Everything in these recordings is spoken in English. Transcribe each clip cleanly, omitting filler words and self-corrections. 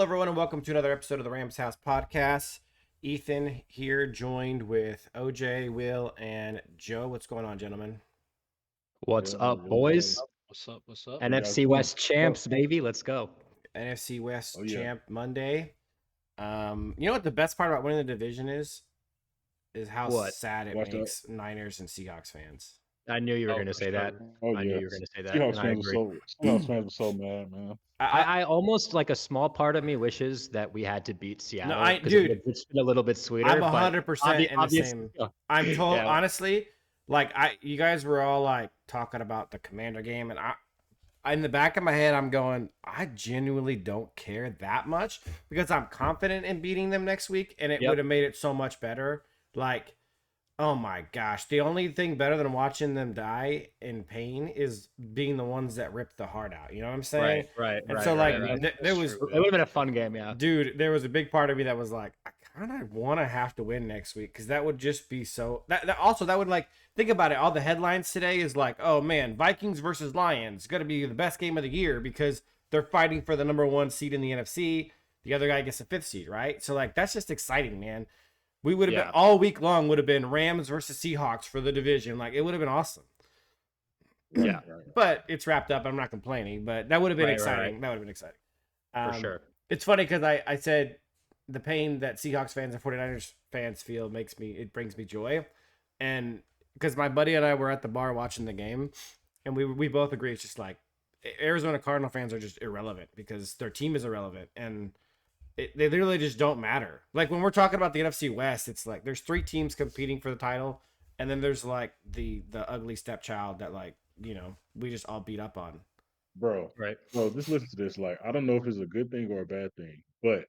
everyone, and welcome to another episode of the Rams House Podcast. Ethan here, joined with OJ, Will, and Joe. What's going on, gentlemen? What's up, boys? What's up? What's up? NFC West champs, baby. Let's go. NFC West Oh, yeah. champ Monday. You know what the best part about winning the division is? Is how What? sad it What's that? makes Niners and Seahawks fans. I knew you were Oh, going to for say that. sure. Oh, I yeah. knew you were going to say that. Seahawks And I fans agree. Seahawks fans were so mad, man. I almost like a small part of me wishes that we had to beat Seattle. I- 'cause dude, it's been a little bit sweeter. I'm but 100% in the obvious- same. yeah. I'm told Yeah. honestly, like you guys were all like talking about the Commander game, and I in the back of my head, I'm going, I genuinely don't care that much because I'm confident in beating them next week, and it Yep. would have made it so much better. Like, oh my gosh, the only thing better than watching them die in pain is being the ones that rip the heart out. You know what I'm saying? Right. And so, like, there That's was, true. It would have been a fun game, yeah. dude, there was a big part of me that was like, I kind of want to have to win next week because that would just be so. That also that would like think about it. All the headlines today is like, oh man, Vikings versus Lions, going to be the best game of the year because they're fighting for the number 1 seed in the NFC. The other guy gets the 5th seed, right? So like that's just exciting, man. We would have been all week long would have been Rams versus Seahawks for the division. Like it would have been awesome. Yeah. But it's wrapped up. I'm not complaining, but that would have been Right, exciting. right. That would have been exciting. For sure. It's funny because I said the pain that Seahawks fans and 49ers fans feel brings me joy. And because my buddy and I were at the bar watching the game, and we both agree it's just like Arizona Cardinal fans are just irrelevant because their team is irrelevant and they literally just don't matter. Like when we're talking about the NFC West, it's like there's 3 teams competing for the title, and then there's like the ugly stepchild that like, you know, we just all beat up on. Bro, Right. just listen to this. Like, I don't know if it's a good thing or a bad thing, but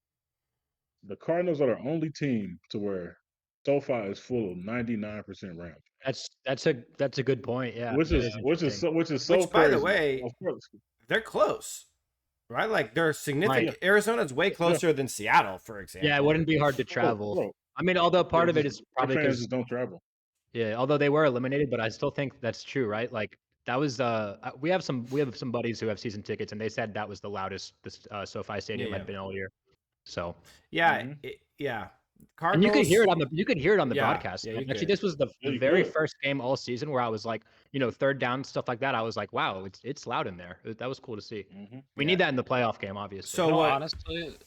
the Cardinals are the only team to where SoFi is full of 99% Rams. That's a good point. Yeah. Which that is so Which, crazy. by the way, of course. they're close, right? Like they're significant. Right. Arizona's way closer than Seattle, for example. Yeah, it wouldn't be hard to travel. Bro, I mean, although part of it is probably fans because just don't travel. yeah, although they were eliminated, but I still think that's true, right? Like that was we have some buddies who have season tickets, and they said that was the loudest this SoFi Stadium Yeah. had been all year. So Yeah, Mhm. yeah. and Cardinals. you could hear it on the Yeah, broadcast. yeah, you Actually, could. this was the Yeah, you very could. first game all season where I was like, third down stuff like that. I was like, wow, it's loud in there. That was cool to see. Mhm. We need that in the playoff game, obviously. So No, what? honestly,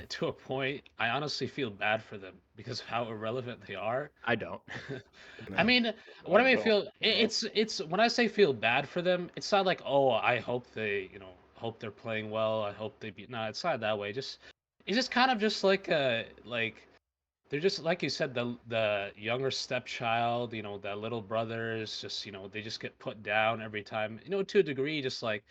to a point, I honestly feel bad for them because of how irrelevant they are. I don't. No. I mean, what I mean, don't. feel it's when I say feel bad for them, it's not like, oh, I hope they, hope they're playing well. I hope they beat. No, it's not that way. It's just kind of just like they're just like you said, the younger stepchild, that little brother is just, they just get put down every time, to a degree, just like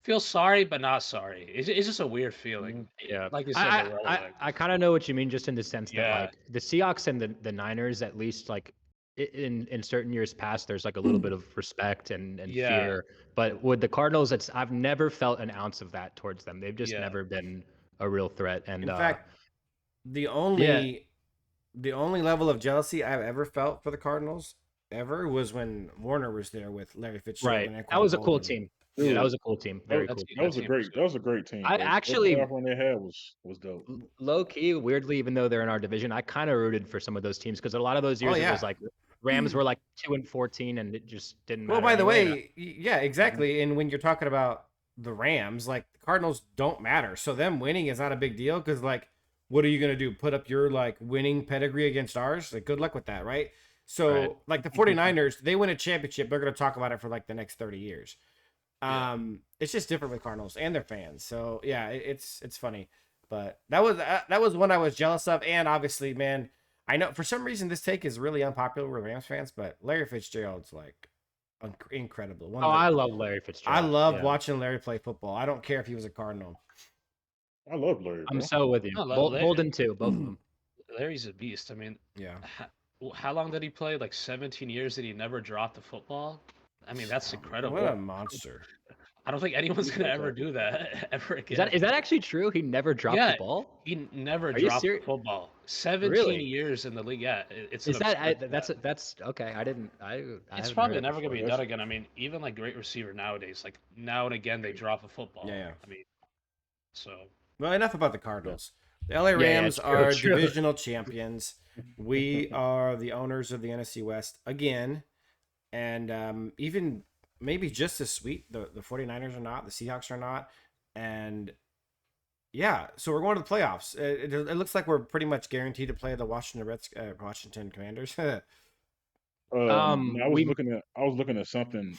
feel sorry but not sorry. It's just a weird feeling. Yeah, Like you said, I irrelevant. kind of know what you mean, just in the sense that Yeah. like the Seahawks and the Niners, at least like in certain years past, there's like a little bit of respect and Yeah. fear. But with the Cardinals, I've never felt an ounce of that towards them. They've just Yeah. never been a real threat. And In fact, the only Yeah. level of jealousy I've ever felt for the Cardinals ever was when Warner was there with Larry Fitzgerald. right, and that was a cool Bolden. team. Dude, That was a cool team. Very That's- cool. That was a team great. That was a great team. I bro. actually- that one they had was dope. Low key, weirdly, even though they're in our division, I kind of rooted for some of those teams because a lot of those years it yeah. was like Rams were like 2-14, and it just didn't matter. Well, by the anyway. way, yeah, exactly. And when you're talking about the Rams, like the Cardinals don't matter. So them winning is not a big deal because, like, what are you going to do? Put up your, like, winning pedigree against ours? Like, good luck with that, right? So, Right. like, the 49ers, they win a championship. They're going to talk about it for, like, the next 30 years. It's just different with Cardinals and their fans. So, yeah, it's funny. But that was one I was jealous of. And obviously, man, I know for some reason this take is really unpopular with Rams fans, but Larry Fitzgerald's, like, incredible. I love Larry Fitzgerald. I love Yeah. watching Larry play football. I don't care if he was a Cardinal. I love Larry. I'm bro. so with you. No, Larry- Bolden too, both of them. Larry's a beast. I mean, Yeah. how long did he play? Like 17 years. Did he never drop the football? I mean, that's incredible. What a monster. I don't think anyone's gonna ever do that ever again. Is that actually true? He never dropped Yeah. the ball. He never Are you dropped the serious? football. 17 Really? years in the league. Yeah, it's Is an that absurd that's okay? I didn't. I It's haven't probably heard it never gonna be before. done again. I mean, even like great receiver nowadays, like now and again they drop a football. Yeah. I mean, so Well, enough about the Cardinals. The LA Yeah, yeah, Rams true, are true. divisional champions. We are the owners of the NFC West again. And even maybe just as sweet, the 49ers are not, the Seahawks are not. And yeah, so we're going to the playoffs. It looks like we're pretty much guaranteed to play the Washington Commanders. No, We I was looking at something.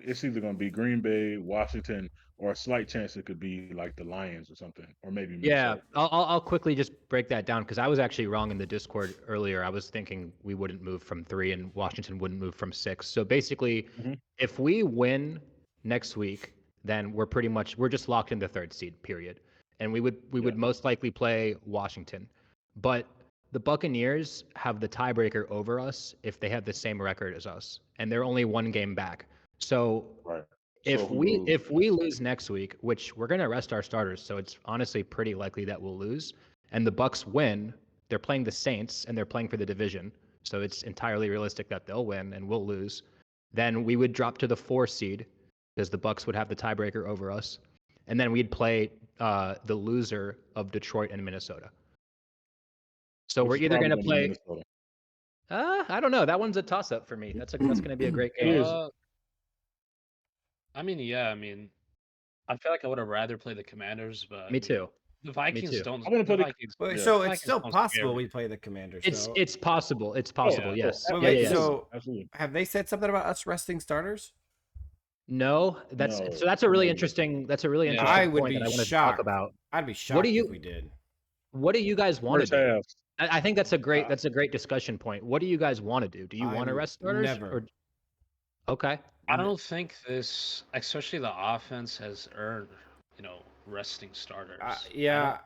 It's either going to be Green Bay, Washington, or a slight chance it could be like the Lions or something, or maybe Yeah, Minnesota. I'll quickly just break that down because I was actually wrong in the Discord earlier. I was thinking we wouldn't move from 3 and Washington wouldn't move from 6. So basically, Hmm. if we win next week, then we're just locked in the 3rd seed, period. And we would Yeah. most likely play Washington. But the Buccaneers have the tiebreaker over us if they have the same record as us, and they're only 1 game back. So Right. So if if we we lose, if we lose next week, which we're gonna rest our starters, so it's honestly pretty likely that we'll lose, and the Bucks win, they're playing the Saints and they're playing for the division, so it's entirely realistic that they'll win and we'll lose. Then we would drop to the 4 seed because the Bucks would have the tiebreaker over us, and then we'd play the loser of Detroit and Minnesota. So which we're is either probably gonna going to be play. Minnesota. I don't know. That one's a toss-up for me. That's gonna be a great It game. is. I mean, yeah. I mean, I feel like I would have rather played the Commanders, but I Me mean, too. the Me Vikings too. don't. I want to The play the. Vikings. Wait, Yeah. so The it's Vikings still don't scare possible me. we play the Commanders. It's So it's possible. It's possible. yeah. Yes. wait, Yeah, wait, yeah, yeah. so Absolutely. have they said something about us resting starters? No, No. that's a really No. interesting Yeah. I interesting would point be that I wanted to talk shocked. about. I'd be What do shocked if we you did. what do you guys want to First do? half. I think that's a Uh, great discussion point. What do you guys want to do? Do you want to I'm rest starters never. or okay? I don't think this, especially the offense, has earned, resting starters. I don't. Yeah.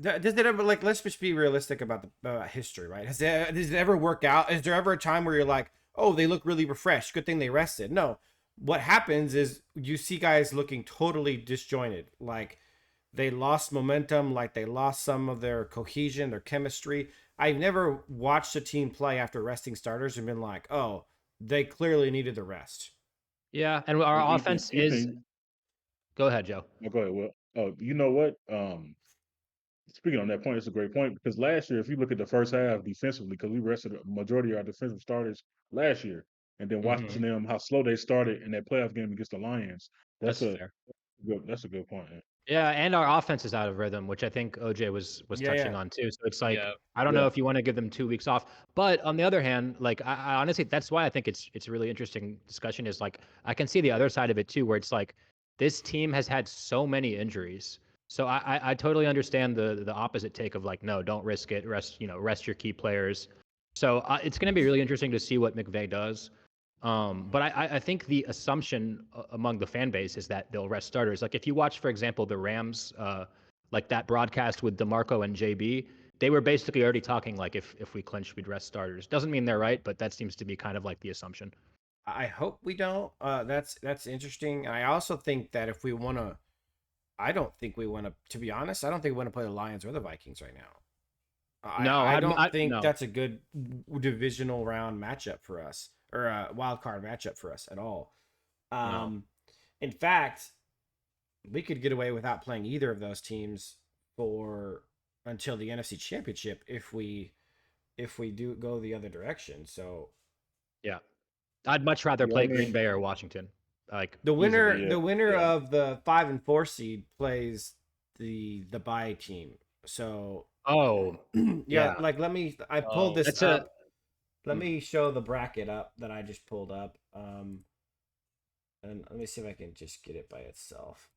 Does it ever let's just be realistic about the history, right? Does it ever work out? Is there ever a time where you're like, oh, they look really refreshed. Good thing they rested. No. What happens is you see guys looking totally disjointed. Like they lost momentum, like they lost some of their cohesion, their chemistry. I've never watched a team play after resting starters and been like, oh, they clearly needed the rest. Yeah, and our Ethan, offense is. Ethan, Go ahead, Joe. go ahead. Well, you know what? Speaking on that point, it's a great point because last year, if you look at the first half defensively, because we rested a majority of our defensive starters last year, and then watching Hmm. them how slow they started in that playoff game against the Lions, that's That's a fair. that's a good point. Yeah. Yeah, and our offense is out of rhythm, which I think OJ was Yeah, touching yeah. on too. So it's like Yeah. I don't know Yeah. if you want to give them 2 weeks off, but on the other hand, like I honestly, that's why I think it's a really interesting discussion. Is like I can see the other side of it too, where it's like this team has had so many injuries. So I totally understand the opposite take of like no, don't risk it, rest your key players. So it's going to be really interesting to see what McVay does. But I think the assumption among the fan base is that they'll rest starters. Like if you watch, for example, the Rams, like that broadcast with DeMarco and JB, they were basically already talking like if we clinch, we'd rest starters. Doesn't mean they're right, but that seems to be kind of like the assumption. I hope we don't. That's interesting. I also think that if we want to, I don't think we want to. To be honest, I don't think we want to play the Lions or the Vikings right now. No, I don't think no. that's a good divisional round matchup for us or a wild card matchup for us at all. No. In fact, we could get away without playing either of those teams for until the NFC Championship if we do go the other direction. So Yeah, I'd much rather Yeah, I play Green mean, Bay or Washington. Like the winner easily. yeah, the winner yeah. of the 5 and 4 seed plays the bye team. So Oh, yeah, yeah. like I pulled Oh, this That's up. Let Hmm. me show the bracket up that I just pulled up. And let me see if I can just get it by itself.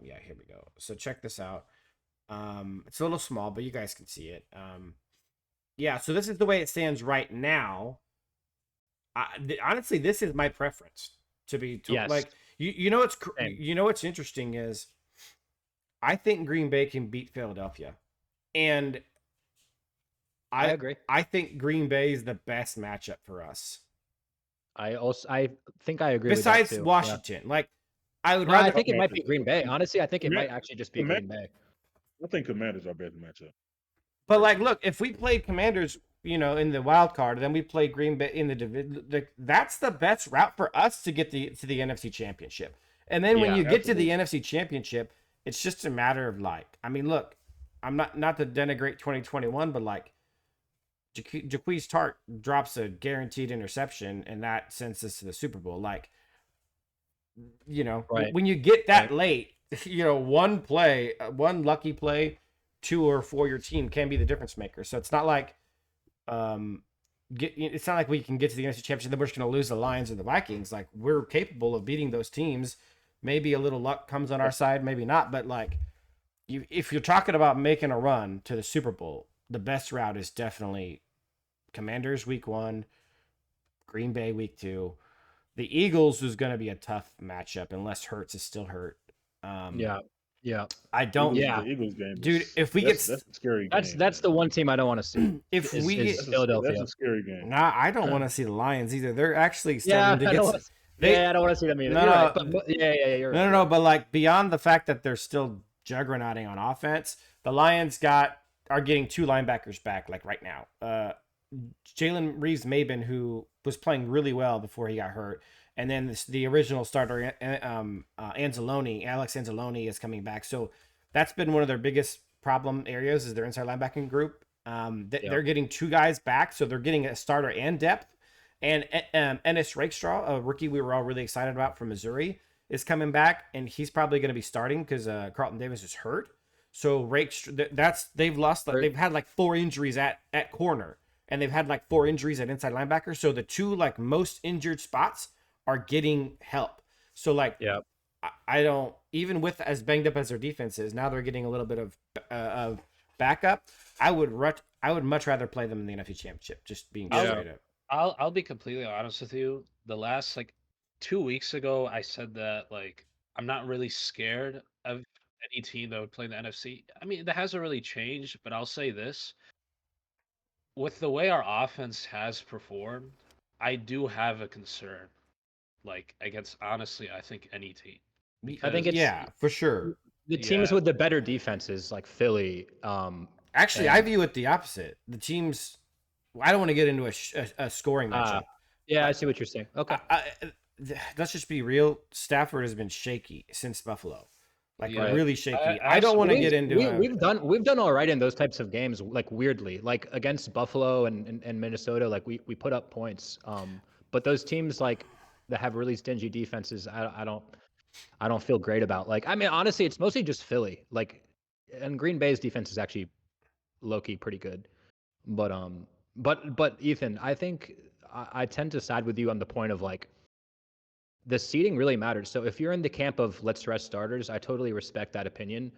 Yeah, here we go. So check this out. It's a little small, but you guys can see it. Yeah, so this is the way it stands right now. Honestly, this is my preference to be Yes. like Same. you know what's interesting is I think Green Bay can beat Philadelphia, and I I agree. I think Green Bay is the best matchup for us I think I agree with that besides too. Yeah. Washington. Like I would No, I rather, think it might Commanders. be Green Bay. Honestly, I think it might Command, actually just be Command, Green Bay. I think Commanders are better matchup. but like, Personally. look, if we played Commanders, in the wild card, then we play Green Bay in the division. That's the best route for us to get to the NFC Championship. And then when Yeah. you get to the Absolutely. NFC Championship, It's just a matter of like, I mean, look, I'm not to denigrate 2021, but like Jaquez Tart drops a guaranteed interception, and that sends us to the Super Bowl. Like, Right. when you get that Right. late, one play, one lucky play, 2 or 4 your team can be the difference maker. So it's not like it's not like we can get to the NFC Championship then we're just going to lose the Lions or the Vikings. Like, we're capable of beating those teams. Maybe a little luck comes on our side, maybe not, but like if you're talking about making a run to the Super Bowl, the best route is definitely Commanders week 1, Green Bay week 2. The Eagles is going to be a tough matchup unless Hurts is still hurt. Yeah. I don't. Yeah. The Eagles game, Dude, is, if we that's get a scary That's game. that's the one team I don't want to see. if is, we is get Philadelphia. That's a scary game. nah, I don't want to see the Lions either. They're actually Yeah, starting to I get. don't wanna, I don't want to see them either. No, You're no, right, but yeah, you're right. no. But like beyond the fact that they're still juggernauting on offense, the Lions are getting 2 linebackers back like right now. Jalen Reeves-Maybin, who was playing really well before he got hurt, and then the original starter Anzalone, Alex Anzalone, is coming back. So that's been one of their biggest problem areas is their inside linebacking group. They're getting 2 guys back, so they're getting a starter and depth. And Ennis Rakestraw, a rookie we were all really excited about from Missouri, is coming back, and he's probably going to be starting because Carlton Davis is hurt. So they've had like 4 injuries at corner, and they've had like 4 injuries at inside linebacker. So the 2 like most injured spots are getting help. So like, I don't, even with as banged up as their defense is, now they're getting a little bit of backup. I would much rather play them in the NFC Championship. Just being straight up. I'll be completely honest with you. The last like 2 weeks ago, I said that like I'm not really scared of any team that would play in the NFC. I mean, that hasn't really changed, but I'll say this: with the way our offense has performed, I do have a concern. Like against honestly, I think any team. I think it's for sure. The teams with the better defenses, like Philly. Actually, I view it the opposite. The teams. I don't want to get into a scoring matchup. Yeah, I see what you're saying. Okay. Let's just be real. Stafford has been shaky since Buffalo, like really shaky. I I don't want to get into. We've done all right in those types of games. Like weirdly, like against Buffalo and Minnesota, like we put up points. But those teams like that have really stingy defenses, I don't feel great about. Like I mean, honestly, it's mostly just Philly. Like, and Green Bay's defense is actually low key pretty good. But Ethan, I think I tend to side with you on the point of like the seeding really matters. So if you're in the camp of let's rest starters, I totally respect that opinion.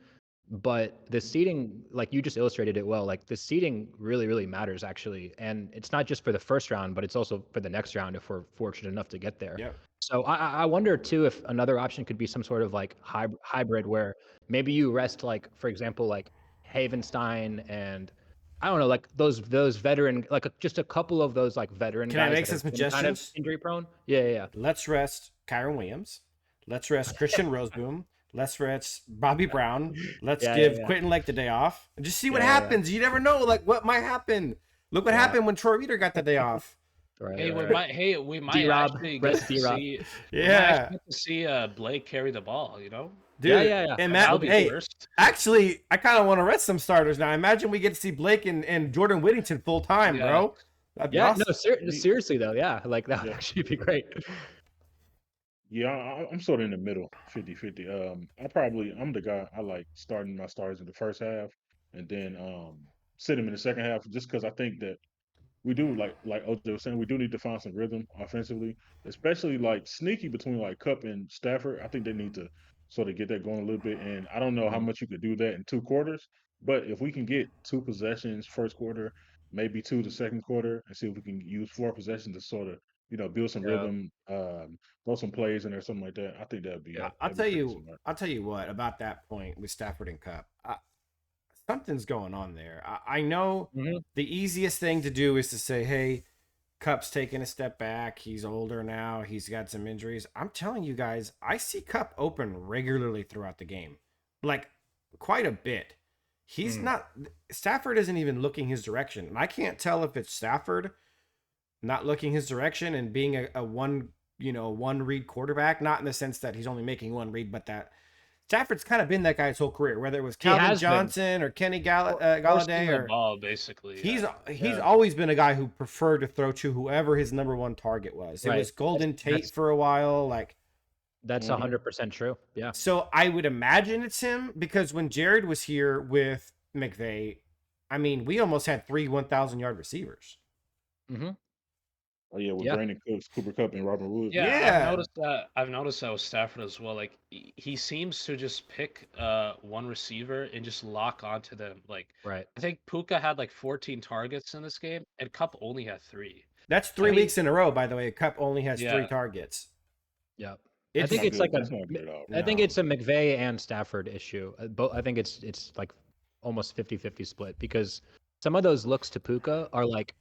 But the seeding, like you just illustrated it well, like the seeding really, really matters actually. And it's not just for the first round, but it's also for the next round if we're fortunate enough to get there. Yeah. So I wonder too if another option could be some sort of like hybrid where maybe you rest like, for example, like Havenstein and I don't know, like those veteran, like just a couple of those like veteran Can I guys make that some have been kind of suggestions? injury prone. Yeah. Let's rest Kyron Williams. Let's rest Christian Roseboom. Let's rest Bobby Brown. Let's give Quentin Lake the day off. And just see what happens. You never know, like what might happen. Look what happened when Troy Reader got the day off. We might D-Rob, actually rest get to D-Rob. see. Yeah. Get to see Blake carry the ball. You know. Dude, yeah. And That'll Matt, be hey, first. actually, I kind of want to rest some starters now. Imagine we get to see Blake and Jordan Whittington full time, bro. That'd be awesome. No, seriously though, like that would actually be great. Yeah, I'm sort of in the middle, 50-50. I'm the guy I like starting my starters in the first half and then sit them in the second half just because I think that we do like OJ was saying, we do need to find some rhythm offensively, especially like sneaky between like Cup and Stafford. I think they need to sort of get that going a little bit. And I don't know how much you could do that in 2 quarters, but if we can get 2 possessions first quarter, maybe 2 the second quarter, and see if we can use 4 possessions to sort of build some rhythm, throw some plays in there, something like that. I think that'd be. I'll tell you what about that point with Stafford and Cup. Something's going on there. I know the easiest thing to do is to say, hey, Cup's taking a step back. He's older now. He's got some injuries. I'm telling you guys, I see Cup open regularly throughout the game, like quite a bit. He's not, Stafford isn't even looking his direction. And I can't tell if it's Stafford not looking his direction and being a one read quarterback, not in the sense that he's only making one read, but that Stafford's kind of been that guy his whole career, whether it was He Calvin has been. Johnson or Kenny Galladay, Forcing the or ball, basically. he's Yeah. always been a guy who preferred to throw to whoever his number one target was. It Right. was Golden Tate That's- for a while, like. That's Mhm. 100% true. Yeah. So I would imagine it's him because when Jared was here with McVay, I mean, we almost had 3 1,000-yard receivers. Mm-hmm. Oh yeah, with Yeah. Brandon Cooks, Cooper Kupp, and Robert Woods. Yeah, Yeah. I've noticed that with Stafford as well. Like he seems to just pick one receiver and just lock onto them. Like Right. I think Puka had like 14 targets in this game, and Cup only had 3. That's 3 I mean- weeks in a row, by the way. Cup only has 3 Yeah. targets. Yeah. It's I think not it's good. like That's not good at all. I think No. it's a McVay and Stafford issue. I think it's like almost 50-50 split because some of those looks to Puka are like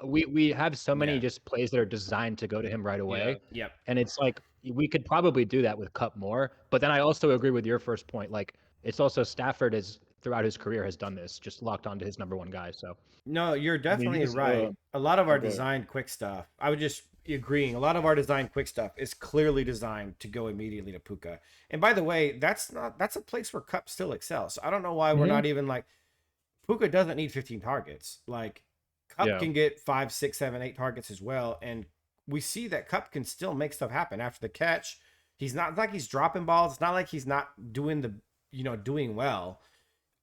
we have so many Yeah. just plays that are designed to go to him right away. Yep. And it's like we could probably do that with Cup more. But then I also agree with your first point. Like it's also Stafford is throughout his career has done this, just locked onto his number one guy. So No, you're definitely just, right. A lot of our go ahead. designed quick stuff, I would just be agreeing. A lot of our designed quick stuff is clearly designed to go immediately to Puka. And by the way, that's a place where Cup still excels. So I don't know why we're Mhm. not even like Puka doesn't need 15 targets. Like Cup Yeah. can get 5, 6, 7, 8 targets as well. And we see that Cup can still make stuff happen after the catch. He's not like he's dropping balls. It's not like he's not doing doing well.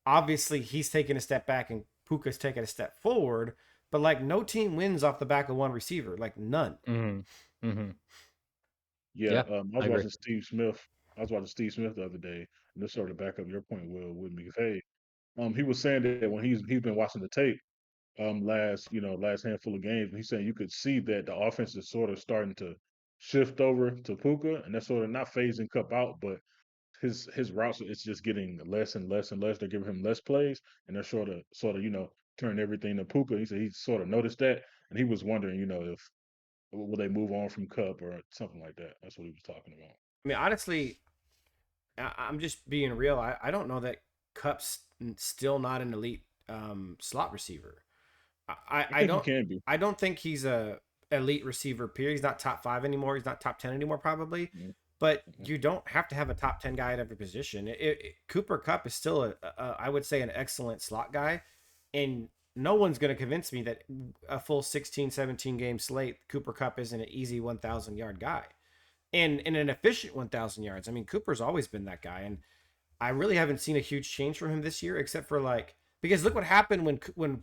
Obviously, he's taking a step back and Puka's taking a step forward. But like no team wins off the back of one receiver. Like none. Mm-hmm. Mm-hmm. Yeah, Yeah, I was I agree. watching Steve Smith. I was watching Steve Smith the other day, and this sort of back up your point, Will, with McVay. He was saying that when he's been watching the tape, last handful of games, he's saying you could see that the offense is sort of starting to shift over to Puka, and that's sort of not phasing Cup out, but his routes it's just getting less and less and less. They're giving him less plays, and they're sort of turn everything to Puka. He said he sort of noticed that, and he was wondering, if will they move on from Cup or something like that. That's what he was talking about. I mean, honestly, I'm just being real. I don't know that Cup's still not an elite slot receiver. I I think don't he can be. I don't think he's a elite receiver. Period. He's not top 5 anymore. He's not top 10 anymore, probably. Mhm. But Mhm. you don't have to have a top 10 guy at every position. Cooper Cup is still I would say an excellent slot guy, and no one's going to convince me that a full 16, 17 game slate Cooper Cup isn't an easy 1,000-yard guy, and an efficient 1,000 yards. I mean, Cooper's always been that guy, and I really haven't seen a huge change from him this year, except for because look what happened when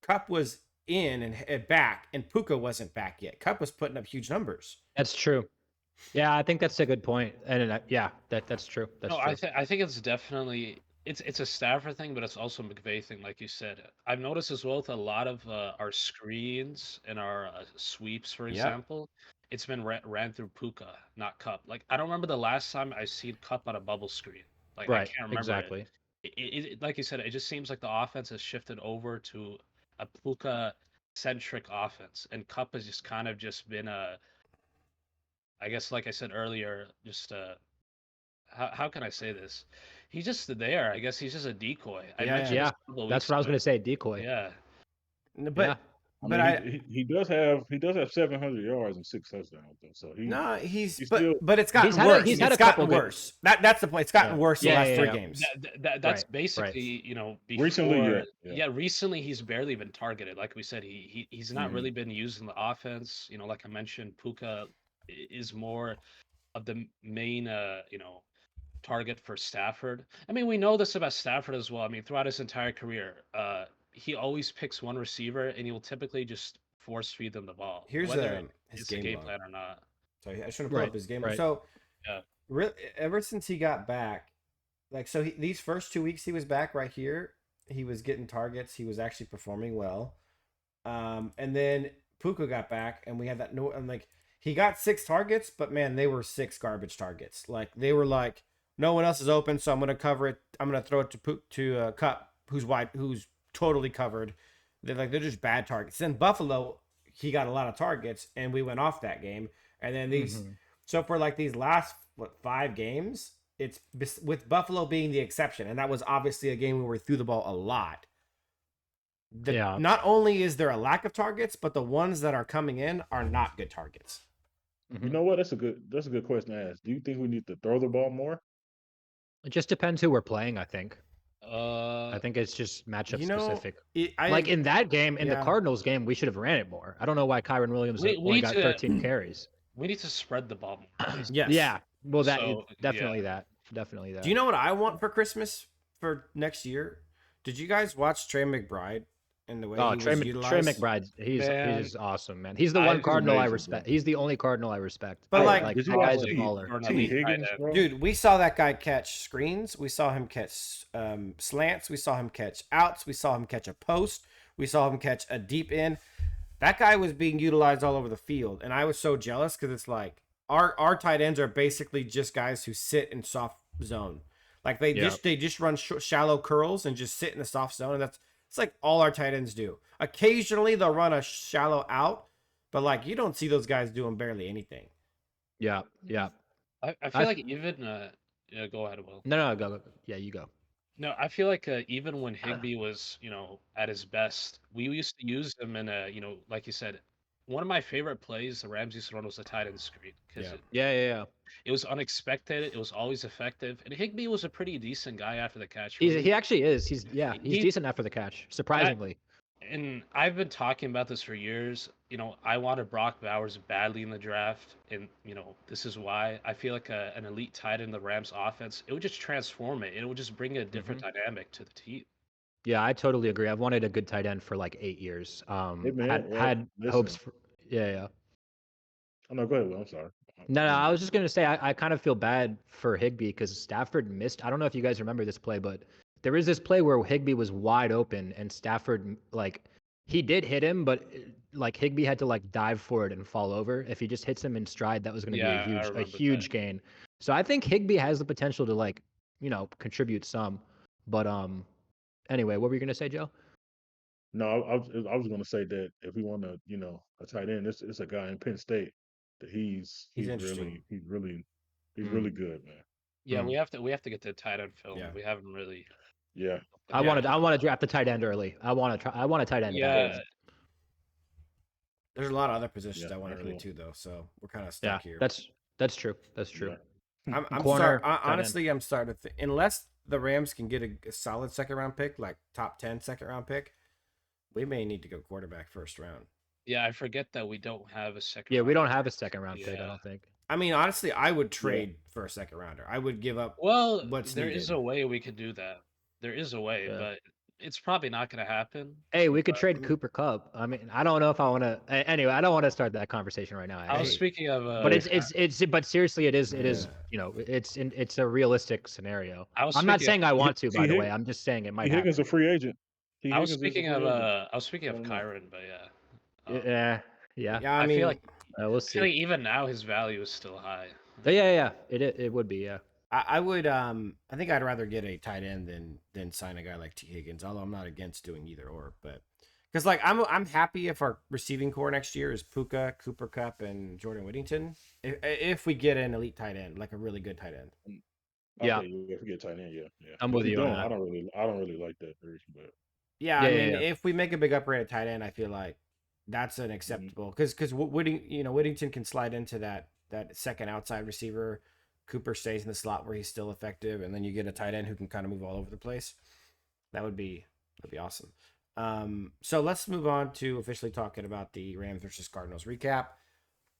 Cup was in and back, and Puka wasn't back yet. Cup was putting up huge numbers. That's true. Yeah, I think that's a good point. And yeah, that's true. That's No, true. I think it's definitely it's a Stafford thing, but it's also a McVay thing, like you said. I've noticed as well with a lot of our screens and our sweeps, for Yep. example, it's been ran through Puka, not Cup. Like I don't remember the last time I seen Cup on a bubble screen. Like I Right. can't remember Exactly. it. Like you said, it just seems like the offense has shifted over to a Puka centric offense, and Cup has just kind of just been I guess like I said earlier, just how can I say this? He's just there. I guess he's just a decoy. I Yeah, mentioned Yeah. this a couple of That's weeks what I was ago. going to say. Decoy. Yeah. But Yeah. I but mean, he does have 700 yards and 6 touchdowns though. So no, he's but still it's gotten He's had worse. he's had It's a couple gotten good- worse. That's the point. It's gotten Yeah. worse the Yeah, last yeah, 3 yeah. games. That's Right, basically, before Recently, yeah. recently he's barely been targeted. Like we said, he's not Mhm. really been used in the offense. Like I mentioned, Puka is more of the main target for Stafford. I mean, we know this about Stafford as well. I mean, throughout his entire career, he always picks one receiver, and he will typically just force feed them the ball, Here's whether his it's a game game log. plan or not. So I shouldn't pull Right, up his game. right. So Yeah. ever since he got back, these first 2 weeks he was back right here, he was getting targets. He was actually performing well. And then Puka got back, and we had that he got 6 targets, but man, they were 6 garbage targets. Like they were like no one else is open, so I'm gonna cover it. I'm gonna throw it to Cup, who's totally covered. They're just bad targets. Then Buffalo, he got a lot of targets, and we went off that game. And then so for these last 5 games, it's with Buffalo being the exception, and that was obviously a game where we threw the ball a lot. Yeah. Not only is there a lack of targets, but the ones that are coming in are not good targets. You know what? That's a good question to ask. Do you think we need to throw the ball more? It just depends who we're playing, I think. Uh, I think it's just matchup You know, specific. I Like in that game, in the yeah. Cardinals game, we should have ran it more. I don't know why Kyron Williams we only need got to 13 carries. we need to spread the ball more, basically. Yes. Yeah. Well, So definitely that. Definitely that. Do you know what I want for Christmas for next year? Did you guys watch Trey McBride and the way Oh, he Trey, was Trey utilized? McBride, Man, he's awesome, man. He's the I one he's Cardinal I amazing, respect. bro. He's the only Cardinal I respect. But, Bro, like, that did you guy's watch a baller. for an T. elite tight Higgins, end. bro? Dude, we saw that guy catch screens. We saw him catch slants. We saw him catch outs. We saw him catch a post. We saw him catch a deep end. That guy was being utilized all over the field, and I was so jealous because it's like our tight ends are basically just guys who sit in soft zone. Like they just run shallow curls and just sit in the soft zone, and it's like all our tight ends do. Occasionally they'll run a shallow out, but like you don't see those guys doing barely anything. Yeah, yeah. I feel like even yeah, go ahead, Will. No, go. Yeah, you go. No, I feel like even when Higby was, at his best, we used to use him in a, like you said, one of my favorite plays the Rams used to run was the tight end screen because Yeah. it was unexpected, it was always effective, and Higby was a pretty decent guy after the catch. He actually is. He's He- decent after the catch, surprisingly. And I've been talking about this for years. I wanted Brock Bowers badly in the draft, and this is why I feel like an elite tight end in the Rams offense. It would just transform it. It would just bring a different dynamic to the team. Yeah, I totally agree. I've wanted a good tight end for like 8 years. Hey, man, Had hopes listen. for. Yeah. Oh, no, go ahead, Will. I'm sorry. No, I was just gonna say I kind of feel bad for Higbee because Stafford missed. I don't know if you guys remember this play, but there is this play where Higbee was wide open and Stafford like he did hit him, but like Higbee had to like dive for it and fall over. If he just hits him in stride, that was gonna be Yeah, I a remember huge that. gain. So I think Higbee has the potential to like contribute some. But anyway, what were you gonna say, Joe? No, I was going to say that if we want to, a tight end, it's a guy in Penn State that he's interesting. really good, man. Yeah, we have to get the tight end film. Yeah. We haven't really. Yeah. I want to draft the tight end early. I want a tight end. Yeah, There's a lot of other positions Yeah, I want early absolutely. too, though. So we're kind of Yeah, stuck here. that's true. That's true. Yeah. I'm Corner, sorry. tight end. Honestly, I'm starting to think unless the Rams can get a solid second round pick, like top 10 second round pick, we may need to go quarterback first round. yeah. I forget that we don't have a second. Yeah, we round. don't have a second round pick. I Yeah. don't think. I mean, honestly, I would trade for a second rounder. I would give up. Well, What's there is needed. a way we could do that. There is a way, Yeah. but it's probably not going to happen. Hey, we could But- trade Cooper Cup. I mean, I don't know if I want to. Anyway, I don't want to start that conversation right now. I was actually. speaking of. But it's but seriously, it is Yeah. it's a realistic scenario. I was I'm not speaking saying I want to, T. by the Hig- way. I'm just saying it T. might happen. Higgins a free agent. T. I was Higgins is a speaking free of. agent. I was speaking I of don't know. Kyron, but yeah. Yeah. Yeah, I I mean, feel like We'll I feel like see. even now his value is still high. Yeah. It would be. Yeah. I would. I think I'd rather get a tight end than sign a guy like T Higgins. Although I'm not against doing either or, but because like I'm happy if our receiving core next year is Puka, Cooper Cup, and Jordan Whittington. If we get an elite tight end, like a really good tight end. Yeah. Okay, if we get tight end, yeah. I'm If with we you on don't, that. I don't really like that version, but Yeah, Yeah, I yeah, mean, yeah. if we make a big upgrade at tight end, I feel like that's an acceptable because Whittington can slide into that second outside receiver. Cooper stays in the slot where he's still effective, and then you get a tight end who can kind of move all over the place. That'd be awesome. So let's move on to officially talking about the Rams versus Cardinals recap.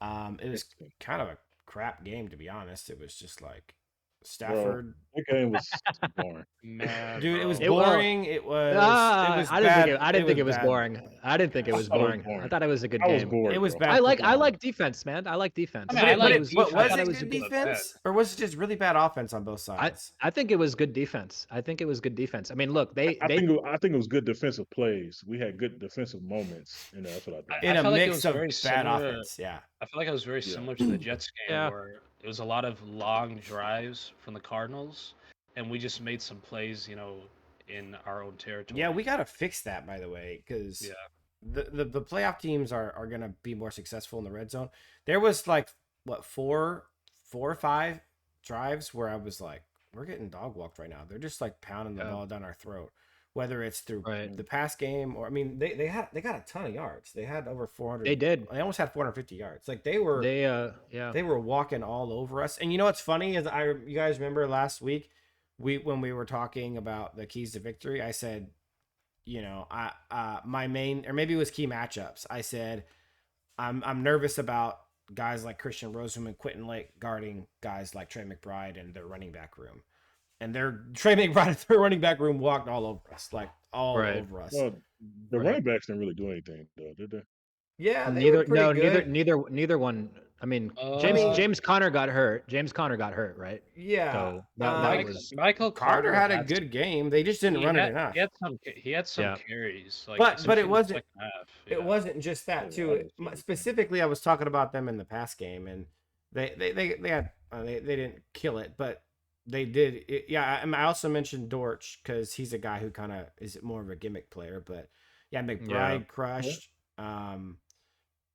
It was kind of a crap game, to be honest. It was just like Stafford. that game was boring. Man, Dude, it was It was- boring. It was. I didn't bad. think it was bad. boring. I didn't think it was I thought it was boring. I boring. thought it was a good I was game. bored. It was bro. bad. I football. like defense, man. I like defense. I mean, I But like it, defense. was I thought it it was good good defense, or was it just really bad offense on both sides? I think it was good defense. I think it was good defense. I mean, look, I think it was good defensive plays. We had good defensive moments, and that's what I think. I In a felt like it mix was of very bad similar- offense, yeah. I feel like it was very similar to the Jets game Yeah. where it was a lot of long drives from the Cardinals, and we just made some plays, in our own territory. Yeah, we got to fix that, by the way, because Yeah. the playoff teams are going to be more successful in the red zone. There was like, what, four or five drives where I was like, we're getting dog walked right now. They're just like pounding the Yeah. ball down our throat, whether it's through Right. the pass game or, I mean, they got a ton of yards. They had over 400. They did. They almost had 450 yards. Like they were. They yeah. They were walking all over us. And you know what's funny is you guys remember last week when we were talking about the keys to victory, I said, you know, my main, or maybe it was key matchups. I said I'm nervous about guys like Christian Roseman and Quentin Lake guarding guys like Trey McBride and their running back room. And their Trey McBride, their running back room walked all over us, like all Right. over us. Well, the Right. running backs didn't really do anything though, did they? Yeah, they were pretty good. Neither one. I mean, Uh, James Conner got hurt. James Conner got hurt, right? Yeah, So that Michael, was Michael Carter had a had good game. They just didn't he run had, it enough. he had some Yeah. carries, like But especially it in the wasn't. second half. It Yeah. wasn't just that Yeah, too. I didn't see anything. Specifically, I was talking about them in the past game, and they had they didn't kill it, but they did. Yeah, I also mentioned Dortch because he's a guy who kind of is more of a gimmick player. But yeah, McBride crushed. I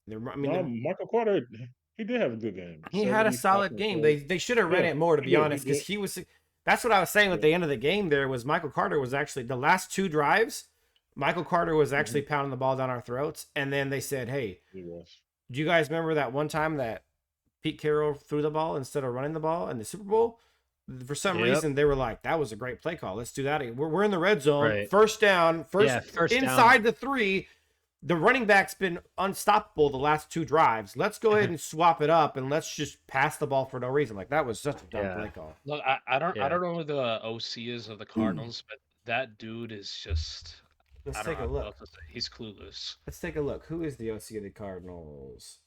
mean, Michael Carter, he did have a good game. he had a 70, solid 5.4. game. They should have ran Yeah, it more, to he be did, honest, he because did. he was. That's what I was saying at Yeah. the end of the game. There was Michael Carter was actually the last two drives. Michael Carter was actually pounding the ball down our throats, and then they said, "Hey, He was. do you guys remember that one time that Pete Carroll threw the ball instead of running the ball in the Super Bowl?" For some Yep. reason, they were like, "That was a great play call. Let's do that. We're in the red zone, Right. first down, first first down. inside the 3. The running back's been unstoppable the last 2 drives. Let's go ahead and swap it up, and let's just pass the ball for no reason." Like that was such a dumb Yeah. play call. Look, I don't Yeah. know who the OC is of the Cardinals, but that dude is just Let's I don't take a know what look. else to say. He's clueless. Let's take a look. Who is the OC of the Cardinals?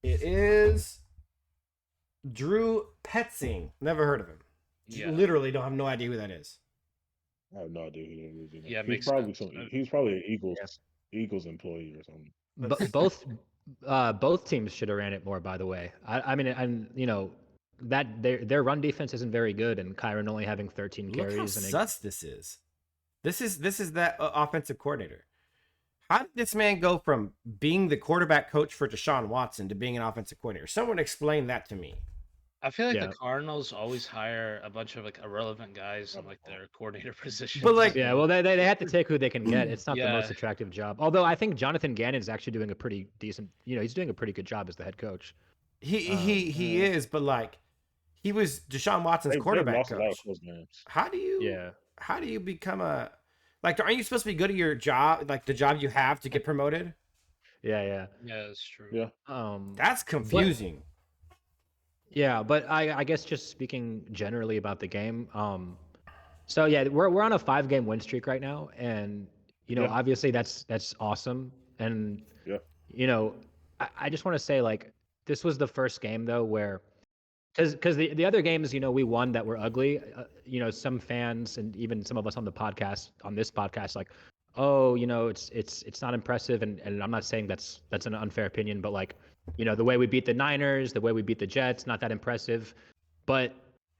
It is Drew Petzing. Never heard of him. Yeah. Literally don't have no idea who that is. I have no idea who that is. Yeah, He's makes probably sense. he's probably an Eagles employee or something. Both teams should have ran it more. By the way, I mean, and you know that their run defense isn't very good, and Kyron only having 13 Look how carries. sus this is. This is that offensive coordinator. How did this man go from being the quarterback coach for Deshaun Watson to being an offensive coordinator? Someone explain that to me. I feel like Yeah. the Cardinals always hire a bunch of like irrelevant guys in like their coordinator positions. like- Yeah, well, they have to take who they can get. It's not the Yeah. most attractive job. Although I think Jonathan Gannon is actually doing a pretty decent. You know, he's doing a pretty good job as the head coach. He is, but like he was Deshaun Watson's They've quarterback lost a lot of coach. close games. How do you Yeah. how do you become a like aren't you supposed to be good at your job, like the job you have to get promoted? Yeah. Yeah, that's true. Yeah. That's confusing. Yeah, but I guess just speaking generally about the game. So yeah, we're on a 5-game win streak right now, and you know, Yeah. obviously that's awesome. And Yeah. you know, I just want to say like this was the first game though where because the other games, you know, we won that were ugly. You know, some fans and even some of us on this podcast, like, oh, you know, it's not impressive, and I'm not saying that's an unfair opinion, but like, you know, the way we beat the Niners, the way we beat the Jets, not that impressive. But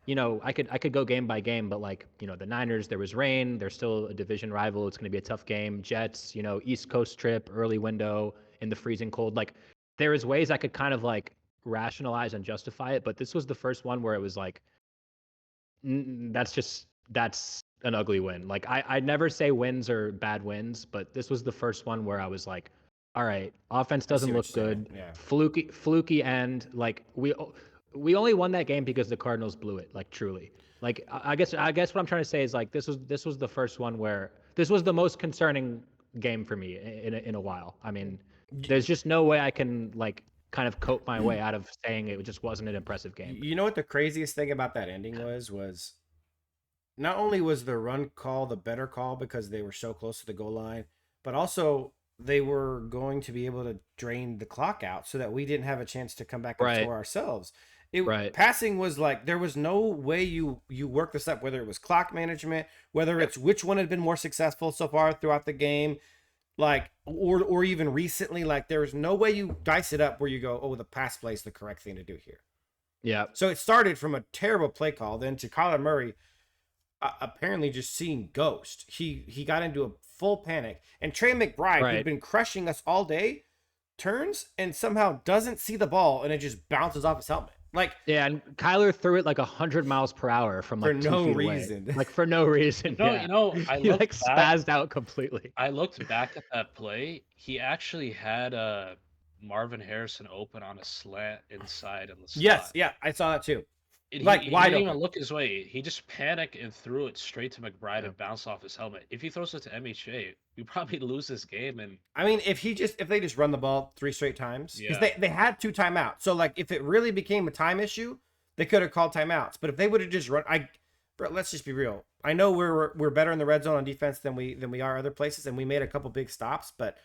you know, I could go game by game, but like, you know, the Niners, there was rain, they're still a division rival. It's going to be a tough game. Jets, you know, East Coast trip, early window in the freezing cold. Like, there is ways I could kind of like rationalize and justify it, but this was the first one where it was like, that's an ugly win. Like I'd never say wins are bad wins, but this was the first one where I was like, all right, offense doesn't look good. Yeah. Fluky end. Like we only won that game because the Cardinals blew it. Like truly. Like I guess what I'm trying to say is like this was the first one where this was the most concerning game for me in a while. I mean, there's just no way I can like kind of cope my way out of saying it just wasn't an impressive game. You know what the craziest thing about that ending was not only was the run call the better call because they were so close to the goal line, but also they were going to be able to drain the clock out so that we didn't have a chance to come back and Right. score ourselves. Right. Passing was like there was no way you work this up, whether it was clock management, whether it's which one had been more successful so far throughout the game, like or even recently. Like there was no way you dice it up where you go, oh, the pass play is the correct thing to do here. Yeah. So it started from a terrible play call, then to Kyler Murray apparently just seeing ghost. He got into a full panic, and Trey McBride, Right. who'd been crushing us all day, turns and somehow doesn't see the ball, and it just bounces off his helmet. Like Yeah, and Kyler threw it like 100 miles per hour from like For 2 no feet away. reason. Like for no reason. No, yeah. you know, I He looked like back. spazzed out completely. I looked back at that play. He actually had Marvin Harrison open on a slant inside in the slot. yes, yeah, I saw that too. And Like, he wide didn't even open. look his way. He just panicked and threw it straight to McBride Yeah. and bounced off his helmet. If he throws it to MHA, we probably lose this game. And I mean, if they just run the ball 3 straight times, because yeah, they had 2 timeouts. So like, if it really became a time issue, they could have called timeouts. But if they would have just run, bro, let's just be real. I know we're better in the red zone on defense than we are other places, and we made a couple big stops, but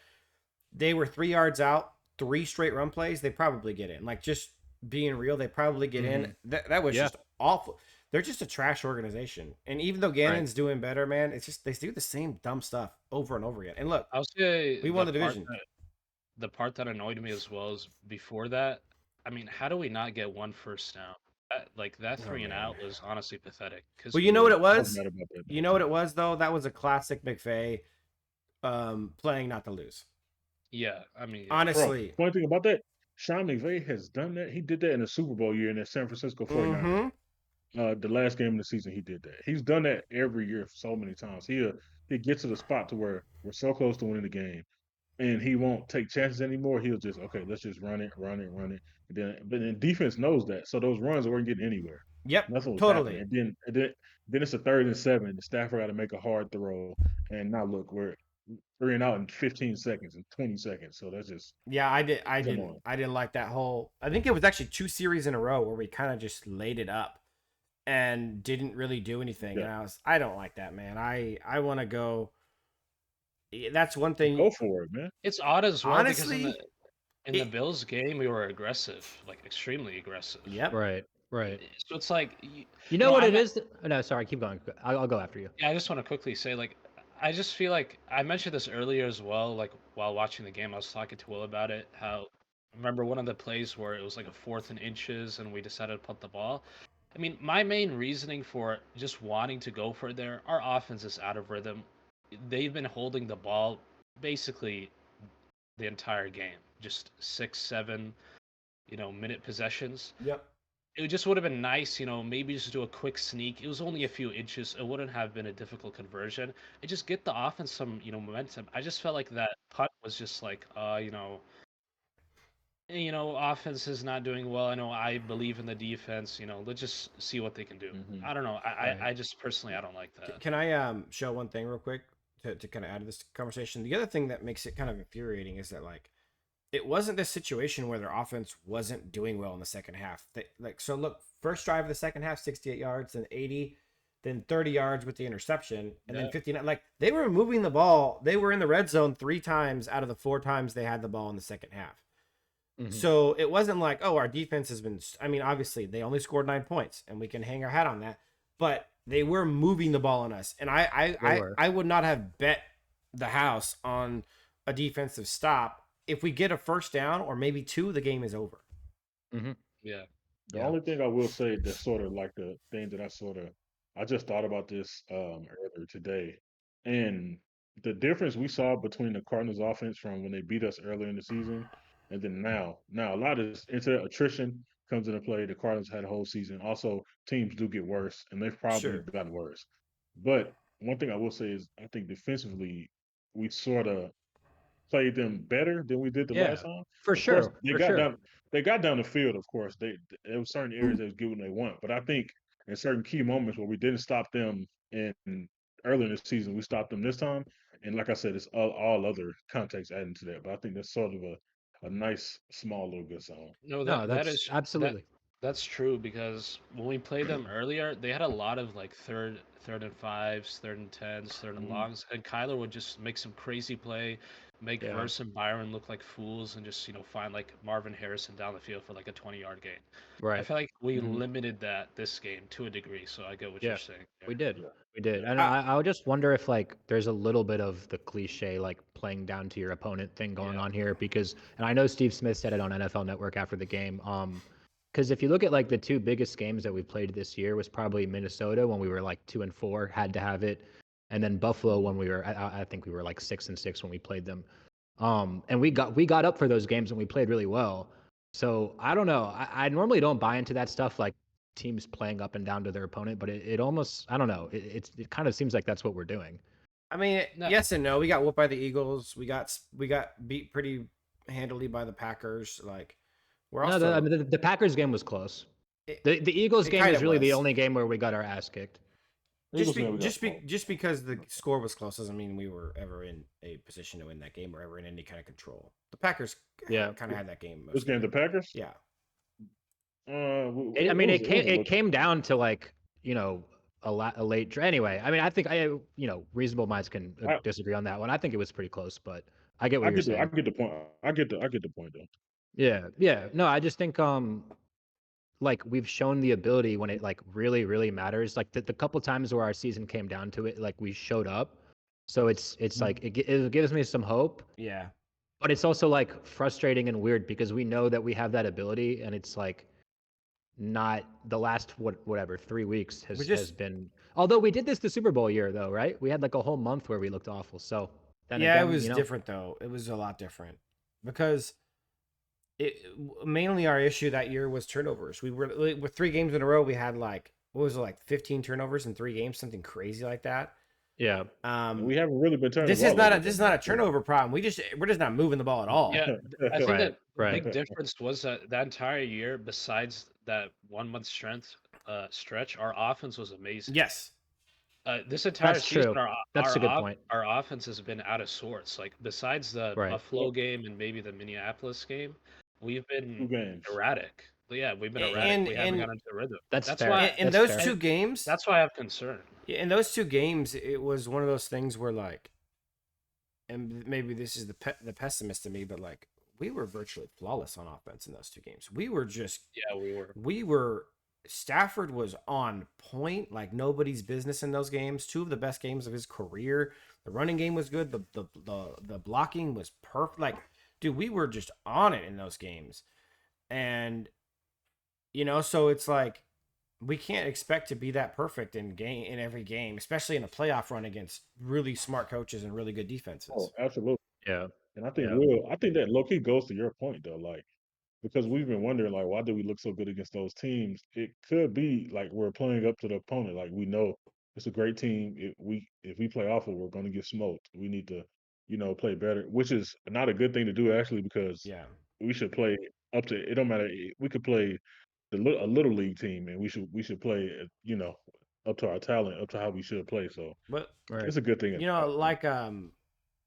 they were 3 yards out, 3 straight run plays. They probably get in. Like, just being real, they probably get in. That was Yeah. just awful. They're just a trash organization. And even though Gannon's doing better, man, it's just they do the same dumb stuff over and over again. And look, I'll say we won the division. The part that annoyed me as well is before that. I mean, how do we not get 1 first down? That Oh, 3 and man. out was honestly pathetic. Well, you know what it I was was? mad about that. You know what it was though? That was a classic McVay playing not to lose. Yeah, I mean, Bro, Honestly. funny thing about that, Sean McVay has done that. He did that in the Super Bowl year in the San Francisco 49ers. The last game of the season, he did that. He's done that every year so many times. He gets to the spot to where we're so close to winning the game, and he won't take chances anymore. He'll just okay, let's just run it. And then defense knows that, so those runs weren't getting anywhere. Yep. Nothing was Totally. happening. Then it's a 3rd and 7. The Stafford got to make a hard throw, and now look, we're 3 and out in 15 seconds and 20 seconds. So that's just Yeah, I come on. didn't like that whole. I think it was actually 2 series in a row where we kind of just laid it up and didn't really do anything. Yeah. And I don't like that, man. I want to go. That's one thing. Go for it, man. it's odd as well Honestly, because in the Bills game we were aggressive, like extremely aggressive. Yep. Right. So it's like You know what I'm it is? No, sorry, keep going. I'll go after you. Yeah, I just want to quickly say, like, I just feel like I mentioned this earlier as well. Like while watching the game, I was talking to Will about it. How remember one of the plays where it was like a 4th and inches, and we decided to punt the ball. I mean, my main reasoning for just wanting to go for it there, our offense is out of rhythm. They've been holding the ball basically the entire game, just 6, 7, minute possessions. Yep. It just would have been nice, maybe just do a quick sneak. It was only a few inches. It wouldn't have been a difficult conversion. And just get the offense some, momentum. I just felt like that punt was just like, offense is not doing well. I know I believe in the defense. Let's just see what they can do. Mhm. I don't know. Right. I just personally I don't like that. Can I show one thing real quick to kind of add to this conversation? The other thing that makes it kind of infuriating is that like it wasn't this situation where their offense wasn't doing well in the second half. So look, first drive of the second half, 68 yards, then 80, then 30 yards with the interception, and then 59. Like they were moving the ball. They were in the red zone 3 times out of the 4 times they had the ball in the second half. Mhm. So it wasn't like, oh, our defense has been. I mean, obviously they only scored 9 points, and we can hang our hat on that. But they were moving the ball on us, and I would not have bet the house on a defensive stop. If we get a first down or maybe 2, the game is over. Yeah. The only thing I will say that's sort of like the thing that I just thought about this earlier today, and the difference we saw between the Cardinals offense from when they beat us earlier in the season and then now. Now a lot of this into attrition comes into play. The Cardinals had a whole season. Also, teams do get worse, and they've probably Sure. gotten worse. But one thing I will say is I think defensively we sort of played them better than we did the Yeah, last time. for Of course, sure. For sure. they got down the field. Of course, there was certain areas they was giving they want, but I think in certain key moments where we didn't stop them in earlier in the season, we stopped them this time. And like I said, it's all other context adding to that. But I think that's sort of a nice small little good song. No, No, that that's is absolutely. that's true because when we played them earlier, they had a lot of like third and 5s, 3rd and 10s, 3rd and longs, and Kyler would just make some crazy play, make Yeah. Verse and Byron look like fools, and just find like Marvin Harrison down the field for like a 20-yard gain. I Right. feel like we Mhm. limited that this game to a degree, so I get what Yeah, you're saying. we did. Yeah. We did. And I, I would just wonder if like there's a little bit of the cliche like playing down to your opponent thing going Yeah. on here because and I know Steve Smith said it on NFL Network after the game. Because if you look at like the 2 biggest games that we played this year was probably Minnesota when we were like 2-4, had to have it, and then Buffalo when we were I think we were like 6-6 when we played them. And we got up for those games and we played really well. So I don't know. I normally don't buy into that stuff like teams playing up and down to their opponent, but it almost I don't know. It kind of seems like that's what we're doing. I mean, No. yes and no. We got whooped by the Eagles. We got beat pretty handily by the Packers. Like we're also No, the Packers game was close. The Eagles It game kinda is really the was. only game where we got our ass kicked. Just because the score was close doesn't mean we were ever in a position to win that game or ever in any kind of control. The Packers Yeah. kind of had that game. This game, the Packers. Yeah. It came down to like a late. Anyway, I mean, I think reasonable minds can disagree on that one. I think it was pretty close, but I get what you're saying. I get the point. I get the point though. Yeah. No, I just think like we've shown the ability when it like really really matters. Like the couple times where our season came down to it, like we showed up. So it's like it gives me some hope. Yeah. But it's also like frustrating and weird because we know that we have that ability, and it's like not the last 3 weeks has been. Although we did this the Super Bowl year though, right? We had like a whole month where we looked awful. So then yeah, again, it was different though. It was a lot different because mainly our issue that year was turnovers. We were with 3 games in a row. We had like what was it, like 15 turnovers in 3 games, something crazy like that. Yeah. We haven't really been turning. This is not a turnover problem. We're just not moving the ball at all. Yeah, I think Right, the big difference was that entire year, besides that 1 month stretch, our offense was amazing. Yes. This entire That's season, true. That's a good point. Our offense has been out of sorts. Like besides the Buffalo game and maybe the Minneapolis game, we've been erratic. But yeah, we've been erratic. We haven't gotten into the rhythm. That's fair. why in those 2 games. That's why I have concern. Yeah, in those 2 games, it was one of those things where like, and maybe this is the pessimist in me, but like we were virtually flawless on offense in those 2 games. We were just we were. Stafford was on point, like nobody's business in those games. 2 of the best games of his career. The running game was good. The blocking was perfect. Like, dude, we were just on it in those games. And so it's like we can't expect to be that perfect in every game, especially in a playoff run against really smart coaches and really good defenses. Oh, absolutely. Yeah. And I think I think that low key goes to your point though, like because we've been wondering like why do we look so good against those teams? It could be like we're playing up to the opponent. Like we know it's a great team. If we play awful, we're going to get smoked. We need to play better, which is not a good thing to do actually because we should play up to. It don't matter. We could play a little league team, and we should play up to our talent, up to how we should play. So but it's a good thing. Like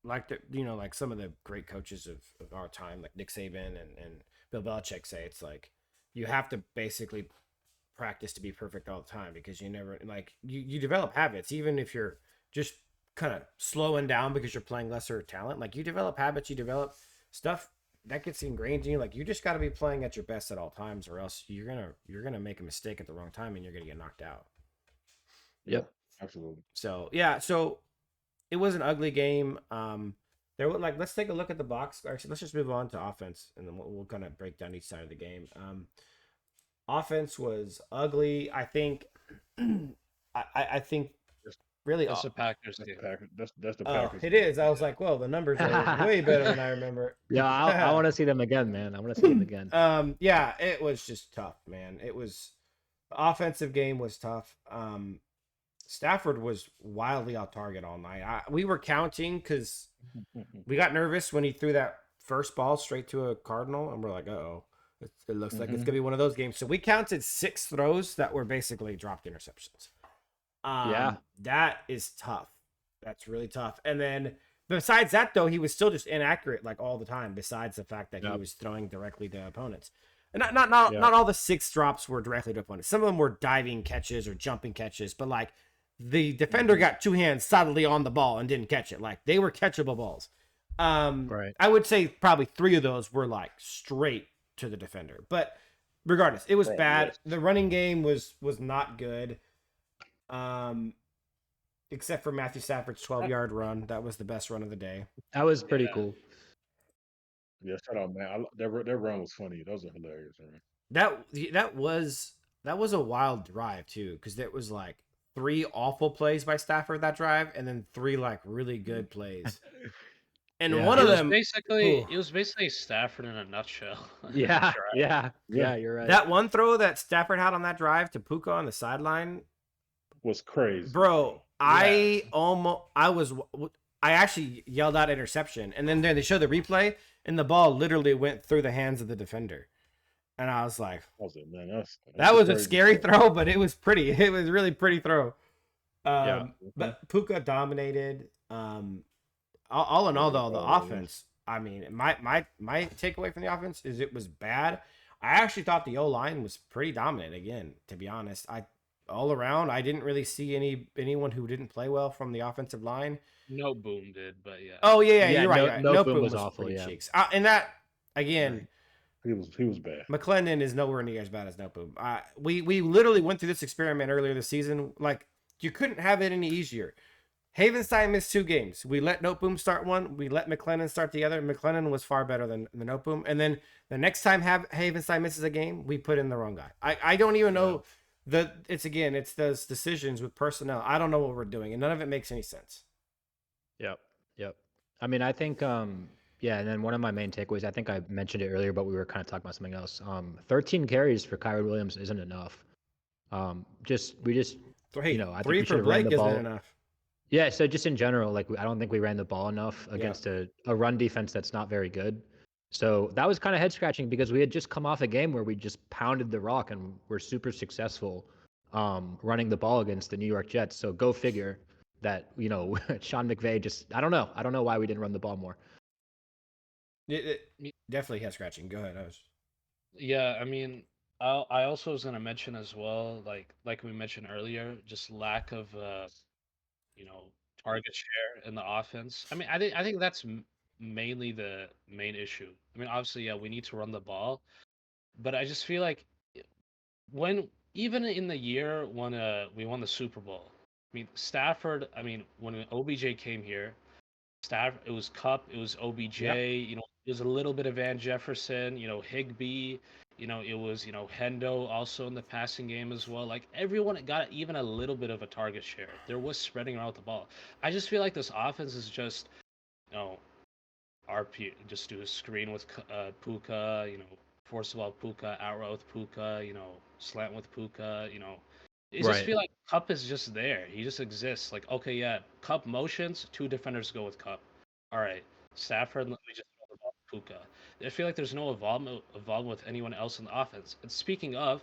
like some of the great coaches of our time, like Nick Saban and Bill Belichick say, it's like you have to basically practice to be perfect all the time because you never like you develop habits even if you're just kind of slowing down because you're playing lesser talent. Like you develop habits, you develop stuff that gets ingrained in you. Like you just got to be playing at your best at all times, or else you're gonna make a mistake at the wrong time and you're gonna get knocked out. Yep, absolutely. So yeah, so it was an ugly game. There were let's take a look at the box. Actually, let's just move on to offense, and then we'll kind of break down each side of the game. Offense was ugly. I think. I think really. That's the Packers. That's the Packers. It is. I was like, well, the numbers are way better than I remember. Yeah, I want to see them again, man. I want to see them again. Yeah, it was just tough, man. It was the offensive game was tough. Stafford was wildly off target all night. We were counting because we got nervous when he threw that first ball straight to a Cardinal, and we're like, uh-oh. It looks like it's going to be one of those games. So we counted 6 throws that were basically dropped interceptions. That is tough. That's really tough. And then besides that, though, he was still just inaccurate like all the time, besides the fact that he was throwing directly to opponents. And not all the 6 drops were directly to opponents. Some of them were diving catches or jumping catches, but like the defender got 2 hands solidly on the ball and didn't catch it. Like they were catchable balls. Right. I would say probably 3 of those were like straight to the defender. But regardless, it was bad. Yes. The running game was not good. Except for Matthew Stafford's 12-yard run. That was the best run of the day. That was pretty cool. Yeah, shout out, man. That run was funny. That was a hilarious run. That was a wild drive too, because there was like 3 awful plays by Stafford that drive, and then 3 like really good plays. And one of them it was basically Stafford in a nutshell. Yeah, you're right. That one throw that Stafford had on that drive to Puka on the sideline was crazy, bro. Yeah. I actually yelled out interception, and then they showed the replay, and the ball literally went through the hands of the defender. And I was like, I was like, man, that's that a was a crazy scary throw. throw, but it was pretty. It was really pretty throw. Yeah. But Puka dominated. All in all, though, the Overall, offense. I mean, my takeaway from the offense is it was bad. I actually thought the O line was pretty dominant again. To be honest, I all around I didn't really see anyone who didn't play well from the offensive line. No boom did, but yeah. Oh yeah, Yeah, you're right. no You're right. no No boom boom was was awful, pretty yeah. cheeks. And that again, he was bad. McClendon is nowhere near as bad as No Boom. We literally went through this experiment earlier this season. Like you couldn't have it any easier. Havenstein missed 2 games. We let Noteboom start one. We let McClendon start the other. McClendon was far better than the Noteboom. And then the next time Havenstein misses a game, we put in the wrong guy. I don't even know it's those decisions with personnel. I don't know what we're doing, and none of it makes any sense. Yep. Yep. I mean, I think yeah, and then one of my main takeaways, I think I mentioned it earlier, but we were kind of talking about something else. 13 carries for Kyrie Williams isn't enough. We just So hey, I think 3 we for should have ran Blake the isn't ball. enough. Yeah, so just in general, like I don't think we ran the ball enough against a run defense that's not very good. So that was kind of head scratching because we had just come off a game where we just pounded the rock and were super successful running the ball against the New York Jets. So go figure that, Sean McVay just I don't know why we didn't run the ball more. It definitely head scratching. Go ahead. Yeah, I mean, I also was gonna mention as well, like we mentioned earlier, just lack of you know, target share in the offense. I mean, I think that's mainly the main issue. I mean, obviously, yeah, we need to run the ball, but I just feel like when even in the year when we won the Super Bowl, I mean, Stafford. I mean, when OBJ came here, it was Cup, it was Yep. OBJ, it was a little bit of Van Jefferson, Higbee, it was, Hendo also in the passing game as well. Like everyone got even a little bit of a target share. There was spreading around the ball. I just feel like this offense is just, you know, RP, just do a screen with Puka, force the ball Puka, out route with Puka, slant with Puka, it just Right. feel like Cup is just there. He just exists. Like, okay, yeah, Cup motions, 2 defenders go with Cup. All right, Stafford, let me just throw the ball to Puka. I feel like there's no involvement with anyone else in the offense. And speaking of,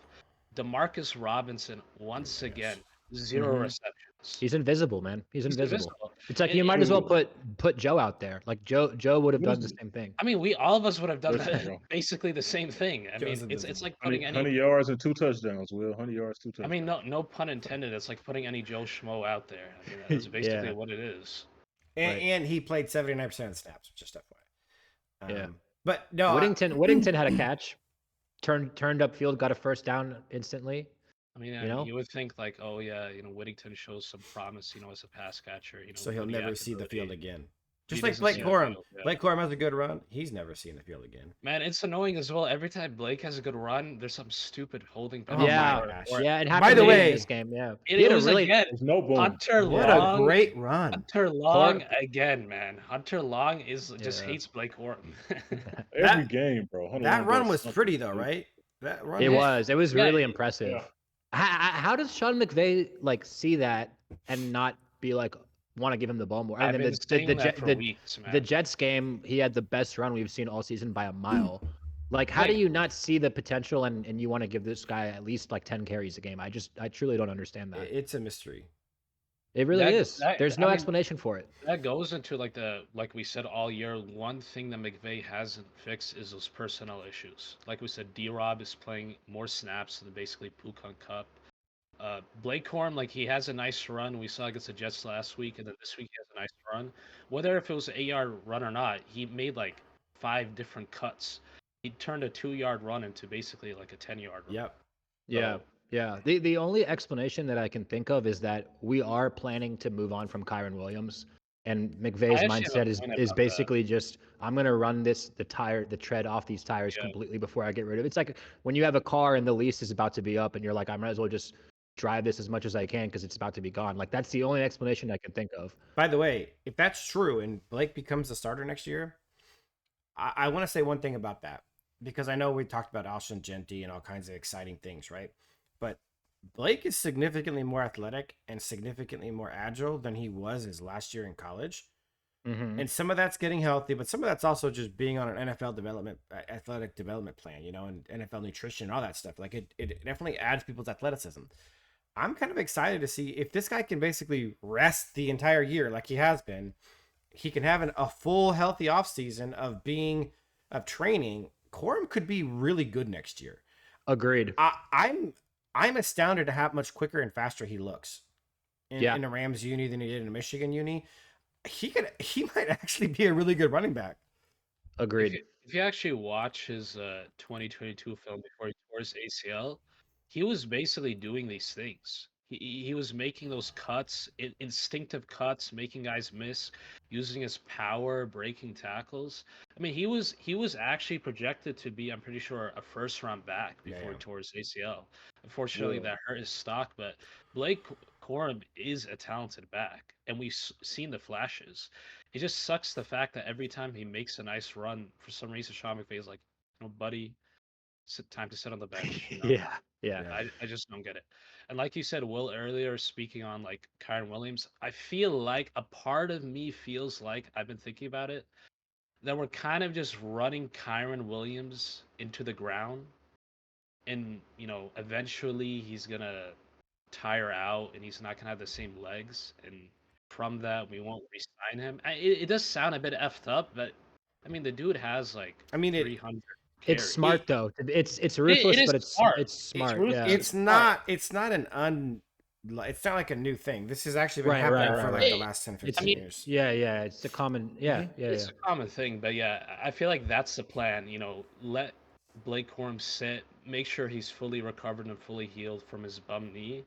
Demarcus Robinson, once Oh my again, gosh. 0 receptions. He's invisible, man. He's He's invisible. invisible. It's like And, you might and as well put Joe out there. Like Joe would have What done is the it? same thing. I mean, all of us would have done Listen, bro. basically the same thing. I Joe's mean, it's invisible. like putting any. 100 yards and 2 touchdowns, Will. 100 yards, 2 I mean, touchdowns. no pun intended. It's like putting any Joe Schmo out there. I mean, that's basically Yeah. what it is. And, Right. and he played 79% of snaps, just FYI. Yeah. But no, Whittington had a catch, turned upfield, got a first down instantly. I mean, you would think like, oh yeah, Whittington shows some promise, as a pass catcher, so he'll good never see the ability. field again. He Just like doesn't Blake see the Corum. field, yeah. Blake Corum has a good run. He's never seen the field again. Man, it's annoying as well. Every time Blake has a good run, there's some stupid holding Oh penalty. Yeah. my gosh. Yeah, it By happened the again in way, this game. Yeah. It, He had it a was really again There's no boom. Hunter what a Long. great run. Hunter Long again, man. Hunter Long just Yeah. hates Blake Corum. Every game, bro. 100 That run does was something pretty though, stupid. right? That run. It was. It was Yeah, really impressive. Yeah. How does Sean McVay like see that and not be like want to give him the ball more? I've And been then saying that for weeks, man. the Jets game, he had the best run we've seen all season by a mile. Like, how do Wait. you not see the potential and you want to give this guy at least like 10 carries a game? I truly don't understand that. It's a mystery. It really That- is. that- There's I no mean, explanation for it. That goes into like we said all year. One thing that McVay hasn't fixed is those personnel issues. Like we said, D-Rob is playing more snaps than basically Puka and Cup. Blake Corum, like he has a nice run. We saw against the Jets last week, and then this week he has a nice run. Whether if it was an 8-yard run or not, he made like 5 different cuts. He turned a 2-yard run into basically like a 10-yard run. Yep. Yeah. Yeah. The only explanation that I can think of is that we are planning to move on from Kyron Williams. And McVay's I actually have mindset a is point is about basically just I'm gonna run the tread off these tires Yeah. completely before I get rid of it. It's like when you have a car and the lease is about to be up and you're like, I might as well just drive this as much as I can because it's about to be gone. Like that's the only explanation I can think of. By the way, if that's true and Blake becomes the starter next year, I want to say one thing about that because I know we talked about Alshon Genty and all kinds of exciting things, right? But Blake is significantly more athletic and significantly more agile than he was his last year in college. Mm-hmm. And some of that's getting healthy, but some of that's also just being on an athletic development plan, and NFL nutrition, all that stuff. Like it definitely adds people's athleticism. I'm kind of excited to see if this guy can basically rest the entire year like he has been. He can have a full healthy offseason of training. Corum could be really good next year. Agreed. I'm astounded at how much quicker and faster he looks Yeah. in a Rams uni than he did in a Michigan uni. He might actually be a really good running back. Agreed. If you actually watch his 2022 film before he tore his ACL, he was basically doing these things. He was making those cuts, instinctive cuts, making guys miss, using his power, breaking tackles. I mean, he was actually projected to be, I'm pretty sure, a first round back before he tore his ACL. Unfortunately, Yeah. that hurt his stock, but Blake Corum is a talented back, and we've seen the flashes. It just sucks the fact that every time he makes a nice run, for some reason, Sean McVay's like, buddy, time to sit on the bench. Yeah. Yeah. I just don't get it. And like you said, Will, earlier, speaking on like Kyron Williams, I feel like a part of me feels like, I've been thinking about it, that we're kind of just running Kyron Williams into the ground. And, eventually he's going to tire out and he's not going to have the same legs. And from that, we won't re-sign him. It does sound a bit effed up, but I mean, the dude has like 300 It's carries. smart though. It's It ruthless, is but it's smart. smart. ruthless. Yeah. It's not it's not like a new thing. This has actually been happening for like the last 10, 15 years. Yeah. It's a common. Yeah. It's a common thing, but yeah, I feel like that's the plan. Let Blake Corum sit, make sure he's fully recovered and fully healed from his bum knee.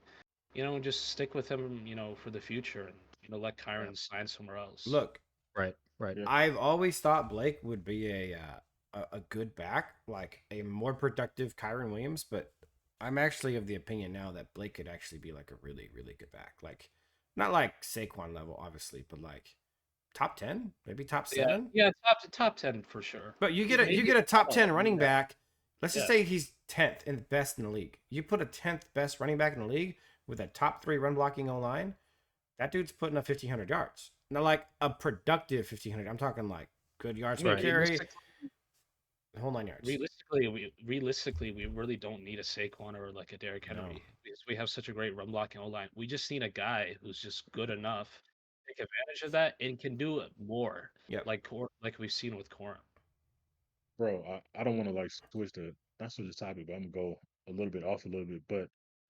Just stick with him, for the future, and let Kyron sign somewhere else. Look, Right. Yeah. I've always thought Blake would be a good back, like a more productive Kyron Williams, but I'm actually of the opinion now that Blake could actually be like a really, really good back. Like, not like Saquon level, obviously, but like top 10, maybe top 7. Yeah, top 10 for sure. But you get a top 10 running back. Let's just say he's 10th and best in the league. You put a 10th best running back in the league with a top 3 run blocking O line, that dude's putting up 1,500 yards. Now, like a productive 1,500. I'm talking like good yards per carry, the whole 9 yards. Realistically, we really don't need a Saquon or like a Derrick Henry because we have such a great run blocking O line. We just need a guy who's just good enough to take advantage of that and can do it more. Yep. Like we've seen with Corum. Bro, I don't want to like not switch the topic, but I'm gonna go a little bit off a little bit. But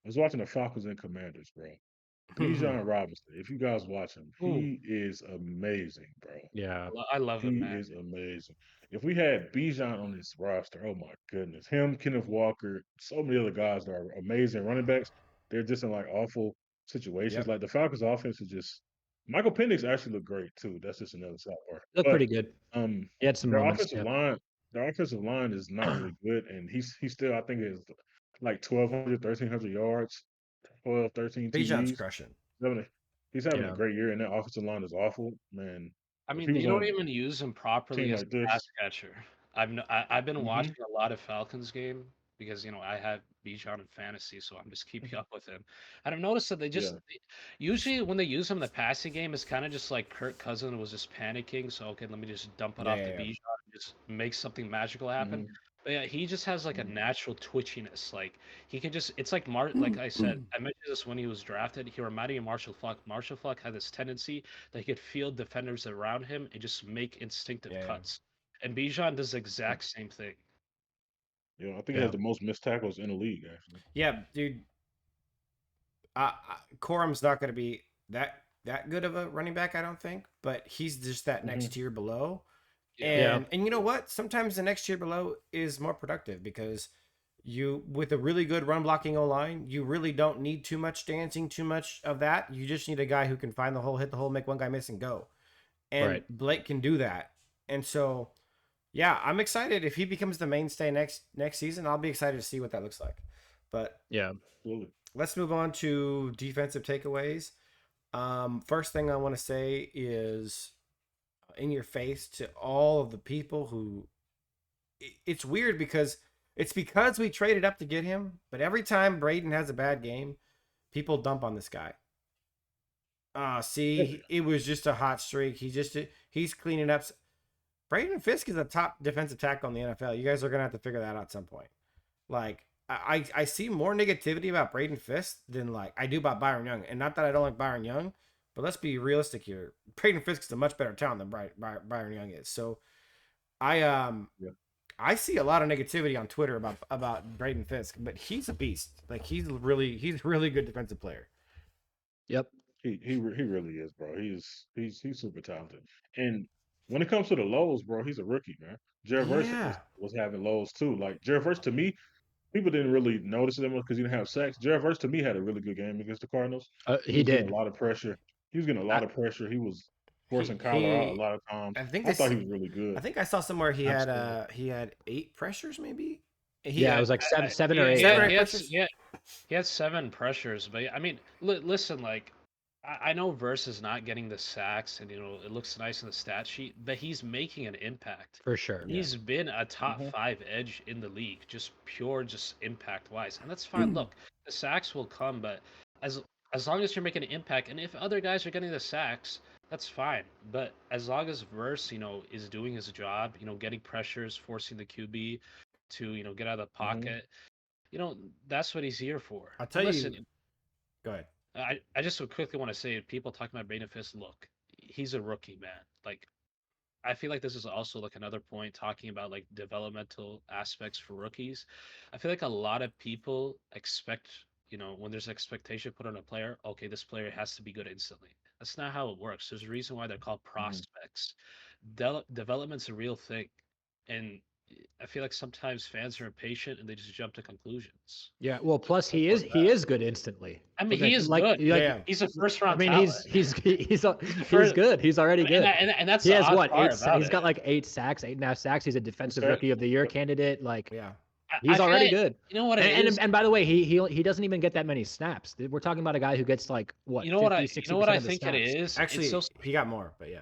I was watching the Falcons and Commanders, bro. Bijan Robinson, if you guys watch him, he is amazing, bro. Yeah. I love him, He man. is amazing. If we had Bijan on this roster, oh my goodness, him, Kenneth Walker, so many other guys that are amazing running backs, they're just in like awful situations. Yep. Like the Falcons' offense is just. Michael Penix actually looked great too. That's just another sidebar. Looked pretty good. He had some their moments. offensive line, their offensive line is not really good, and he's still I think is like 1,200, 1,300 yards, 12, 13 Bijan's TDs. crushing. He's having a great year, and that offensive line is awful, man. I If mean, he they was don't on even use him a properly team as like a pass this, catcher. I've been watching a lot of Falcons game because I have Bijan in fantasy, so I'm just keeping up with him. And I've noticed that yeah, usually when they use him in the passing game, it's kind of just like Kirk Cousins was just panicking. So okay, let me just dump it off to Bijan and just make something magical happen. But yeah, he just has like a natural twitchiness. Like he can just it's like like I said, I mentioned this when he was drafted. He reminded me of Marshall Falk. Marshall Falk had this tendency that he could feel defenders around him and just make instinctive cuts. And Bijan does the exact same thing. I think he has the most missed tackles in the league, actually. Yeah, dude. Corum's not going to be that good of a running back, I don't think, but he's just that next tier below. And you know what? Sometimes the next tier below is more productive because you, with a really good run blocking O line, you really don't need too much dancing, too much of that. You just need a guy who can find the hole, hit the hole, make one guy miss, and go. And Blake can do that. And so, yeah, I'm excited if he becomes the mainstay next season. I'll be excited to see what that looks like. But yeah, absolutely. Let's move on to defensive takeaways. First thing I want to say is in your face to all of the people who it's weird because we traded up to get him, but every time Braden has a bad game, people dump on this guy. It was just a hot streak. He He's cleaning up. Braden Fisk is a top defensive tackle in the NFL. You guys are gonna have to figure that out at some point. Like I see more negativity about Braden Fisk than like I do about Byron Young. And not that I don't like Byron Young, but let's be realistic here. Braden Fisk is a much better talent than Byron Young is. So I see a lot of negativity on Twitter about Braden Fisk, but he's a beast. Like he's really good defensive player. Yep. He really is, bro. He's super talented. And when it comes to the lows, bro, he's a rookie, man. Jared Verse Yeah. was having lows too. Like Jared Verse to me, people didn't really notice him because he didn't have sacks. Jared Verse to me had a really good game against the Cardinals. He was getting did. a lot of pressure. He was getting a lot of pressure. He was forcing Kyler out a lot of times. I thought he was really good. I think I saw somewhere he had 8 pressures maybe. It was like seven or eight. He had 7 pressures, but I mean, listen, like I know Verse is not getting the sacks, and it looks nice in the stat sheet, but he's making an impact for sure. He's been a top 5 edge in the league, just impact wise, and that's fine. Look, the sacks will come, but as long as you're making an impact, and if other guys are getting the sacks, that's fine. But as long as Verse, is doing his job, getting pressures, forcing the QB to get out of the pocket, that's what he's here for. I'll tell you. Go ahead. I just quickly want to say, people talking about Braden Fisk, look, he's a rookie, man. Like, I feel like this is also like another point talking about like developmental aspects for rookies. I feel like a lot of people expect, when there's expectation put on a player, okay, this player has to be good instantly. That's not how it works. There's a reason why they're called prospects. Development's a real thing. And I feel like sometimes fans are impatient and they just jump to conclusions. Yeah, well, plus he is good instantly. I mean, he is good. He's a first round. I mean, talent. he's good. He's already good. And that's he has what? He's got like 8 sacks, 8.5 sacks. He's a defensive rookie of the year candidate. Like, he's I already good. You know what? And by the way, he doesn't even get that many snaps. We're talking about a guy who gets like what? You know what? 50, I think it is. Actually, he got more, but yeah.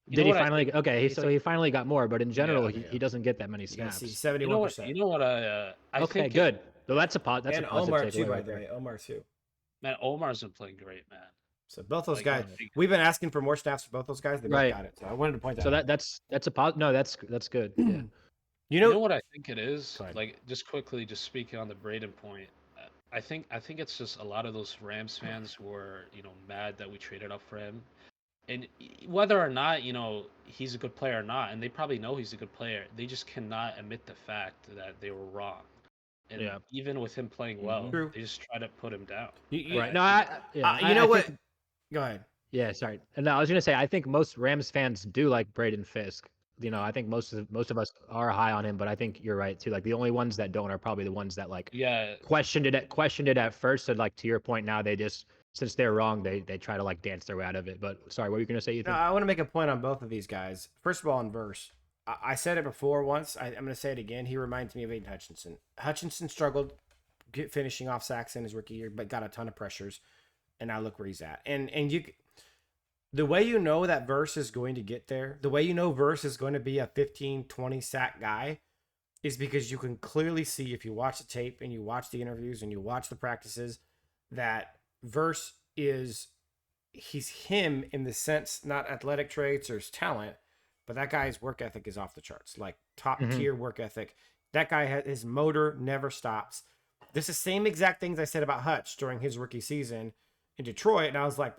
Did he finally? Okay, so he finally got more, but in general, he doesn't get that many snaps. 71%. You know what? I okay, think good. Well, that's a positive. And Omar too, by the way. Omar too. Man, Omar's been playing great, man. So both those guys, we've been asking for more snaps for both those guys. They both got it. So I wanted to point that. So out. that's a positive. No, that's good. Yeah. You know what I think it is? Like, just quickly, just speaking on the Braden point, I think it's just a lot of those Rams fans who are mad that we traded up for him. And whether or not, he's a good player or not, and they probably know he's a good player, they just cannot admit the fact that they were wrong. And even with him playing well, they just try to put him down. Right. No, you know what? Go ahead. Yeah, sorry. And I was going to say, I think most Rams fans do like Braden Fisk. I think most of us are high on him, but I think you're right too. Like the only ones that don't are probably the ones that questioned it at first. So like to your point, now they just, since they're wrong, they try to like dance their way out of it. But sorry, what were you going to say, Ethan? No, I want to make a point on both of these guys. First of all, on Verse, I said it before once. I'm going to say it again. He reminds me of Aiden Hutchinson. Hutchinson struggled finishing off sacks in his rookie year, but got a ton of pressures. And now look where he's at. And the way you know that Verse is going to get there, the way you know Verse is going to be a 15, 20 sack guy is because you can clearly see, if you watch the tape and you watch the interviews and you watch the practices, that Verse he's him in the sense, not athletic traits or his talent, but that guy's work ethic is off the charts, like top tier work ethic. That guy his motor never stops. This is the same exact things I said about Hutch during his rookie season in Detroit, and I was like,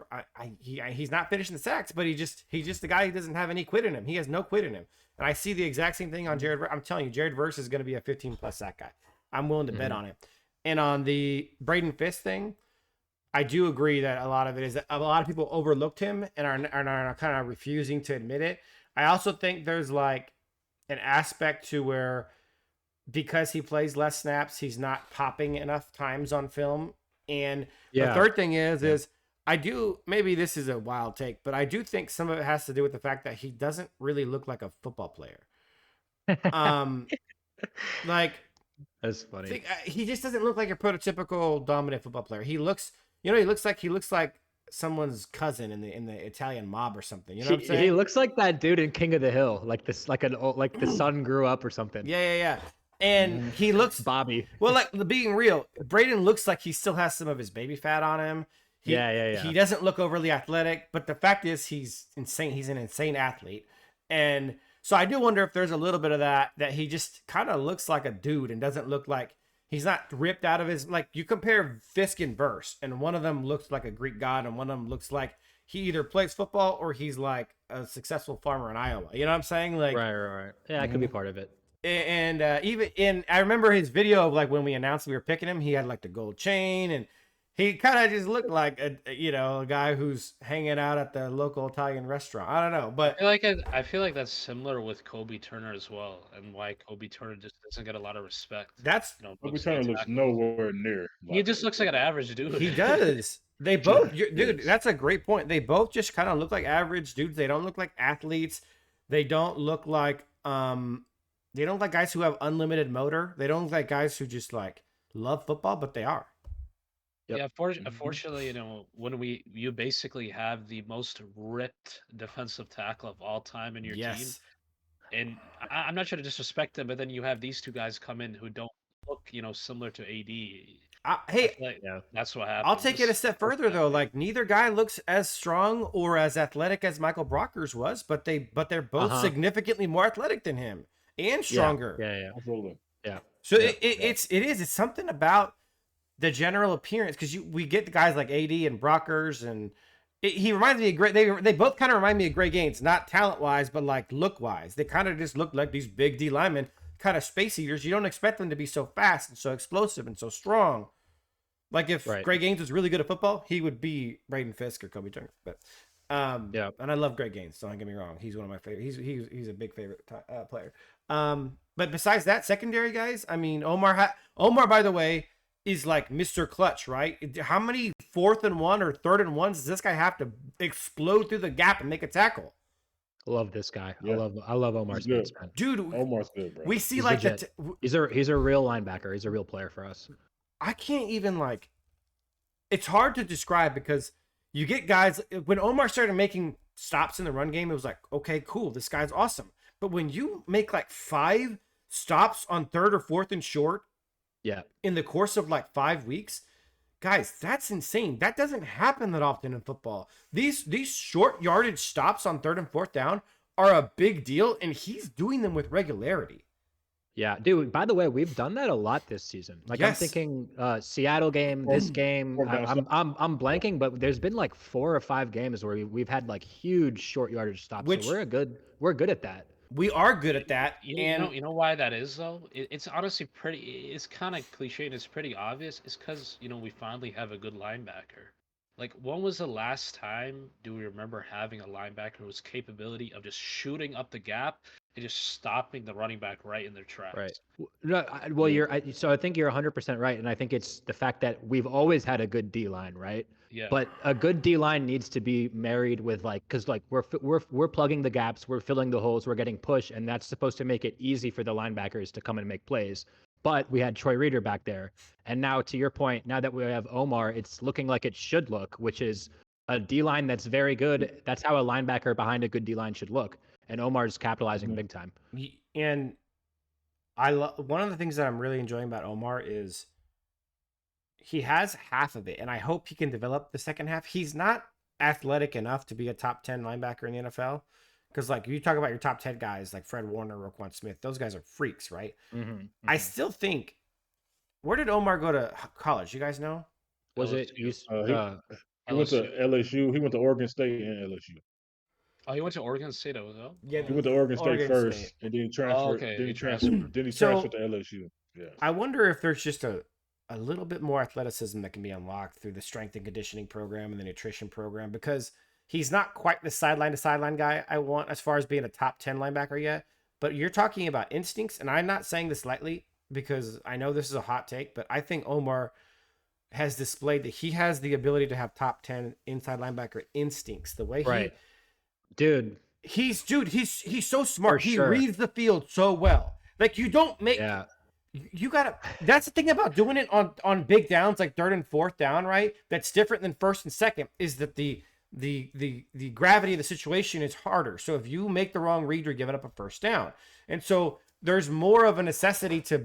he's not finishing the sacks, but he's just the guy who doesn't have any quit in him. He has no quit in him, and I see the exact same thing on Jared. I'm telling you, Jared Verse is going to be a 15+ sack guy. I'm willing to bet on it. And on the Braden Fisk thing, I do agree that a lot of it is that a lot of people overlooked him and are kind of refusing to admit it. I also think there's like an aspect to where, because he plays less snaps, he's not popping enough times on film. And the third thing is I do, maybe this is a wild take, but I do think some of it has to do with the fact that he doesn't really look like a football player. Like, that's funny. He just doesn't look like a prototypical dominant football player. He looks, he looks like someone's cousin in the Italian mob or something. You know what I'm saying? He looks like that dude in King of the Hill, like this, like the son grew up or something. Yeah. And he looks Bobby. Well, like being real, Braden looks like he still has some of his baby fat on him. He doesn't look overly athletic, but the fact is he's insane. He's an insane athlete. And so I do wonder if there's a little bit of that he just kind of looks like a dude and doesn't look like he's not ripped out of his, like you compare Fisk and Verse, and one of them looks like a Greek god and one of them looks like he either plays football or he's like a successful farmer in Iowa. You know what I'm saying? Like, right. Yeah, that could be part of it. And I remember his video of like when we announced we were picking him, he had like the gold chain and he kind of just looked like a guy who's hanging out at the local Italian restaurant. I don't know, but I feel like that's similar with Kobe Turner as well, and why Kobe Turner just doesn't get a lot of respect. That's Kobe Turner looks nowhere near. He just looks like an average dude. He does. They both, dude. That's a great point. They both just kind of look like average dudes. They don't look like athletes. They don't look like They don't look like guys who have unlimited motor. They don't look like guys who just like love football, but they are. Yep. Yeah, unfortunately, when you basically have the most ripped defensive tackle of all time in your team, and I'm not trying to disrespect them, but then you have these two guys come in who don't look, similar to AD. Hey, that's what happened. I'll take it a step further though. Like neither guy looks as strong or as athletic as Michael Brockers was, but they're both significantly more athletic than him and stronger. Yeah. Absolutely. Yeah. So it's something about the general appearance, because we get the guys like AD and Brockers, and he reminds me of great. They both kind of remind me of Greg Gaines, not talent wise, but like look wise. They kind of just look like these big D linemen, kind of space eaters. You don't expect them to be so fast and so explosive and so strong. Like if Greg Gaines was really good at football, he would be Braden Fisk or Kobe Turner. But and I love Greg Gaines. Don't get me wrong; he's one of my favorite. He's a big favorite player. But besides that, secondary guys. I mean, Omar, by the way, is like Mr. Clutch, right? How many 4th and 1 or 3rd and 1s does this guy have to explode through the gap and make a tackle? Love this guy. Yeah. I love Omar Spence, man. Dude, Omar's good, bro. We see he's a real linebacker. He's a real player for us. I can't even it's hard to describe, because you get guys, when Omar started making stops in the run game, it was like, okay, cool, this guy's awesome. But when you make like 5 stops on 3rd or 4th and short, in the course of like 5 weeks, guys, that's insane. That doesn't happen that often in football. These short yardage stops on 3rd and 4th down are a big deal, and he's doing them with regularity. Yeah, dude, by the way, we've done that a lot this season. Like I'm thinking Seattle game, this game, I'm blanking, but there's been like 4 or 5 games where we've had like huge short yardage stops. So we're good at that. We are good at that. You know why that is though? It's honestly it's kind of cliche and it's pretty obvious. It's because we finally have a good linebacker. Like, when was the last time do we remember having a linebacker whose capability of just shooting up the gap and just stopping the running back right in their tracks? Right. No, so I think you're 100% right, and I think it's the fact that we've always had a good D line, right? Yeah. But a good D line needs to be married with because we're plugging the gaps, we're filling the holes, we're getting push, and that's supposed to make it easy for the linebackers to come and make plays. But we had Troy Reader back there. And now, to your point, now that we have Omar, it's looking like it should look, which is a D-line that's very good. That's how a linebacker behind a good D-line should look. And Omar's capitalizing big time. And one of the things that I'm really enjoying about Omar is he has half of it, and I hope he can develop the second half. He's not athletic enough to be a top 10 linebacker in the NFL. Because, like, you talk about your top 10 guys, like Fred Warner, Roquan Smith, those guys are freaks, right? I still think, where did Omar go to college? You guys know? Was it? He went to LSU. He went to Oregon State and LSU. Oh, he went to Oregon State as well? Yeah, he went to Oregon State first, and then he transferred. Then he transferred to LSU. Yeah. I wonder if there's just a little bit more athleticism that can be unlocked through the strength and conditioning program and the nutrition program, because he's not quite the sideline to sideline guy I want as far as being a top 10 linebacker yet. But you're talking about instincts, and I'm not saying this lightly because I know this is a hot take, but I think Omar has displayed that he has the ability to have top 10 inside linebacker instincts. The way he's so smart. He reads the field so well. Like, you don't make you gotta. That's the thing about doing it on big downs like 3rd and 4th down, right? That's different than 1st and 2nd, is that the gravity of the situation is harder. So if you make the wrong read, you're giving up a 1st down. And so there's more of a necessity to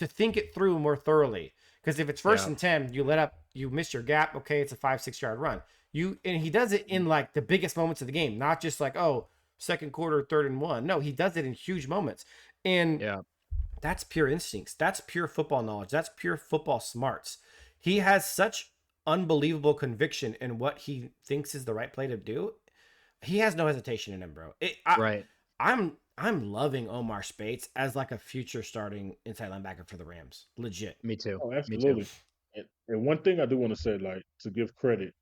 think it through more thoroughly. Because if it's 1st and 10, you let up you miss your gap. Okay, it's a 5-6 yard run. And he does it in like the biggest moments of the game, not just like, oh, second quarter, 3rd and 1. No, he does it in huge moments. And Yeah. that's pure instincts. That's pure football knowledge. That's pure football smarts. He has such unbelievable conviction in what he thinks is the right play to do. He has no hesitation in him, bro. Right. I'm loving Omar Spates as like a future starting inside linebacker for the Rams. Legit. Me too. Oh, Me too. absolutely. And one thing I do want to say, like, to give credit,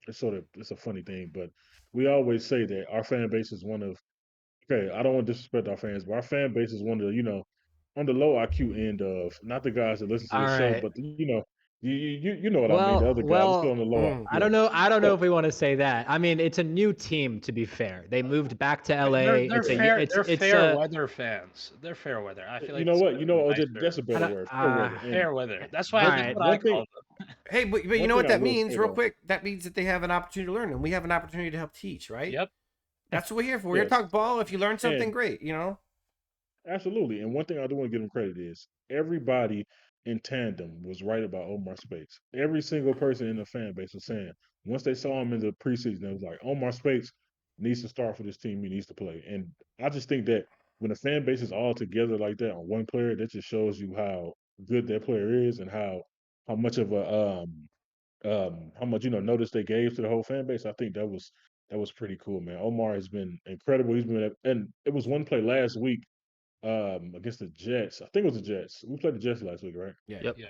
it's a funny thing, but we always say that our fan base is one of okay, I don't want to disrespect our fans, but our fan base is one of the, on the low IQ end of not the guys that listen to All this show, right. but you know what I mean. The other guys are still on the low Mm. I IQ. don't know. I don't know But if we want to say that. I mean, it's a new team. To be fair, they moved back to They're LA. they're It's a. fair. It's They're it's fair a. weather fans. They're fair weather. I feel you like know it's what? You know, OJ, that's nicer. a I better don't, word. Fair weather. And Fair weather. That's all why. That's right. what I one thing, call them. Hey, but you one know thing what I that will means, say real though, quick? That means that they have an opportunity to learn, and we have an opportunity to help teach, right? Yep. That's what we're here for. We're here to yes, talk ball. If you learn something, and great. You know. absolutely. And one thing I do want to give him credit is everybody in tandem was right about Omar Speights. Every single person in the fan base was saying once they saw him in the preseason, it was like Omar Speights needs to start for this team. He needs to play. And I just think that when the fan base is all together like that on one player, that just shows you how good that player is and how much of a how much notice they gave to the whole fan base. I think that was pretty cool, man. Omar has been incredible. And it was one play last week against the Jets. I think it was the Jets. We played the Jets last week, right? Yeah. Yep. Yeah.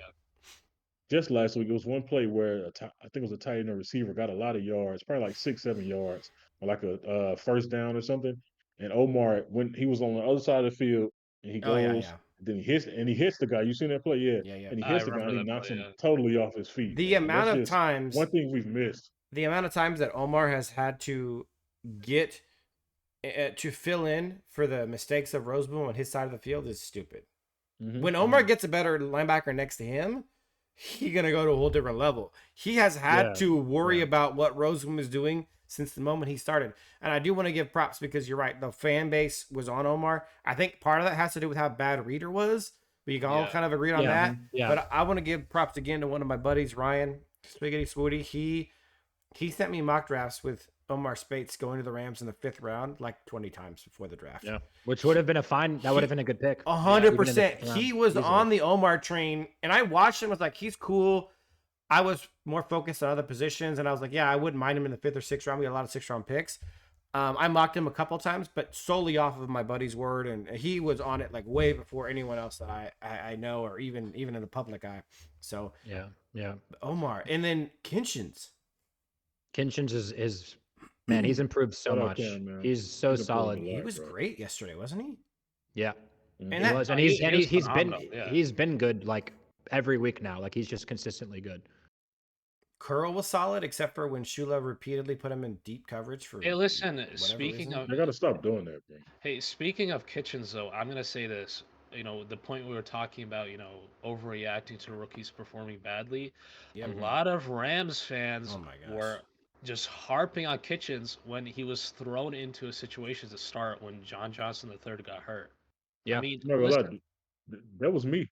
Just last week, it was one play where I think it was a tight end or receiver got a lot of yards, probably like 6, 7 yards, or like a first down or something. And Omar, when he was on the other side of the field, and he Oh yeah, goes, yeah, then he hits the guy. You seen that play? Yeah. yeah, yeah. And he I hits the guy and remember he that knocks play. him Yeah. totally off his feet, The man. And that's amount of just one times, thing we've missed. the amount of times that Omar has had to get to fill in for the mistakes of Roseboom on his side of the field is stupid. When Omar gets a better linebacker next to him, he's gonna go to a whole different level. He has had Yeah. to worry Yeah. about what Roseboom is doing since the moment he started. And I do want to give props because you're right. The fan base was on Omar. I think part of that has to do with how bad Reader was. We all Yeah. kind of agreed on Yeah. that. Yeah. But I want to give props again to one of my buddies, Ryan Spaghetti Swooty. He sent me mock drafts with Omar Spates going to the Rams in the 5th round like 20 times before the draft. Yeah. Which would have been a fine. That would have been a good pick. 100%. Even in the 5th round, He was easily. on the Omar train, and I watched him. Was like, he's cool. I was more focused on other positions, and I was like, yeah, I wouldn't mind him in the 5th or 6th round. We got a lot of 6th round picks. I mocked him a couple times, but solely off of my buddy's word, and he was on it like way before anyone else that I know, or even in the public eye. So Yeah. Yeah. Omar, and then Kinchins. Kinchins is man. He's improved so Shout out much. Cam, man. He's so He's improved solid. a He lot, was bro. great yesterday, wasn't he? Yeah. Mhm. And He that was, and he- he's he and was he's been phenomenal, yeah. he's been good like every week now. Like he's just consistently good. Curl was solid, except for when Shula repeatedly put him in deep coverage for Hey, listen. whatever Speaking reason. of They got to stop doing that, bro. Hey, speaking of Kitchens, though, I'm gonna say this. The point we were talking about, overreacting to rookies performing badly. Yeah. A lot of Rams fans Oh my gosh. were just harping on Kitchens when he was thrown into a situation to start when John Johnson III got hurt. Yeah. I mean, I'm not gonna listen. lie, that was me.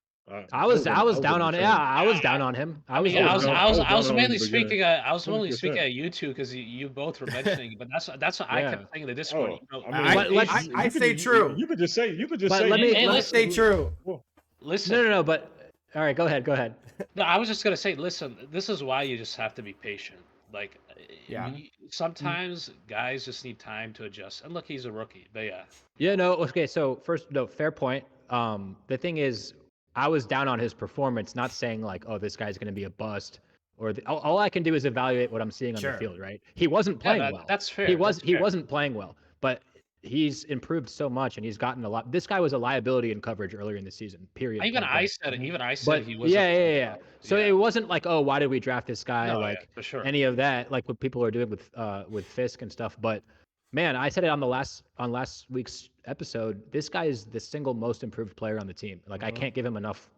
I was in down the on it. Yeah, same. I was down on him. I I was mean, down I on was him. I was I I was was down on him in mainly the beginning. speaking. I was mainly 100%. speaking at you two because you both were mentioning. But that's what I Yeah. kept saying in the Discord. Oh, I I- mean, let's- I could say just- true. You could just say. You could just But say. let me- Hey, Let's listen. stay true. Well, Listen. No. But all right, go ahead. No, I was just gonna say, listen, this is why you just have to be patient. Like, Yeah. sometimes guys just need time to adjust. And look, he's a rookie, but yeah, Yeah, no, okay, so first, no, fair point. The thing is, I was down on his performance, not saying like, oh, this guy's going to be a bust, or all I can do is evaluate what I'm seeing on Sure. the field, right? He wasn't playing well. that's fair. He that's fair. wasn't playing well, but he's improved so much, and he's gotten a lot. This guy was a liability in coverage earlier in the season. Period. Even point I blank. said it. Even I said But he was. yeah. So yeah. it wasn't like, oh, why did we draft this guy? No, yeah, Like for sure. any of that, like what people are doing with Fisk and stuff. But man, I said it on last week's episode. This guy is the single most improved player on the team. Like I can't give him enough.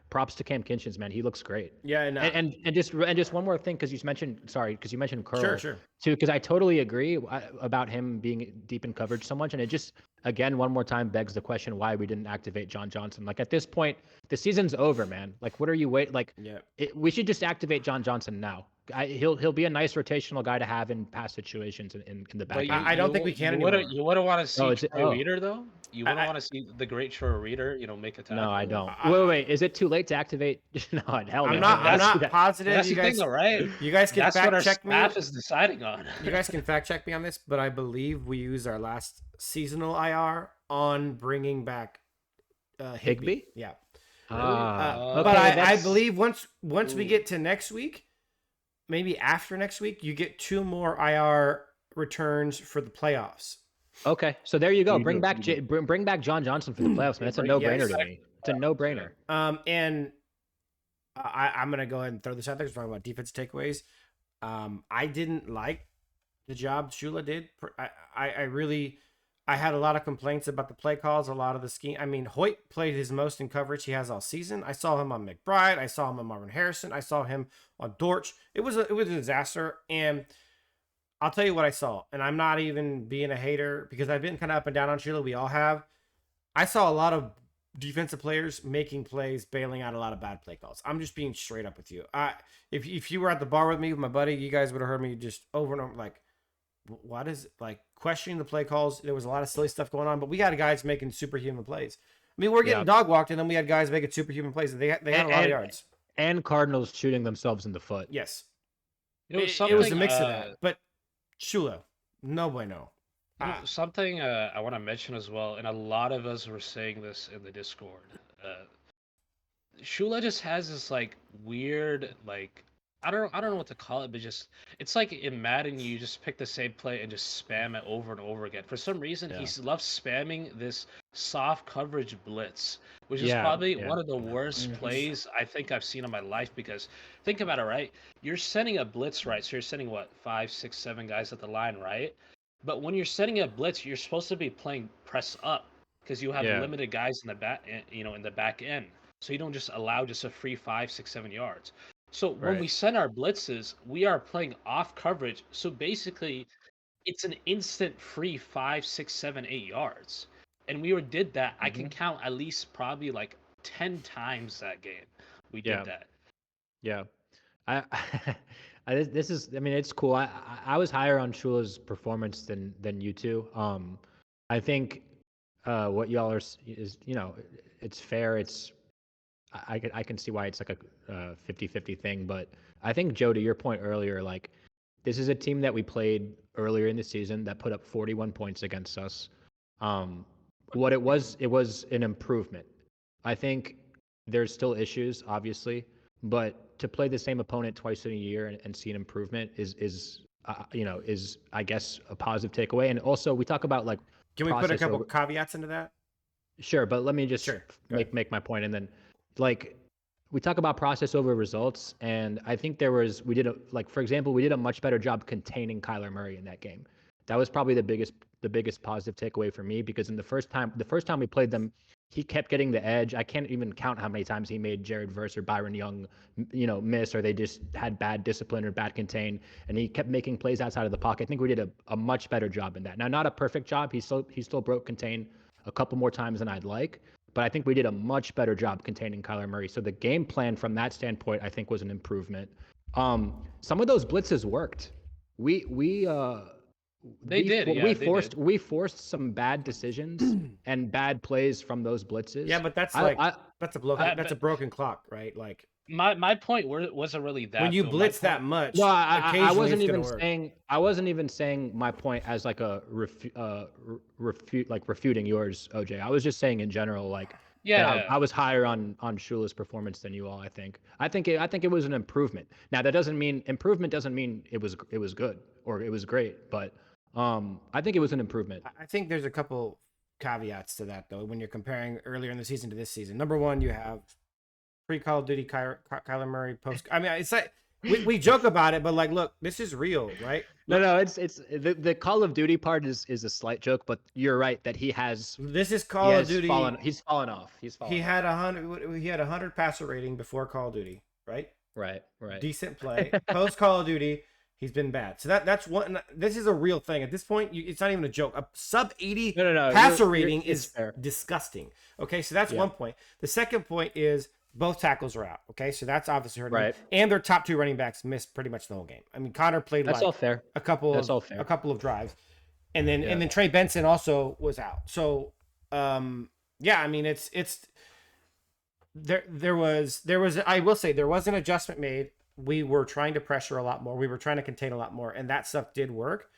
props to Cam Kinchens, man. He looks great. Yeah, And just one more thing, because you mentioned Curl sure. too, because I totally agree about him being deep in coverage so much, and it just again one more time begs the question why we didn't activate John Johnson. Like at this point, the season's over, man. Like what are you wait? Like Yeah. we should just activate John Johnson now. He'll be a nice rotational guy to have in past situations in the back But end. I don't think we can you anymore. You wouldn't want to see Troy oh. Reader though. You wouldn't want to see the great Troy Reader, make a tackle. No, I don't. Wait. Is it too late to activate? No, hell I'm no. not positive. That's you the guys, thing, though, right? You guys can That's what our fact check me. staff is deciding on. You guys can fact check me on this, but I believe we used our last seasonal IR on bringing back Higbee. Yeah. Okay, but I believe once we get to next week, maybe after next week, you get 2 more IR returns for the playoffs. Okay, so there you go. Bring back John Johnson for the playoffs, man. That's a no-brainer to me. It's a no-brainer. And I'm gonna go ahead and throw this out there because we're talking about defense takeaways. I didn't like the job Shula did. I had a lot of complaints about the play calls, a lot of the scheme. I mean, Hoyt played his most in coverage he has all season. I saw him on McBride. I saw him on Marvin Harrison. I saw him on Dortch. It was a disaster. And I'll tell you what I saw. And I'm not even being a hater because I've been kind of up and down on Shula. We all have. I saw a lot of defensive players making plays, bailing out a lot of bad play calls. I'm just being straight up with you. If you were at the bar with me with my buddy, you guys would have heard me just over and over like, what is it? Like questioning the play calls. There was a lot of silly stuff going on, but we had guys making superhuman plays. I mean, we're getting dog walked, and then we had guys making superhuman plays. They had a lot of yards. And Cardinals shooting themselves in the foot. Yes. It was a mix of that. But Shula, no bueno. Something I want to mention as well, and a lot of us were saying this in the Discord. Shula just has this like weird like I don't know what to call it, but just it's like in Madden you just pick the same play and just spam it over and over again. For some reason he loves spamming this soft coverage blitz, which is probably one of the worst plays I think I've seen in my life, because think about it, right? You're sending a blitz, right? So you're sending what, 5, 6, 7 guys at the line, right? But when you're setting a blitz, you're supposed to be playing press up because you have limited guys in the back, in the back end. So you don't just allow just a free 5, 6, 7 yards. So when we send our blitzes, we are playing off coverage. So basically, it's an instant free 5, 6, 7, 8 yards. And we did that. I can count at least probably like 10 times that game. We did that. Yeah. This is, I mean, it's cool. I was higher on Shula's performance than you two. I think what y'all are is, it's fair. I can see why it's like a 50-50 thing, but I think, Joe, to your point earlier, like this is a team that we played earlier in the season that put up 41 points against us. What it was an improvement. I think there's still issues, obviously, but to play the same opponent twice in a year and see an improvement is I guess a positive takeaway. And also we talk about like, can we put a couple caveats into that? Sure, but let me just make my point, and then like we talk about process over results, and I think for example, we did a much better job containing Kyler Murray in that game. That was probably the biggest positive takeaway for me, because in the first time we played them, he kept getting the edge. I can't even count how many times he made Jared Verse or Byron Young, miss, or they just had bad discipline or bad contain, and he kept making plays outside of the pocket. I think we did a much better job in that. Now, not a perfect job. He still broke contain a couple more times than I'd like, but I think we did a much better job containing Kyler Murray. So the game plan from that standpoint, I think, was an improvement. Some of those blitzes worked. We forced some bad decisions and bad plays from those blitzes. Yeah, but that's a broken clock, right? Like my point wasn't really that. When you blitz that much, no, I wasn't even saying my point as like a refuting yours, OJ. I was just saying in general, like I was higher on Shula's performance than you all. I think it was an improvement. Now that doesn't mean it was good or it was great, but I think it was an improvement. I think there's a couple caveats to that, though, when you're comparing earlier in the season to this season. Number one, you have pre-Call of Duty Kyler Murray post. I mean, it's like we joke about it, but like, look, this is real, right? No, it's the Call of Duty part is a slight joke, but you're right that This is Call of Duty. he's fallen off. He had 100 passer rating before Call of Duty, right? Right. Decent play. Post Call of Duty, he's been bad. So that's one. This is a real thing. At this point, it's not even a joke. A sub 80 passer rating is disgusting. Okay, so that's one point. The second point is both tackles are out. Okay, so that's obviously hurting. Right. And their top 2 running backs missed pretty much the whole game. I mean, Connor played all fair. a couple of drives, and then Trey Benson also was out. So I mean, it's there was I will say there was an adjustment made. We were trying to pressure a lot more. We were trying to contain a lot more, and that stuff did work.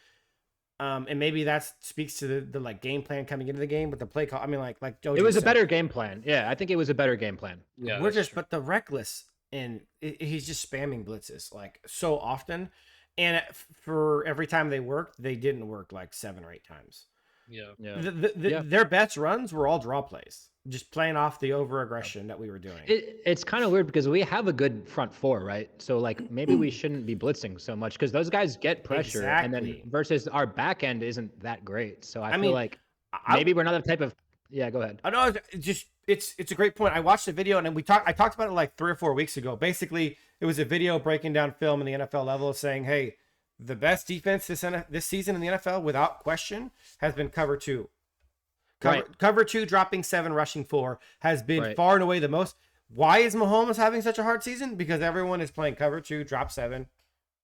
And maybe that speaks to the like game plan coming into the game with the play call. I mean, like Joji it was said, a better game plan. Yeah, I think it was a better game plan. Yeah, but the reckless, and he's just spamming blitzes like so often, and for every time they worked, they didn't work like 7 or 8 times. Yeah. Their best runs were all draw plays, just playing off the over aggression that we were doing. It's kind of weird because we have a good front 4, right? So like maybe we shouldn't be blitzing so much because those guys get pressure, and then versus our back end isn't that great. So I feel like maybe we're not the type of go ahead. I know, it's a great point. I watched the video and I talked about it like 3 or 4 weeks ago. Basically, it was a video breaking down film in the NFL level saying, hey, the best defense this season in the NFL, without question, has been cover 2. Cover 2, dropping 7, rushing 4, has been far and away the most. Why is Mahomes having such a hard season? Because everyone is playing cover 2, drop 7,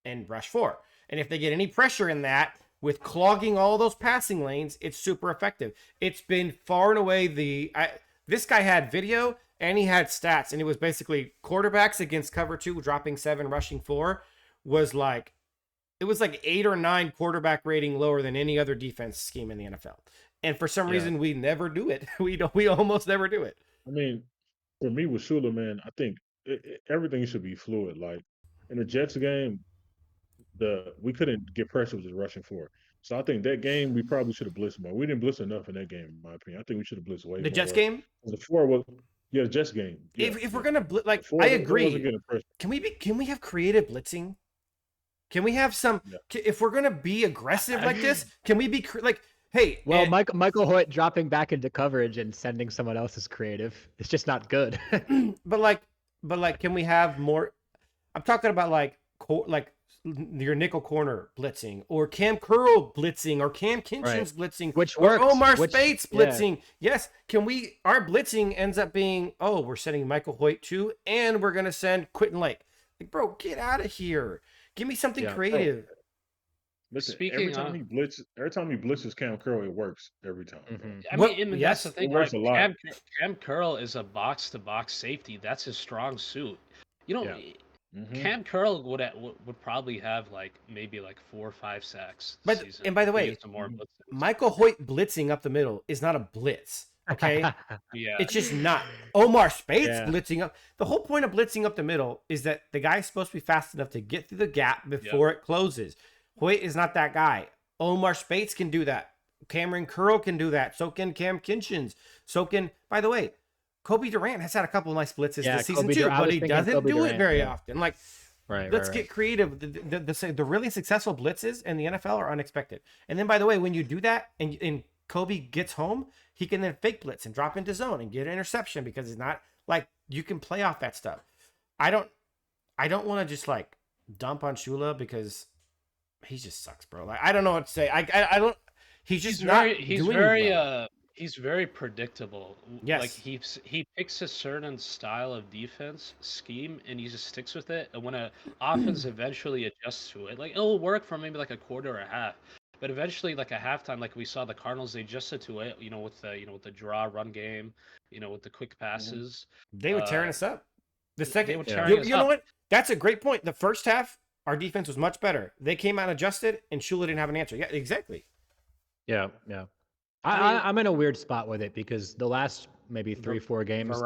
and rush 4. And if they get any pressure in that, with clogging all those passing lanes, it's super effective. It's been far and away this guy had video and he had stats, and it was basically quarterbacks against cover 2, dropping 7, rushing 4, was like 8 or 9 quarterback rating lower than any other defense scheme in the NFL. And for some reason, we never do it. We almost never do it. I mean, for me with Shula, man, I think everything should be fluid. Like in the Jets game, we couldn't get pressure with the rushing 4. So I think that game we probably should have blitzed more. We didn't blitz enough in that game, in my opinion. I think we should have blitzed way more. The Jets game? The 4 was the Jets game. Yeah, if we're gonna blitz, like I agree. Can we have creative blitzing? Can we have some? If we're gonna be aggressive like this, can we be like? Hey, well, Michael Hoyt dropping back into coverage and sending someone else is creative. It's just not good. but can we have more? I'm talking about like your nickel corner blitzing, or Cam Curl blitzing, or Cam Kinchin's blitzing, which or works. Omar Spates blitzing. Yes, can we? Our blitzing ends up being, we're sending Michael Hoyt too, and we're gonna send Quentin Lake. Like, bro, get out of here. Give me something creative. Listen, every time he blitzes Cam Curl, it works every time. I mean, that's the thing. It works a lot. Cam Curl is a box-to-box safety. That's his strong suit. Cam Curl would probably have maybe 4 or 5 sacks. And by the way, Michael Hoyt blitzing up the middle is not a blitz. Okay. Yeah. It's just not. Omar Spates blitzing up. The whole point of blitzing up the middle is that the guy's supposed to be fast enough to get through the gap before it closes. Hoyt is not that guy. Omar Spates can do that. Cameron Curl can do that. So can Cam Kinchins. So can, by the way, Kobe Durant has had a couple of nice blitzes this season too, but he doesn't do it very often. Let's get creative. The really successful blitzes in the NFL are unexpected. And then, by the way, when you do that and Kobe gets home, he can then fake blitz and drop into zone and get an interception because it's not you can play off that stuff. I don't want to just dump on Shula because he just sucks, bro. I don't know what to say. I don't. He's very predictable. Yes. He picks a certain style of defense scheme and he just sticks with it. And when an offense eventually adjusts to it, it'll work for maybe a quarter or a half. But eventually, a halftime, we saw the Cardinals, they adjusted to it. With the draw run game, with the quick passes. They were tearing us up. The second, they were tearing us up. You know what? That's a great point. The first half, our defense was much better. They came out adjusted, and Shula didn't have an answer. Yeah, exactly. Yeah. I'm in a weird spot with it because the last maybe 3-4 games,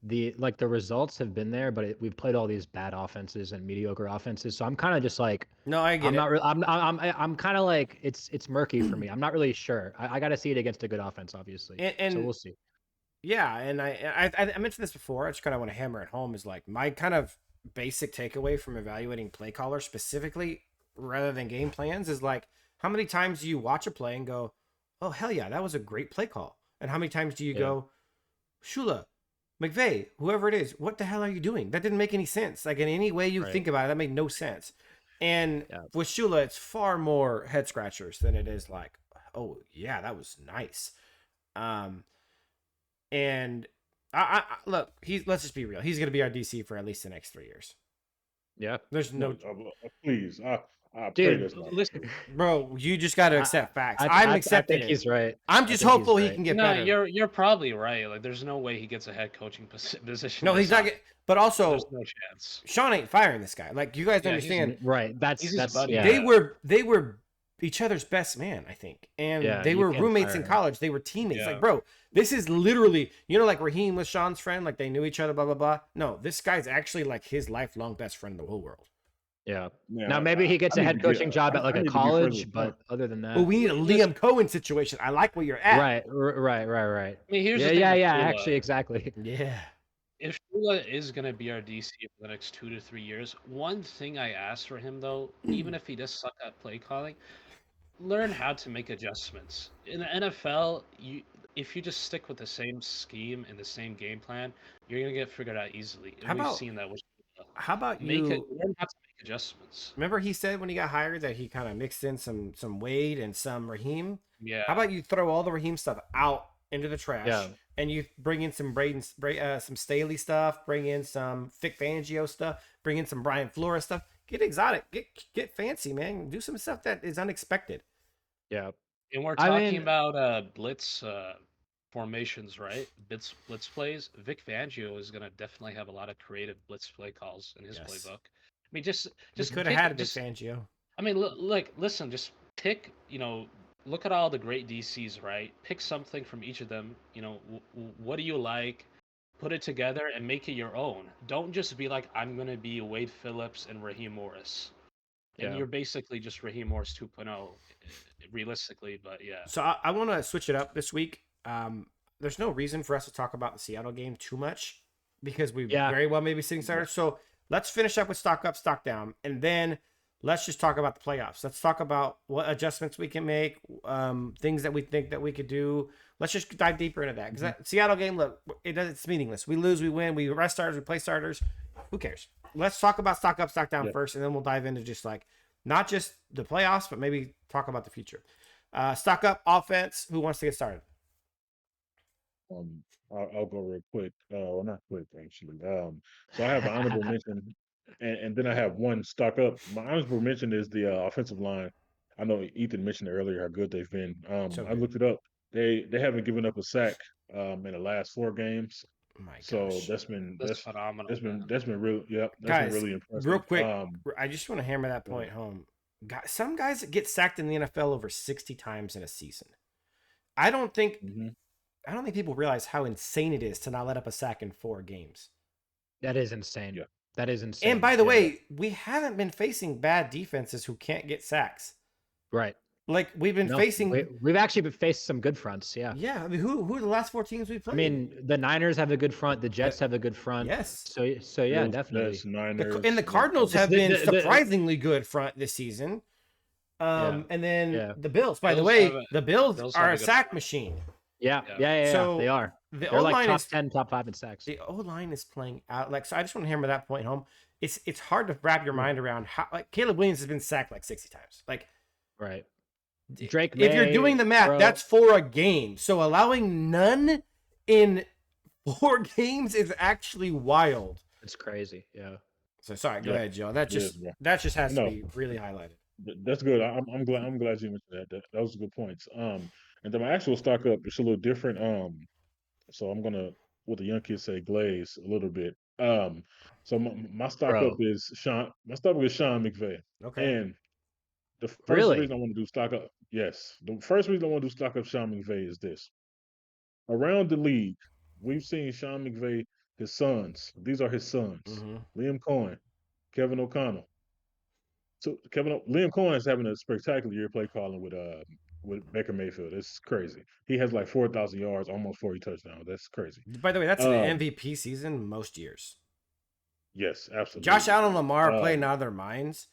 the results have been there, but we've played all these bad offenses and mediocre offenses. So I'm kind of just no, I get it. I'm kind of it's murky for me. I'm not really sure. I got to see it against a good offense, obviously. And so we'll see. Yeah, and I mentioned this before. I just kind of want to hammer it home. Is my kind of basic takeaway from evaluating play callers specifically rather than game plans is like, how many times do you watch a play and go, oh, hell yeah, that was a great play call? And how many times do you go, Shula, McVay, whoever it is, what the hell are you doing? That didn't make any sense. Like in any way you think about it, that made no sense. And with Shula, it's far more head scratchers than it is like, oh yeah, that was nice. And I look, let's just be real. He's gonna be our DC for at least the next 3 years. Yeah. There's no please. I pray Dude, that's not listen, bro, you just got to accept facts. I I'm accepting think it. he's right. I'm just hopeful he can get no, better. you're probably right. Like, there's no way he gets a head coaching position. No, he's not. But also, there's no chance. Sean ain't firing this guy. Like you guys understand, right? That's buddy. yeah. They were each other's best man, I think, and they were roommates in college. They were teammates. Like, bro, this is literally, like Raheem was Sean's friend. Like they knew each other. Blah blah blah. No, this guy's actually like his lifelong best friend in the whole world. Yeah. Now maybe he gets a head coaching job at like a college, but other than that, well, we need a Liam Cohen situation. I like where you're at. Right. I mean, here's the thing actually, exactly. Yeah. If Shula is gonna be our DC for the next 2 to 3 years, one thing I ask for him though, even if he does suck at play calling, learn how to make adjustments. In the NFL, if you just stick with the same scheme and the same game plan, you're gonna get figured out easily. And we've seen that with how about learn how to make adjustments. Remember he said when he got hired that he kind of mixed in some Wade and some Raheem? Yeah. How about you throw all the Raheem stuff out into the trash and you bring in some some Staley stuff, bring in some Vic Fangio stuff, bring in some Brian Flores stuff. Get exotic, get fancy, man. Do some stuff that is unexpected. Yeah. And we're talking about blitz formations, right? Blitz plays. Vic Fangio is gonna definitely have a lot of creative blitz play calls in his playbook. I mean, just could have had Vic Fangio. I mean, listen, just pick. Look at all the great DCs, right? Pick something from each of them. What do you like? Put it together and make it your own. Don't just be like, I'm gonna be Wade Phillips and Raheem Morris, and you're basically just Raheem Morris 2.0, realistically. But yeah. So I want to switch it up this week. There's no reason for us to talk about the Seattle game too much because we very well may be sitting starters. So let's finish up with stock up, stock down, and then let's just talk about the playoffs. Let's talk about what adjustments we can make, things that we think that we could do. Let's just dive deeper into that because that Seattle game, look, it's meaningless. We lose, we win, we rest starters, we play starters. Who cares? Let's talk about stock up, stock down first, and then we'll dive into just like not just the playoffs, but maybe talk about the future. Stock up, offense. Who wants to get started? I'll go real quick. Well, not quick actually. So I have an honorable mention, and then I have one stock up. My honorable mention is the offensive line. I know Ethan mentioned earlier how good they've been. I looked it up. They haven't given up a sack in the last 4 games. My gosh. So that's phenomenal. That's been real. Yep, guys, been really impressive. Real quick, I just want to hammer that point home. Some guys get sacked in the NFL over 60 times in a season. I don't think people realize how insane it is to not let up a sack in 4 games. That is insane. Yeah. That is insane. And by the way, we haven't been facing bad defenses who can't get sacks. Right. Like we've been facing. We've actually faced some good fronts. Yeah. Yeah. I mean, who are the last 4 teams we played? I mean, the Niners have a good front. The Jets have a good front. Yes. So yeah, definitely. Niners, and the Cardinals have been surprisingly good front this season. And then the Bills. By the way, the Bills are a sack machine. Yeah. So they are. They're like top 10, top 5 in sacks. The O-line is playing out. So I just want to hammer that point home. It's hard to wrap your mind around how Caleb Williams has been sacked like 60 times. Like, right. Drake If you're doing the math, that's 4 a game. So allowing none in 4 games is actually wild. It's crazy. Yeah. So sorry, go ahead, Joe. That just has to be really highlighted. That's good. I'm glad you mentioned that. That was a good points. And then my actual stock up is a little different. So I'm gonna, what the young kids say, glaze a little bit. So my stock up is Sean. My stock up is Sean McVay. Okay. And the first reason I want to do stock up, the first reason I want to do stock up Sean McVay is this. Around the league, we've seen Sean McVay, his sons. These are his sons: Liam Cohen, Kevin O'Connell. So Liam Cohen is having a spectacular year play calling with Baker Mayfield. It's crazy. He has like 4,000 yards, almost 40 touchdowns. That's crazy. By the way, that's an MVP season most years. Yes, Josh absolutely. Allen and Lamar are playing Um, out of their minds.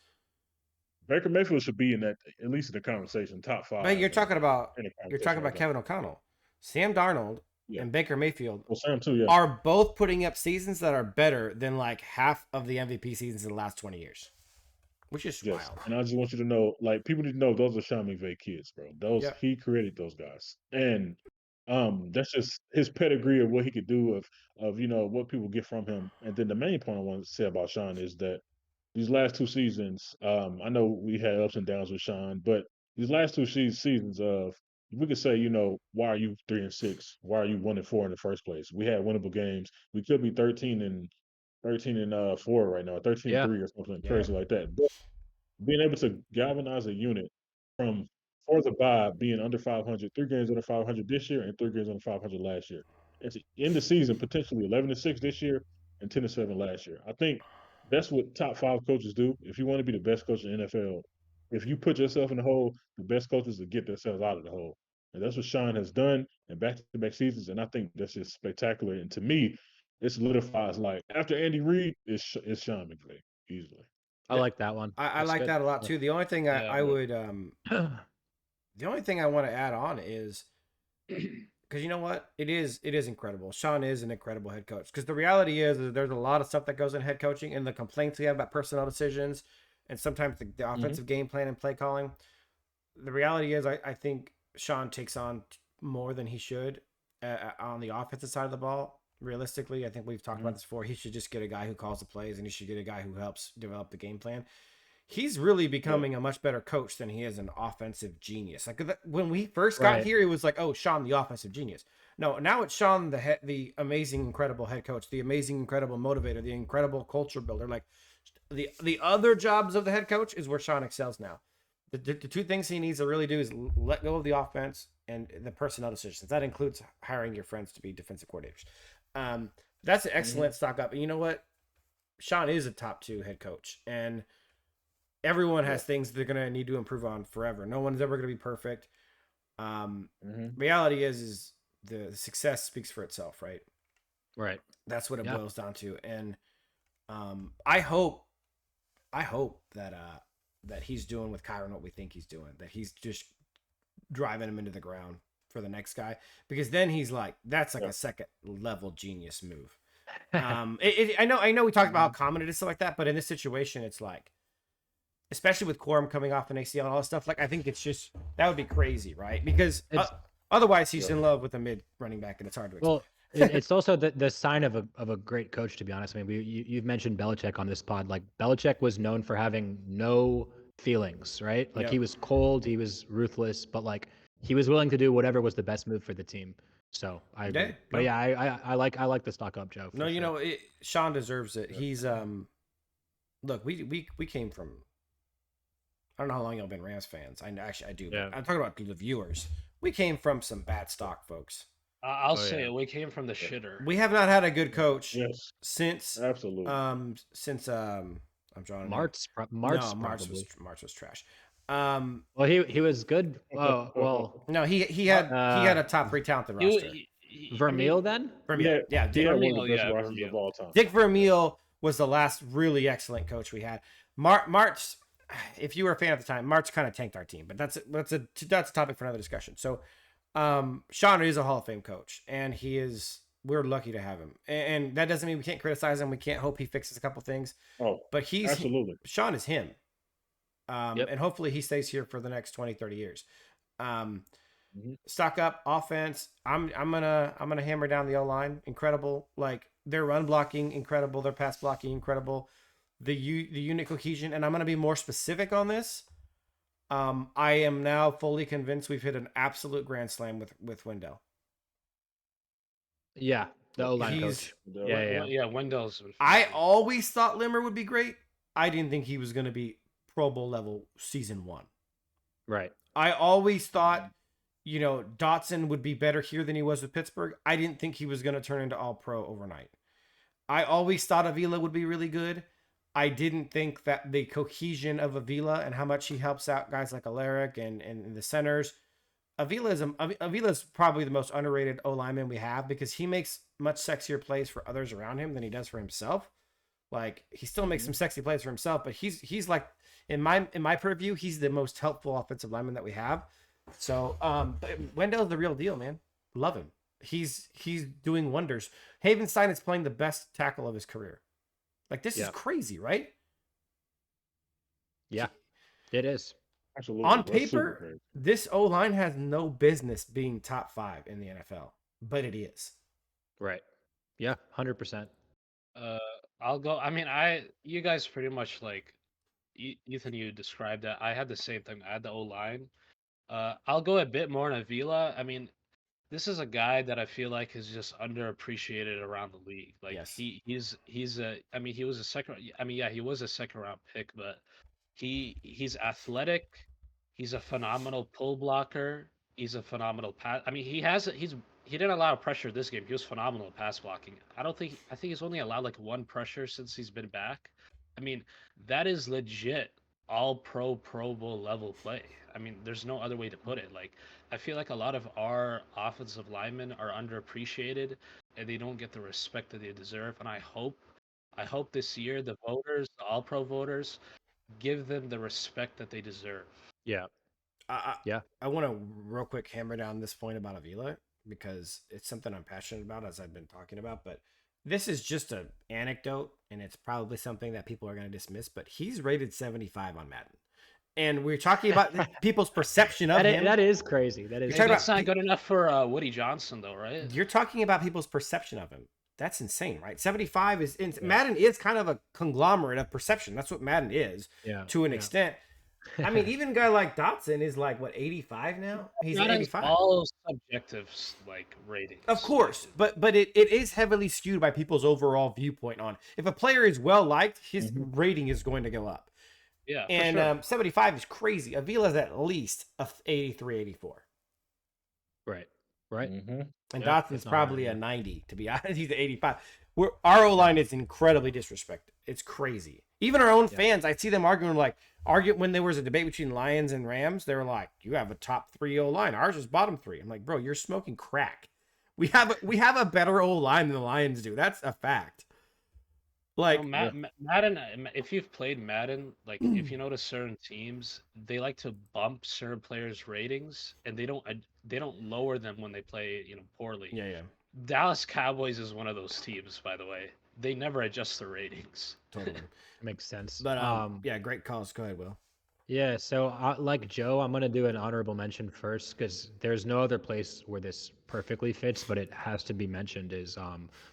Baker Mayfield should be in that, at least in the conversation, top But five, and in the you're talking conversation right about now. Kevin O'Connell, Sam Darnold, Yeah. and Baker Mayfield Well, Sam too. Yeah. are both putting up seasons that are better than like half of the MVP seasons in the last 20 years, which is Yes. wild. And I just want you to know, like, people need to know those are Sean McVay kids, bro. Those Yep. he created those guys, and that's just his pedigree of what he could do, of what people get from him. And then the main point I want to say about Sean is that these last two seasons, I know we had ups and downs with Sean, but these last two seasons of, we could say, why are you 3-6? Why are you 1-4 in the first place? We had winnable games. We could be 13 and 4 right now, 13 and Yeah. 3 or something Yeah. crazy like that. But being able to galvanize a unit from for the bye being under 500, 3 games under 500 this year and 3 games under 500 last year. And to end the season potentially 11-6 this year and 10-7 last year. I think that's what top five coaches do. If you want to be the best coach in the NFL, if you put yourself in the hole, the best coaches will get themselves out of the hole. And that's what Sean has done in back-to-back seasons. And I think that's just spectacular. And to me, it solidifies, like, after Andy Reid, it's Sean McVay easily. I Yeah. like that one. I That's like good. that a lot too. The only thing Yeah. I would the only thing I want to add on is because you know what, it is incredible. Sean is an incredible head coach, because the reality is that there's a lot of stuff that goes in head coaching and the complaints we have about personnel decisions and sometimes the offensive game plan and play calling. The reality is I think Sean takes on more than he should on the offensive side of the ball. Realistically, I think we've talked about this before. He should just get a guy who calls the plays, and he should get a guy who helps develop the game plan. He's really becoming a much better coach than he is an offensive genius. Like when we first got Right. here, it was like, oh, Sean, the offensive genius. No, now it's Sean, the amazing, incredible head coach, the amazing, incredible motivator, the incredible culture builder. Like the other jobs of the head coach is where Sean excels now. The two things he needs to really do is let go of the offense and the personnel decisions. That includes hiring your friends to be defensive coordinators. That's an excellent stock up. And you know what? Sean is a top 2 head coach, and everyone has things they're going to need to improve on forever. No one's ever going to be perfect. Reality is the success speaks for itself, right? Right. That's what it boils down to. And I hope that he's doing with Kyron what we think he's doing, that he's just driving him into the ground for the next guy, because then he's like, that's like a second level genius move. I know we talked about how common it is, stuff like that, but in this situation, it's like, especially with Quorum coming off an ACL and all that stuff, like I think it's just, that would be crazy, right? Because otherwise he's in love with a mid running back, and it's hard to explain. Well, it's also the sign of a great coach, to be honest. I mean, you've mentioned Belichick on this pod. Like, Belichick was known for having no feelings, right? Like, he was cold, he was ruthless, but like he was willing to do whatever was the best move for the team. So I agree. But yeah, I like the stock up, Joe. No, you know, Sean deserves it. He's look, we came from, I don't know how long y'all been Rams fans. I do. But I'm talking about the viewers. We came from some bad stock, folks. I'll say it. We came from the shitter. We have not had a good coach since Absolutely. I'm drawing March March was trash. Well, he was good. Well, no, he had a top 3 talented roster. Vermeil then? Vermeil, yeah, Dick Vermeil, one of the best rosters of all time. Dick Vermeil was the last really excellent coach we had. March, if you were a fan at the time, March kind of tanked our team, but that's a topic for another discussion. So, Sean is a Hall of Fame coach, and we're lucky to have him. And that doesn't mean we can't criticize him. We can't hope he fixes a couple things. Oh, but absolutely. Sean is him. And hopefully he stays here for the next 20, 30 years. Stock up offense. I'm gonna hammer down the O-line. Incredible. Like, their run blocking, incredible. Their pass blocking, incredible. The unit cohesion, and I'm gonna be more specific on this. I am now fully convinced we've hit an absolute grand slam with Wendell. Yeah, the O-line coach. Yeah, Wendell's. I always thought Limmer would be great. I didn't think he was going to be Pro Bowl level season 1. Right. I always thought, Dotson would be better here than he was with Pittsburgh. I didn't think he was going to turn into all pro overnight. I always thought Avila would be really good. I didn't think that the cohesion of Avila and how much he helps out guys like Alaric and the centers. Avila is probably the most underrated O-lineman we have, because he makes much sexier plays for others around him than he does for himself. Like he still makes some sexy plays for himself, but he's like in my purview, he's the most helpful offensive lineman that we have. So but Wendell's the real deal, man. Love him. He's doing wonders. Havenstein is playing the best tackle of his career. Like this is crazy, right? Yeah, it is. Absolutely. On That's super paper, crazy. this O line has no business being top 5 in the NFL, but it is. Right. Yeah, 100%. I'll go. I mean, you guys pretty much like Ethan. You described that. I had the same thing. I had the O line. I'll go a bit more on Avila. I mean, this is a guy that I feel like is just underappreciated around the league. Like Yes. he's a. I mean, he was a second. I mean, yeah, he was a second round pick, but he's athletic. He's a phenomenal pull blocker. He's a phenomenal pass. I mean, he didn't allow pressure this game. He was phenomenal at pass blocking. I think he's only allowed like one pressure since he's been back. I mean, that is legit all Pro Bowl level play. I mean, there's no other way to put it. Like, I feel like a lot of our offensive linemen are underappreciated and they don't get the respect that they deserve. And I hope this year the voters, the All Pro voters, give them the respect that they deserve. Yeah. Yeah. I want to real quick hammer down this point about Avila because it's something I'm passionate about, as I've been talking about. But this is just an anecdote, and it's probably something that people are going to dismiss. But he's rated 75 on Madden, and we're talking about people's perception of him. That is crazy. That is. That's not good enough for Woody Johnson, though, right? You're talking about people's perception of him. That's insane, right? 75 is Madden is kind of a conglomerate of perception. That's what Madden is, to an extent. I mean, even a guy like Dotson is like what 85 now. He's 85. All subjective like ratings, of course, but it is heavily skewed by people's overall viewpoint on if a player is well liked, his rating is going to go up. Yeah, and sure. 75 is crazy. Avila's at least a 83, 84. Right. Right. And Dotson's probably a 90, to be honest. He's at 85. Our O-line is incredibly disrespected. It's crazy. Even our own fans, I see them arguing when there was a debate between Lions and Rams, they were like, you have a top 3 O-line. Ours is bottom 3. I'm like, bro, you're smoking crack. We have a better O-line than the Lions do. That's a fact. Like Madden, if you've played Madden, like if you notice certain teams, they like to bump certain players' ratings, and they don't lower them when they play poorly. Yeah. Dallas Cowboys is one of those teams, by the way. They never adjust the ratings. Totally makes sense. But yeah, great calls. Go ahead, Will. Yeah, so like Joe, I'm gonna do an honorable mention first because there's no other place where this perfectly fits, but it has to be mentioned. Is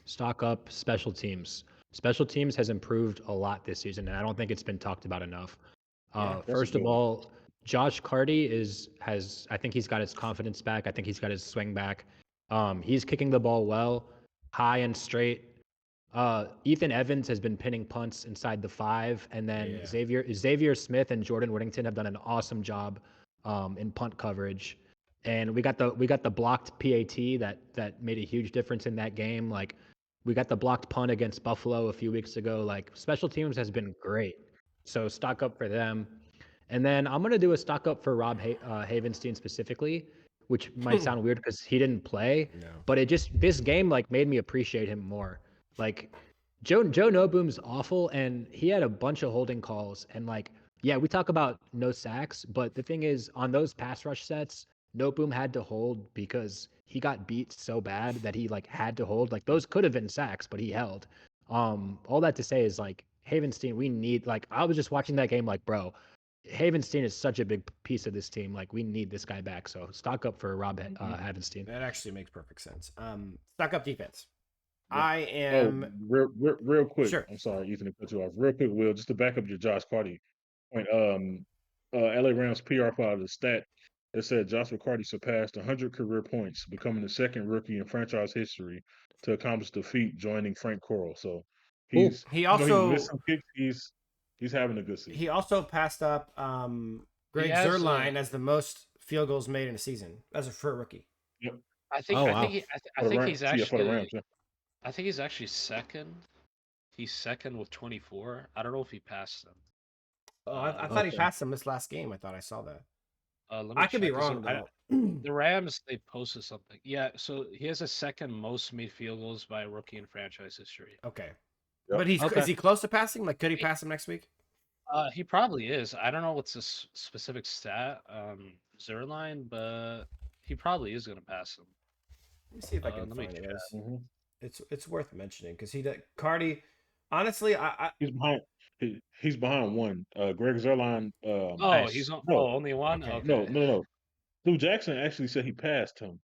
stock up special teams. Special teams has improved a lot this season, and I don't think it's been talked about enough. First of all, Josh Carty has I think he's got his confidence back. I think he's got his swing back. He's kicking the ball well, high and straight. Ethan Evans has been pinning punts inside the 5, and then Xavier Smith and Jordan Whittington have done an awesome job in punt coverage. And we got the blocked PAT that made a huge difference in that game. Like we got the blocked punt against Buffalo a few weeks ago. Like special teams has been great. So stock up for them. And then I'm gonna do a stock up for Rob Havenstein specifically, which might sound weird because he didn't play. No. But this game like made me appreciate him more. Like Joe Noboom's awful, and he had a bunch of holding calls. And like, yeah, we talk about no sacks, but the thing is, on those pass rush sets, Noboom had to hold because he got beat so bad that he like had to hold. Like those could have been sacks, but he held. All that to say is like Havenstein, we need like I was just watching that game like, bro, Havenstein is such a big piece of this team. Like we need this guy back. So stock up for Rob Havenstein. That actually makes perfect sense. Stock up defense. I am real quick. Sure. I'm sorry, Ethan, to cut you off. Real quick, Will, just to back up your Josh Carty point. LA Rams PR filed a stat that said Joshua Carty surpassed 100 career points, becoming the second rookie in franchise history to accomplish the feat, joining Frank Coral. So he he also missed some kicks. He's having a good season. He also passed up Greg Zuerlein as the most field goals made in a season for a rookie. Yep. I think he's actually. I think he's actually second. He's second with 24. I don't know if he passed them. Oh, I thought he passed them this last game. I thought I saw that. I could be wrong. The Rams, they posted something. Yeah, so he has a second most made field goals by a rookie in franchise history. Okay. But is Okay. he close to passing? Like, could he pass him next week? He probably is. I don't know what's the specific stat, Zerline, but he probably is gonna pass him. Let me see if I can Let me find check. it. Mhm. It's worth mentioning because Cardi. Honestly, He's behind. He's behind one. Greg Zerline. Oh, Nice. No, only one. okay. no, Okay. no, no. Lou Jackson actually said he passed him.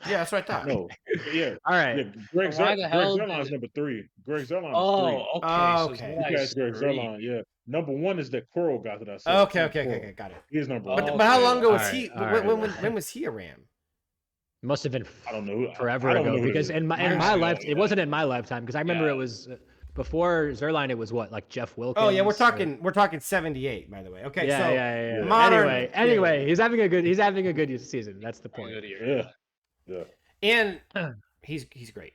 Yeah, that's what I thought. No, yeah, All right. yeah. Greg Then why the Greg hell Zerline's did? number 3. Greg Zerline is 3. Oh, okay. Oh, So okay. He Zerline's passed Greg 3. Zerline. Yeah, number 1 is that Coral guy that I said. Okay, Sam okay, okay, Coral. okay, got it. He is number But 1. but how long Okay. ago All was right. he? All right. When was he a Ram? Must have been I don't know. forever I don't ago know who because that in my Years ago, life, it yeah. wasn't in my lifetime because I remember Yeah. it was before Zerline. It was what, like Jeff Wilkins? Oh yeah, or- we're talking 78, by the way. Okay, Yeah, so yeah. Yeah. modern. Anyway, he's having a good season. That's the A point. good year. Yeah, yeah. and he's great.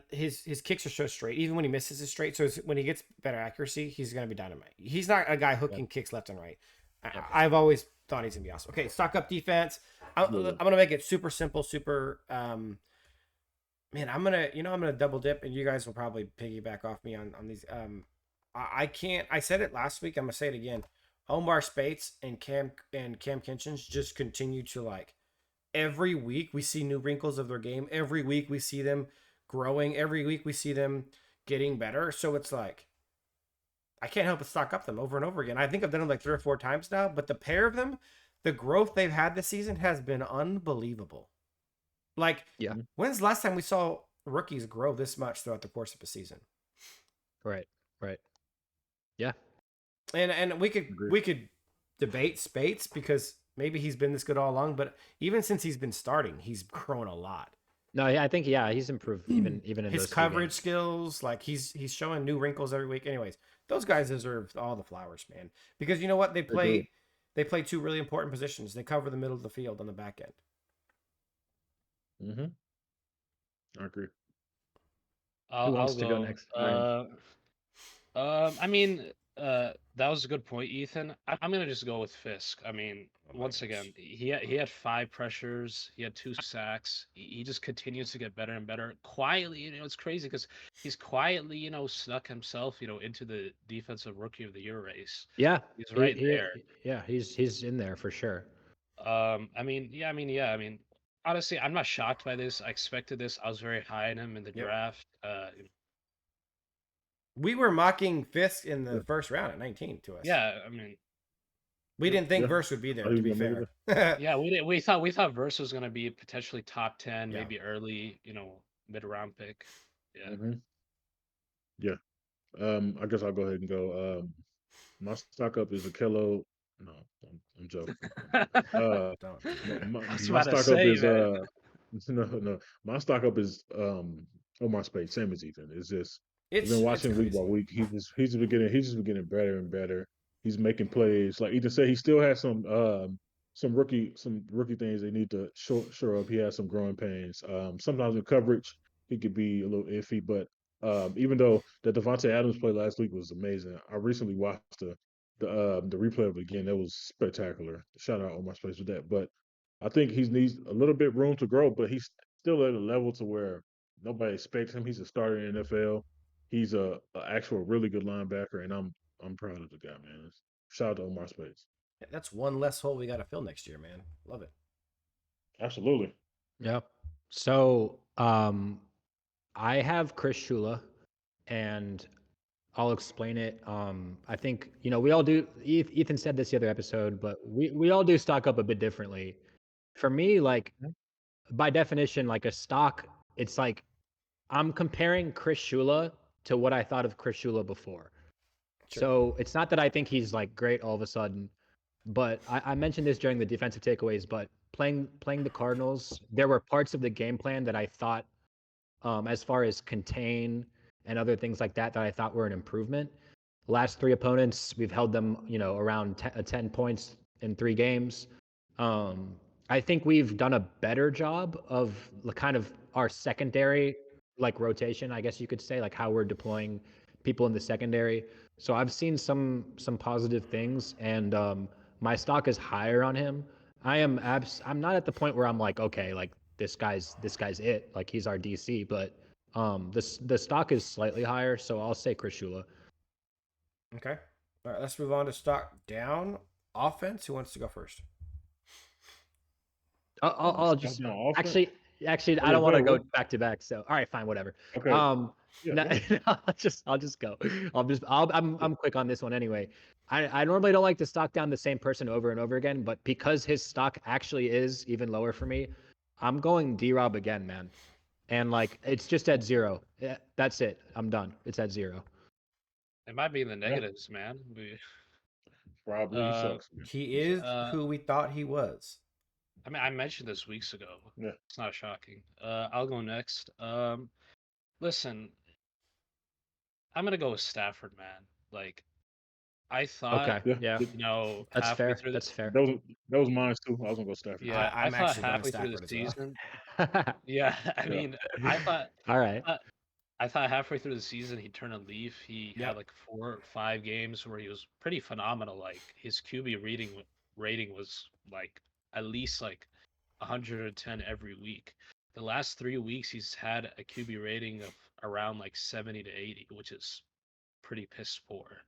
His kicks are so straight, even when he misses his straight. So when he gets better accuracy, he's gonna be dynamite. He's not a guy hooking kicks left and right. I've always thought he's gonna be awesome. Okay, stock up defense. I'm gonna make it super simple, super. Man, I'm gonna double dip, and you guys will probably piggyback off me on these. I can't. I said it last week. I'm gonna say it again. Omar Spates and Cam Kinchins just continue to like. Every week we see new wrinkles of their game. Every week we see them growing. Every week we see them getting better. So it's like I can't help but stock up them over and over again. I think I've done it like 3 or 4 times now, but the pair of them, the growth they've had this season has been unbelievable. Like, Yeah. when's the last time we saw rookies grow this much throughout the course of a season? Right. Yeah. And we could debate Spates because maybe he's been this good all along, but even since he's been starting, he's grown a lot. No, yeah, I think he's improved even in His those few coverage games. skills, like he's showing new wrinkles every week. Anyways, those guys deserve all the flowers, man. Because you know what? They play 2 really important positions. They cover the middle of the field on the back end. Mm-hmm. I agree. Who wants I'll to go next? I mean, that was a good point, Ethan. I'm gonna just go with Fisk. I mean, once again, he had 5 pressures, he had 2 sacks. He just continues to get better and better. Quietly, it's crazy because he's quietly, snuck himself, into the defensive rookie of the year race. Yeah, He's right there. Yeah, he's in there for sure. I mean, honestly, I'm not shocked by this. I expected this. I was very high on him in the draft. We were mocking Fisk in the first round at 19 to us. Yeah, I mean, we didn't think Verse would be there. I To didn't be know fair, yeah, we thought Verse was gonna be potentially top 10, maybe early, mid-round pick. Yeah. Mm-hmm. Yeah. I guess I'll go ahead and go. My stock up is Akello. No, I'm joking. Don't. I was My about to stock up say, is man. no. My stock up is Omar Spade, same as Ethan. It's just I've been It's watching week by crazy. week. He's been getting better and better. He's making plays. Like Ethan said, he still has some rookie things they need to shore up. He has some growing pains. Sometimes in coverage he could be a little iffy, but even though the Devontae Adams play last week was amazing, I recently watched the replay of it again. That was spectacular. Shout out Omar Space with that. But I think he needs a little bit room to grow, but he's still at a level to where nobody expects him. He's a starter in the NFL. He's a actual really good linebacker, and I'm proud of the guy, man. Shout out to Omar Space. That's one less hole we got to fill next year, man. Love it. Absolutely. Yeah. So, I have Chris Shula, and I'll explain it. I think we all do. Ethan said this the other episode, but we all do stock up a bit differently. For me, like by definition, like a stock, it's like I'm comparing Chris Shula to what I thought of Chris Shula before. Sure. So it's not that I think he's like great all of a sudden, but I mentioned this during the defensive takeaways. But playing the Cardinals, there were parts of the game plan that I thought, as far as contain and other things like that, that I thought were an improvement. Last 3 opponents, we've held them, around 10 points in 3 games. I think we've done a better job of kind of our secondary, like rotation, I guess you could say, like how we're deploying people in the secondary. So I've seen some positive things, and my stock is higher on him. I'm not at the point where I'm like, okay, like this guy's it, like he's our DC, but The stock is slightly higher, so I'll say Chris Shula. Okay. All right, let's move on to stock down offense. Who wants to go first? I'll just Down offense. actually Oh, I yeah, don't want to ahead, go Will. back to back. So all right, fine, whatever. Okay. Yeah. No, Go ahead. I'll just go. I'm quick on this one anyway. I normally don't like to stock down the same person over and over again, but because his stock actually is even lower for me, I'm going D-Rob again, man. And like it's just at 0. Yeah, that's it. I'm done. It's at 0. It might be in the Yeah. negatives, man. Probably he sucks. Man. He He sucks. is who we thought he was. I mean, I mentioned this weeks ago. Yeah. It's not shocking. I'll go next. Listen, I'm gonna go with Stafford, man. Like, I thought, Okay. Yeah. Yeah. That's halfway fair. through That's fair. That was mine too. I was gonna go Stafford. yeah, I I'm thought actually going halfway through the Stafford as well. season, yeah, I Yeah. mean, I thought, All right. I thought halfway through the season he'd turn a leaf. He had Yep. like 4 or 5 games where he was pretty phenomenal. Like his QB rating was like at least like 110 every week. The last 3 weeks he's had a QB rating of around like 70 to 80, which is pretty piss poor.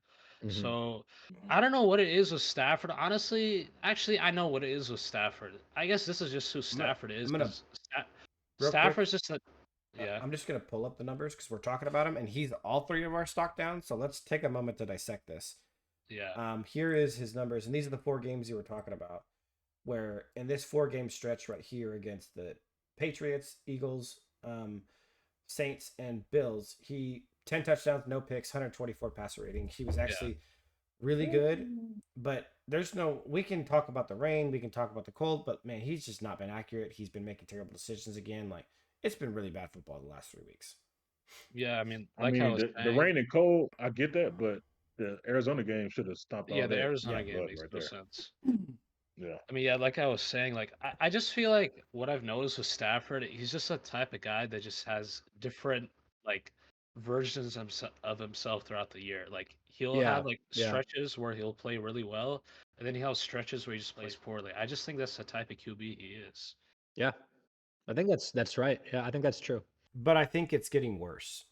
Mhm. So I don't know what it is with Stafford. Honestly, actually, I know what it is with Stafford. I guess this is just who Stafford is. I'm gonna 'Cause real Stafford's quick. just a yeah. I'm just gonna pull up the numbers because we're talking about him, and he's all three of our stock down. So let's take a moment to dissect this. Yeah. Here is his numbers, and these are the 4 games you were talking about. Where in this 4 game stretch right here against the Patriots, Eagles, Saints, and Bills, he 10 touchdowns, no picks, 124 passer rating. He was actually really good, but we can talk about the rain, we can talk about the cold, but man, he's just not been accurate. He's been making terrible decisions again. Like it's been really bad football the last 3 weeks. Yeah, I mean, I like I mean, was the saying, rain and cold, I get that, but the Arizona game should have stopped yeah, all the that Arizona Yeah. game blood makes right no there. sense. Yeah. I mean, yeah, like I was saying, like I just feel like what I've noticed with Stafford, he's just a type of guy that just has different like versions of himself throughout the year. Like he'll Yeah. have like Yeah. stretches where he'll play really well, and then he'll have stretches where he just plays poorly. I just think that's the type of QB he is. Yeah. I think that's right. Yeah, I think that's true. But I think it's getting worse.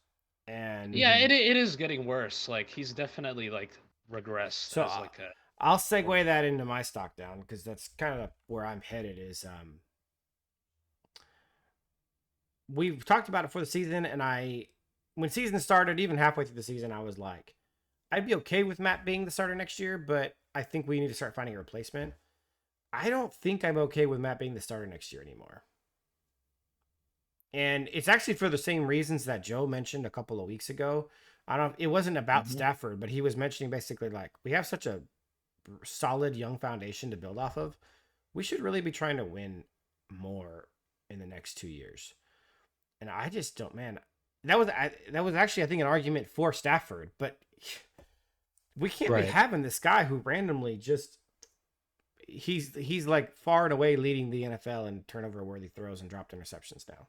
And Yeah, it is getting worse. Like he's definitely like regressed so as like a I'll segue that into my stock down because that's kind of where I'm headed. Is we've talked about it for the season, and when season started, even halfway through the season, I was like, I'd be okay with Matt being the starter next year, but I think we need to start finding a replacement. I don't think I'm okay with Matt being the starter next year anymore. And it's actually for the same reasons that Joe mentioned a couple of weeks ago. It wasn't about Stafford, but he was mentioning basically like we have such a solid young foundation to build off of. We should really be trying to win more in the next 2 years. And I just don't, man. That was actually I think an argument for Stafford, but we can't be having this guy who randomly just he's like far and away leading the NFL in turnover worthy throws and dropped interceptions now.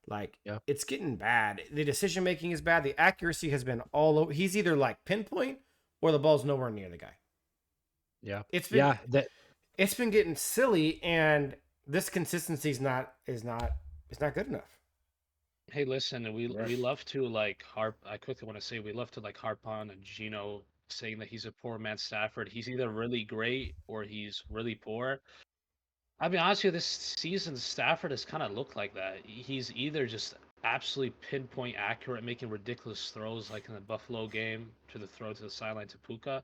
Like it's getting bad. The decision making is bad. The accuracy has been all over. He's either like pinpoint or the ball's nowhere near the guy. Yeah. It's been getting silly, and this consistency is not good enough. Hey, listen, we love to like harp. I quickly want to say we love to like harp on Gino saying that he's a poor man Stafford. He's either really great or he's really poor. I'll be honest with you, this season Stafford has kind of looked like that. He's either just absolutely pinpoint accurate, making ridiculous throws like in the Buffalo game to the throw to the sideline to Puka,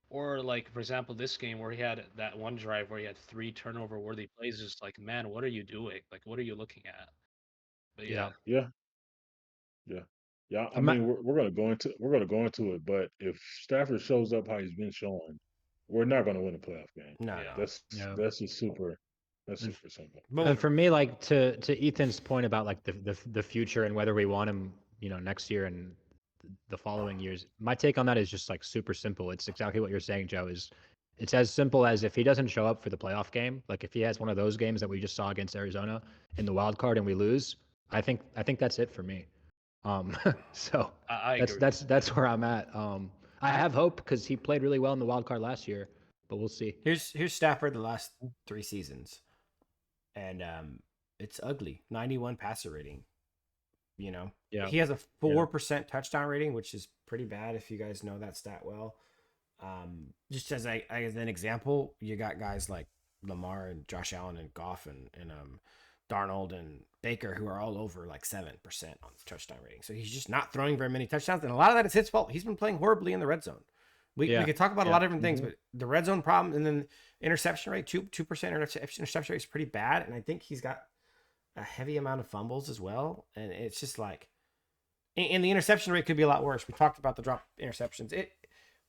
or like for example this game where he had that one drive where he had 3 turnover worthy plays. Just like, man, what are you doing? Like, what are you looking at? But yeah. Yeah. I mean, we're gonna go into it, but if Stafford shows up how he's been showing, we're not gonna win a playoff game. No. That's just super. That's super simple. And for me, like to Ethan's point about like the future and whether we want him, next year and the following years, my take on that is just like super simple. It's exactly what you're saying, Joe. It's as simple as if he doesn't show up for the playoff game, like if he has one of those games that we just saw against Arizona in the wild card and we lose, I think that's it for me. So I agree. that's where I'm at. I have hope because he played really well in the wild card last year, but we'll see. Here's Stafford the last 3 seasons, and it's ugly. 91 passer rating, Yeah. He has a 4% touchdown rating, which is pretty bad if you guys know that stat well. Just as an example, you got guys like Lamar and Josh Allen and Goff and Darnold and Baker who are all over like 7% on the touchdown rating. So he's just not throwing very many touchdowns, and a lot of that is his fault. He's been playing horribly in the red zone. We could talk about a lot of different things, but the red zone problem and then interception rate, 2% interception rate is pretty bad, and I think he's got a heavy amount of fumbles as well, and it's just like, and the interception rate could be a lot worse. We talked about the drop interceptions.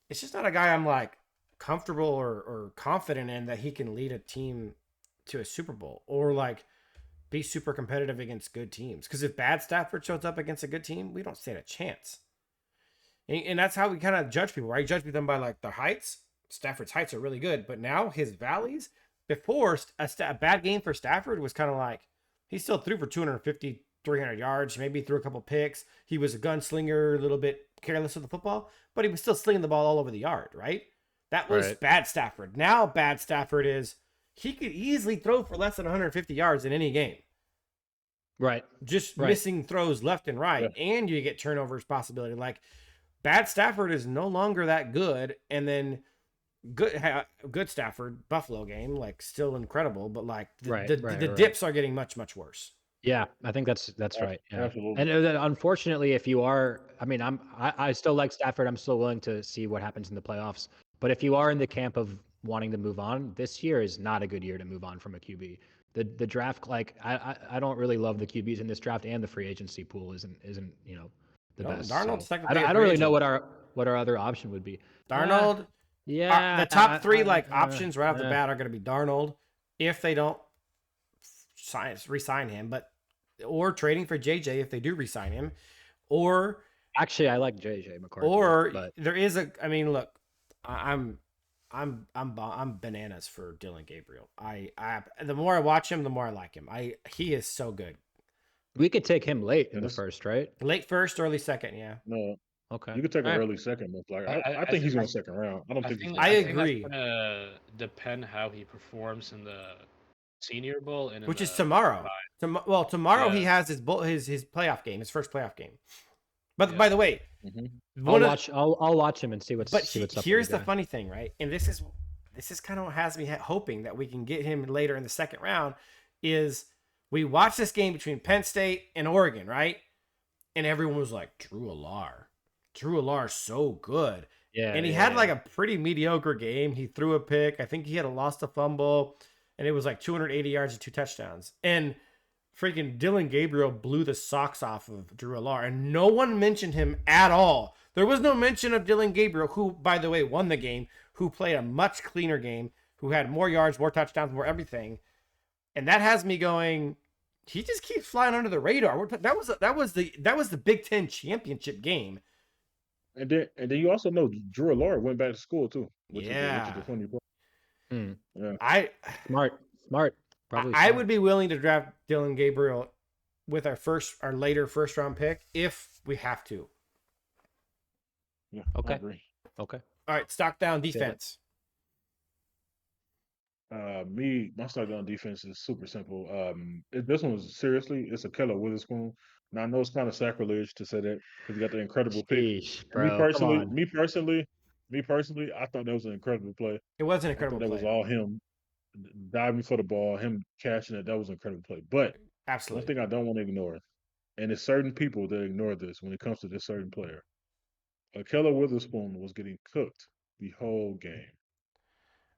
It's just not a guy I'm like comfortable or confident in that he can lead a team to a Super Bowl or like be super competitive against good teams. Because if bad Stafford shows up against a good team, we don't stand a chance. And that's how we kind of judge people, right? You judge them by like their heights. Stafford's heights are really good, but now his valleys. Before a bad game for Stafford was kind of like he still threw for 250, 300 yards, maybe threw a couple picks. He was a gunslinger, a little bit careless with the football, but he was still slinging the ball all over the yard, right? That was bad Stafford. Now bad Stafford is he could easily throw for less than 150 yards in any game. Right. Just missing throws left and right, and you get turnovers possibility. Like bad Stafford is no longer that good, and then good Stafford Buffalo game, like still incredible, but like the dips are getting much worse. Yeah, I think that's right. Yeah. Absolutely. And unfortunately, if you are, I mean, I still like Stafford. I'm still willing to see what happens in the playoffs. But if you are in the camp of wanting to move on, this year is not a good year to move on from a QB. The draft, like I don't really love the QBs in this draft, and the free agency pool isn't the best. Darnold's So technically I don't really know what our other option would be. Darnold. Yeah, the top three options right off the bat are going to be Darnold if they don't re-sign him, or trading for JJ if they do re-sign him, or actually I like JJ McCarthy. Or there is I mean, look, I'm bananas for Dylan Gabriel. I the more I watch him, the more I like him. He is so good. We could take him late in the first, right? Late first, early second, yeah. No. Okay. You could take an early second, but like I think he's going second round. I don't think he's. I agree. It's gonna depend how he performs in the Senior Bowl and which is tomorrow. Tomorrow he has his playoff game, his first playoff game. But by the way, I'll watch him and see what's. But here's the funny thing, right? And this is kind of what has me hoping that we can get him later in the second round. Is we watched this game between Penn State and Oregon, right? And everyone was like, Drew Allar's so good. Yeah. And he had like a pretty mediocre game. He threw a pick. I think he had lost a fumble, and it was like 280 yards and 2 touchdowns. And freaking Dylan Gabriel blew the socks off of Drew Allar, and no one mentioned him at all. There was no mention of Dylan Gabriel, who, by the way, won the game, who played a much cleaner game, who had more yards, more touchdowns, more everything. And that has me going, he just keeps flying under the radar. That was the Big Ten championship game. And then you also know Drew Allar went back to school too. Which is the funny part. Yeah. Smart. Probably I would be willing to draft Dylan Gabriel with our later first round pick if we have to. Yeah. Okay. I agree. Okay. All right. Stock down defense. My stock down defense is super simple. This one was it's a Keller Witherspoon. Now I know it's kind of sacrilege to say that because he got the incredible pick. Bro, me personally, I thought that was an incredible play. It was an incredible play. That was all him diving for the ball, him catching it. That was an incredible play. But absolutely, one thing I don't want to ignore, and there's certain people that ignore this when it comes to this certain player. Keller Witherspoon was getting cooked the whole game.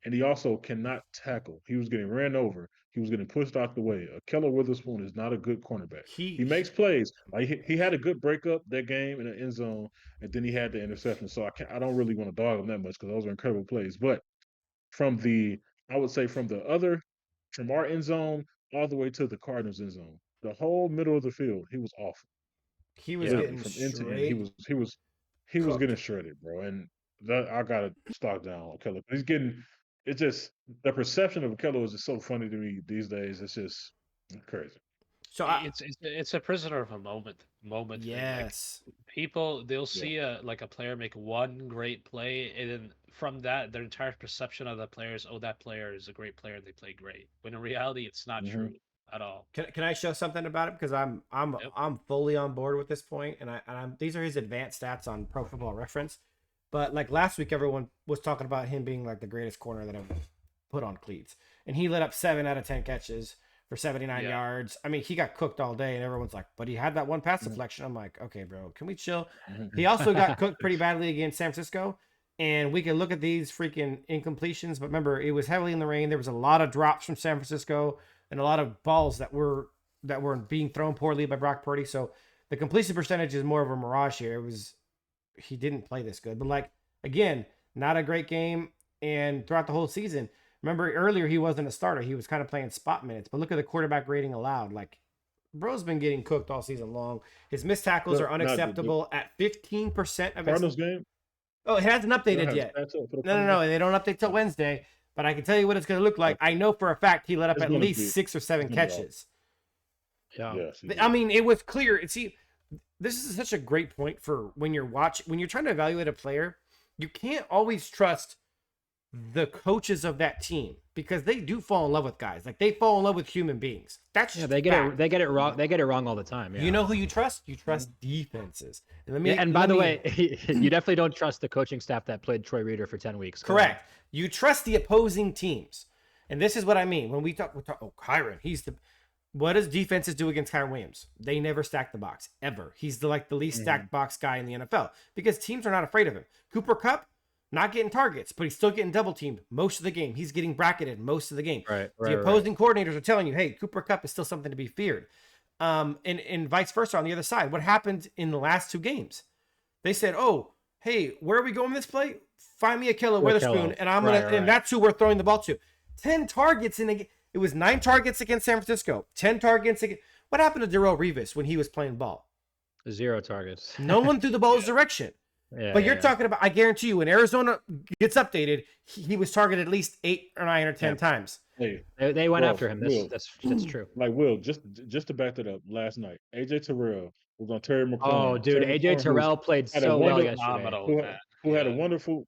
And he also cannot tackle. He was getting ran over. He was getting pushed out the way. Keller Witherspoon is not a good cornerback. He makes plays. Like he had a good breakup that game in the end zone, and then he had the interception. So I don't really want to dog him that much because those are incredible plays. But from our end zone all the way to the Cardinals end zone, the whole middle of the field, he was awful. He was getting from end to end. He was getting shredded, bro. And that I gotta stock down on Keller. He's getting. It's just the perception of Keller is just so funny to me these days. It's just crazy. So it's a prisoner of a moment. Yes. Like, people they'll see a player make one great play, and then from that their entire perception of the player is, that player is a great player and they play great. When in reality it's not true. at all. Can I show something about it, because Yep. I'm fully on board with this point, and I'm these are his advanced stats on Pro Football Reference. But like last week, everyone was talking about him being like the greatest corner that I've put on cleats, and he lit up 7 out of 10 catches for 79 Yeah. yards. I mean, he got cooked all day, and everyone's like, but he had that one pass deflection. I'm like, okay, bro, can we chill? He also got cooked pretty badly against San Francisco. And we can look at these freaking incompletions, but remember, it was heavily in the rain. There was a lot of drops from San Francisco and a lot of balls that were being thrown poorly by Brock Purdy. So the completion percentage is more of a mirage here. It was he didn't play this good, but like again, not a great game. And throughout the whole season, remember earlier he wasn't a starter. He was kind of playing spot minutes. But look at the quarterback rating allowed. Like bro's been getting cooked all season long. His missed tackles are unacceptable at 15% of his Cardinals game. Oh, it hasn't updated yet. No. They don't update till Wednesday. But I can tell you what it's going to look like. I know for a fact he let up at least 6 or 7 catches. Yeah. Yes, I mean, it was clear. See, this is such a great point for when you're trying to evaluate a player. You can't always trust the coaches of that team, because they do fall in love with guys. Like they fall in love with human beings. That's they get fact. it. They get it wrong. They get it wrong all the time. Yeah. You know who you trust? You trust defenses. And by the way, you definitely don't trust the coaching staff that played Troy Reader for 10 weeks. Correct. You trust the opposing teams. And this is what I mean. When we talk, Kyron, what does defenses do against Kyron Williams? They never stack the box, ever. He's the least stacked box guy in the NFL, because teams are not afraid of him. Cooper Kupp, not getting targets, but he's still getting double teamed most of the game. He's getting bracketed most of the game. The opposing coordinators are telling you, hey, Cooper Kupp is still something to be feared. And vice versa on the other side. What happened in the last 2 games? They said, oh, hey, where are we going with this play? Find me a killer Witherspoon, and I'm gonna, and that's who we're throwing the ball to. 10 targets in a game. It was 9 targets against San Francisco. 10 targets against. What happened to Darrelle Revis when he was playing ball? 0 targets. No one threw the ball his direction. But you're talking about, I guarantee you, when Arizona gets updated, he was targeted at least 8 or 9 or 10 times. Hey, they went after him. That's true. Like Will, just to back that up, last night, AJ Terrell was on Terry McLaurin. Oh, dude, AJ Terrell played so well yesterday. Who had a wonderful.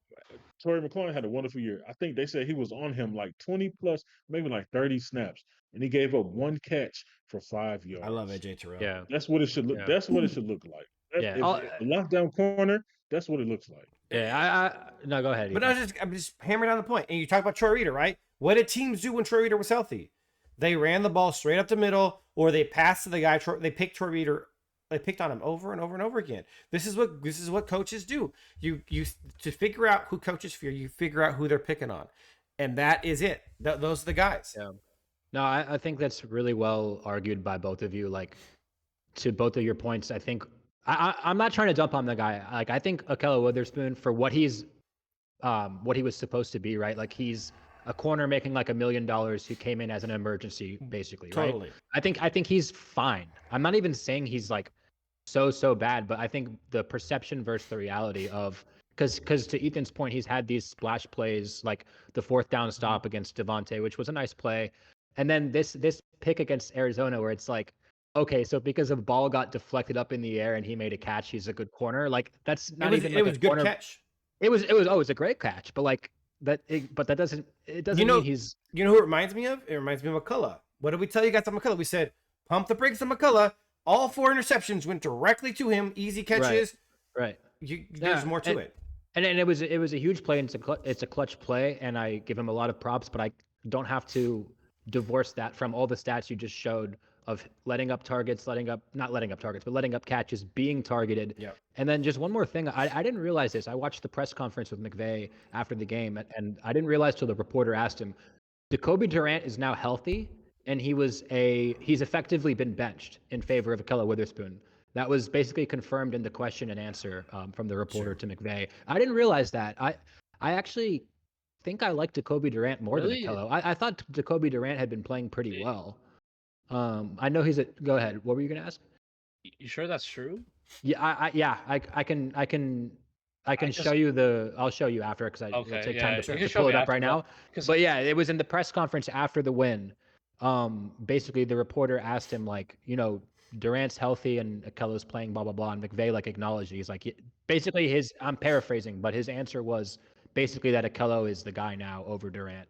Terry McLaurin had a wonderful year. I think they said he was on him like 20 plus, maybe like 30 snaps, and he gave up 1 catch for 5 yards. I love AJ Terrell. Yeah, that's what it should look. That's what it should look like. Yeah, the lockdown corner. That's what it looks like. Yeah, no, go ahead. But I'm just hammering on the point. And you talk about Troy Reader, right? What did teams do when Troy Reader was healthy? They ran the ball straight up the middle, or they passed to the guy. They picked Troy Reader. They picked on him over and over and over again. This is what coaches do. You to figure out who coaches fear, you figure out who they're picking on, and that is it. Those are the guys. Yeah. No, I think that's really well argued by both of you. Like, to both of your points, I think I'm not trying to dump on the guy. Like, I think Ahkello Witherspoon, for what he was supposed to be, right? Like, he's a corner making like $1 million who came in as an emergency, basically, Totally. right? I think he's fine. I'm not even saying he's like so bad, but I think the perception versus the reality of, because to Ethan's point, he's had these splash plays, like the 4th down stop against Devontae, which was a nice play, and then this pick against Arizona, where it's like, okay, so because a ball got deflected up in the air and he made a catch, he's a good corner. Like, that's not even. It was a good catch. It was a great catch, but like that. But that doesn't. It doesn't mean he's. You know who it reminds me of? It reminds me of McCullough. What did we tell you guys on McCullough? We said pump the brakes on McCullough. All 4 interceptions went directly to him. Easy catches. Right. There's more to it. And it was a huge play. And it's a clutch play, and I give him a lot of props. But I don't have to divorce that from all the stats you just showed of letting up catches, being targeted. Yep. And then just one more thing. I didn't realize this. I watched the press conference with McVay after the game, and I didn't realize till the reporter asked him, Jacoby Durant is now healthy, and he's effectively been benched in favor of Ahkello Witherspoon. That was basically confirmed in the question and answer from the reporter to McVay. I didn't realize that. I actually think I like Jacoby Durant more than Ahkello. I thought Jacoby Durant had been playing pretty well. I know go ahead. What were you gonna ask? You sure that's true? Yeah, I can show you I'll show you after, because it'll take time to pull it up right now. But yeah, it was in the press conference after the win. Basically the reporter asked him, like, Durant's healthy and Ahkello's playing, blah blah blah, and McVay like acknowledged it. He's like, basically I'm paraphrasing, but his answer was basically that Ahkello is the guy now over Durant.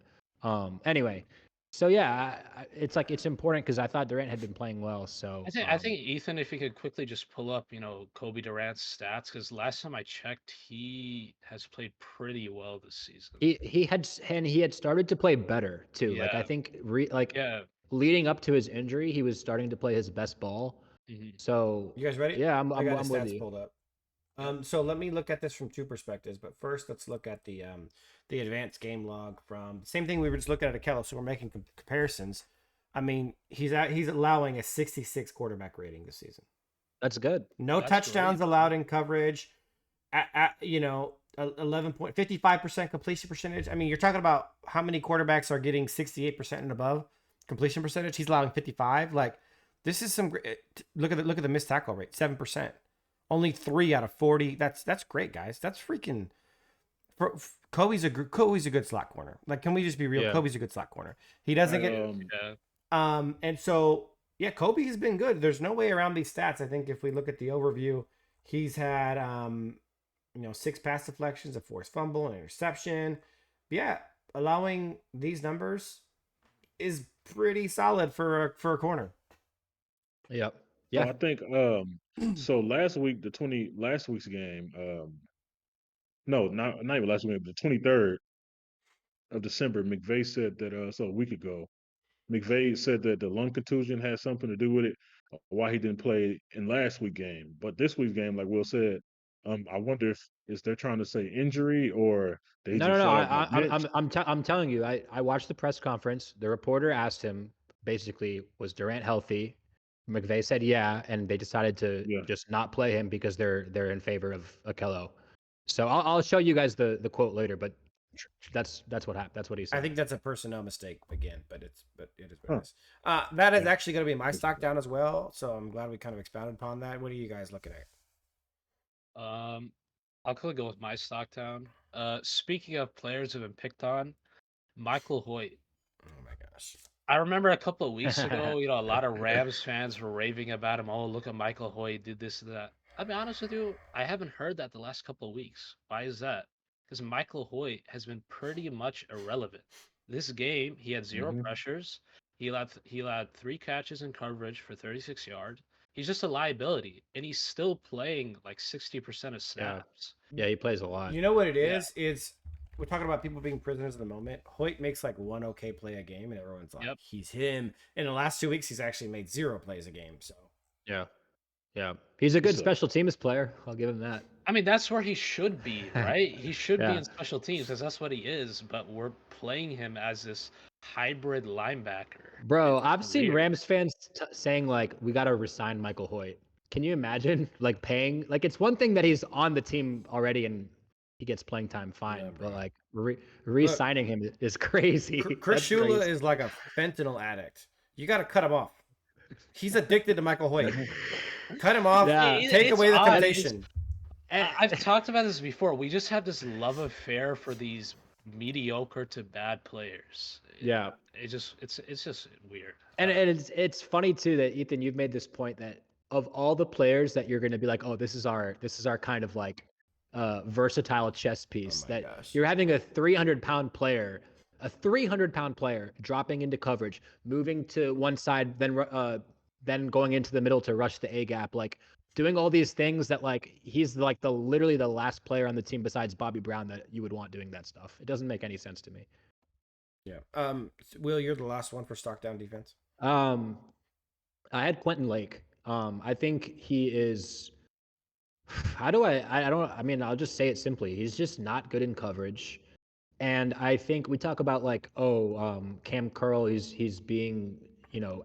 Anyway, So yeah, it's like it's important because I thought Durant had been playing well. So I think Ethan, if you could quickly just pull up, Kobe Durant's stats, because last time I checked, he has played pretty well this season. he had started to play better too. Like I Yeah, think yeah. leading up to his injury, he was starting to play his best ball. Mhm. So You guys ready? yeah, I got I'm his with stats you. pulled up. Yep. So let me look at this from two perspectives. But first, let's look at the advanced game log from same thing we were just looking at Akello. So we're making comparisons. I mean, he's allowing a 66 quarterback rating this season. That's good. No That's touchdowns great. allowed in coverage. 11.55% completion percentage. I mean, you're talking about how many quarterbacks are getting 68% and above completion percentage. He's allowing 55. Like, this is some great. Look at the missed tackle rate, 7%. Only 3 out of 40. That's great, guys. That's freaking. Kobe's a good slot corner. Like, can we just be real? Yeah. Kobe's a good slot corner. He doesn't get. Yeah. And so yeah, Kobe has been good. There's no way around these stats. I think if we look at the overview, he's had 6 pass deflections, a forced fumble, an interception. But yeah, allowing these numbers is pretty solid for a corner. Yep. So Yeah. I think so last week's game, no, not even last week, but the 23rd of December, McVay said that so a week ago, McVay said that the lung contusion had something to do with it, why he didn't play in last week's game. But this week's game, like Will said, I wonder if is they're trying to say injury or they No, no, just no. flat out got benched. I'm telling you. I watched the press conference. The reporter asked him basically, was Durant healthy? McVay said yeah, and they decided to Yeah. just not play him because they're in favor of Akello. So I'll show you guys the quote later, but that's what happened. That's what he I said. think that's a personnel mistake again, but it is what Huh. it is. That is Yeah. actually going to be my stock down as well. So I'm glad we kind of expounded upon that. What are you guys looking at? I'll quickly go with my stock down. Speaking of players who have been picked on, Michael Hoyt. Oh my gosh. I remember a couple of weeks ago, a lot of Rams fans were raving about him. Oh, look at Michael Hoyt did this and that. I'll be honest with you, I haven't heard that the last couple of weeks. Why is that? Because Michael Hoyt has been pretty much irrelevant. This game, he had 0 Mhm. pressures. He allowed 3 catches in coverage for 36 yards. He's just a liability, and he's still playing like 60% of Yeah. snaps. Yeah, he plays a lot. You know what it Yeah. is? Is we're talking about people being prisoners of the moment. Hoyt makes like one okay play a game, and everyone's like, Yep. he's him. In the last 2 weeks, he's actually made 0 plays a game. So Yeah. Yeah. He's a good So special teams player. I'll give him that. I mean, that's where he should be, right? He should be Yeah. in special teams because that's what he is, but we're playing him as this hybrid linebacker. Bro, It's I've seen weird. Rams fans saying like we got to resign Michael Hoyt. Can you imagine like paying like it's one thing that he's on the team already and he gets playing time fine, Yeah, but bro. like re-signing him is crazy. Chris That's Shula crazy. is like a fentanyl addict. You got to cut him off. He's addicted to Michael Hoyt. Cut him off. Yeah. Take It's away the odd. temptation. I've talked about this before. We just have this love affair for these mediocre to bad players. Yeah. It's just weird. And it's funny too that Ethan, you've made this point that of all the players that you're going to be like, oh, this is our kind of like versatile chess piece. my That gosh. you're having a 300-pound player, dropping into coverage, moving to one side, then going into the middle to rush the A gap, like doing all these things that like he's like literally the last player on the team besides Bobby Brown that you would want doing that stuff. It doesn't make any sense to me. Yeah. Will, you're the last one for stock down defense. I had Quentin Lake. I think he is. How do I don't. I mean, I'll just say it simply. He's just not good in coverage, and I think we talk about like, Cam Curl. He's being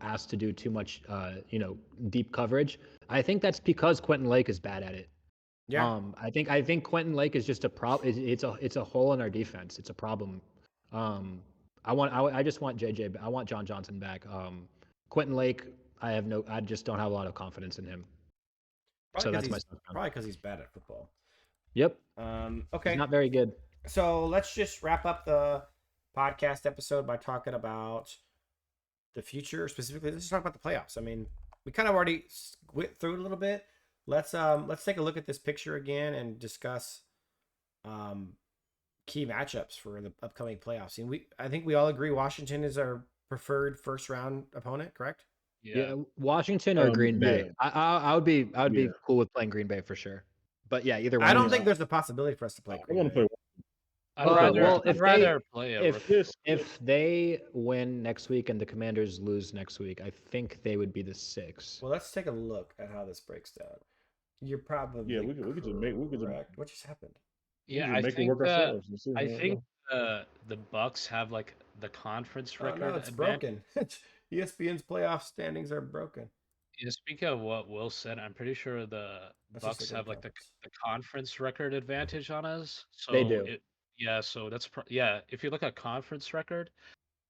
asked to do too much deep coverage. I think that's because Quentin Lake is bad at it. Yeah. I think Quentin Lake is just a problem. It's a hole in our defense. It's a problem. I just want JJ. I want John Johnson back. Quentin Lake. I just don't have a lot of confidence in him. So that's my stock down. Probably because he's bad at football. Yep. Okay. He's not very good. So let's just wrap up the podcast episode by talking about the future. Specifically, let's just talk about the playoffs. I mean, we kind of already went through it a little bit. Let's take a look at this picture again and discuss key matchups for the upcoming playoffs. And I think we all agree Washington is our preferred first round opponent, correct? Yeah, Washington or Green Bay. Yeah, I would be yeah. cool with playing Green Bay for sure. But yeah, either I one. don't mean, think there's a possibility for us to I play Green want to Bay. play. I'd Well, rather well, I'd rather play a rookie. Yes. if they win next week and the Commanders lose next week, I think they would be the 6. Well, let's take a look at how this breaks down. You're probably Yeah, we could just make correct. What just happened? Yeah, just make it work ourselves. And see I how it think go. the Bucks have like the conference Oh record no, it's advantage. broken. ESPN's playoff standings are broken. Yeah, speaking of what Will said, I'm pretty sure the Let's just Bucks look at have the like the conference. conference record advantage on us. So They do. so that's yeah. If you look at conference record,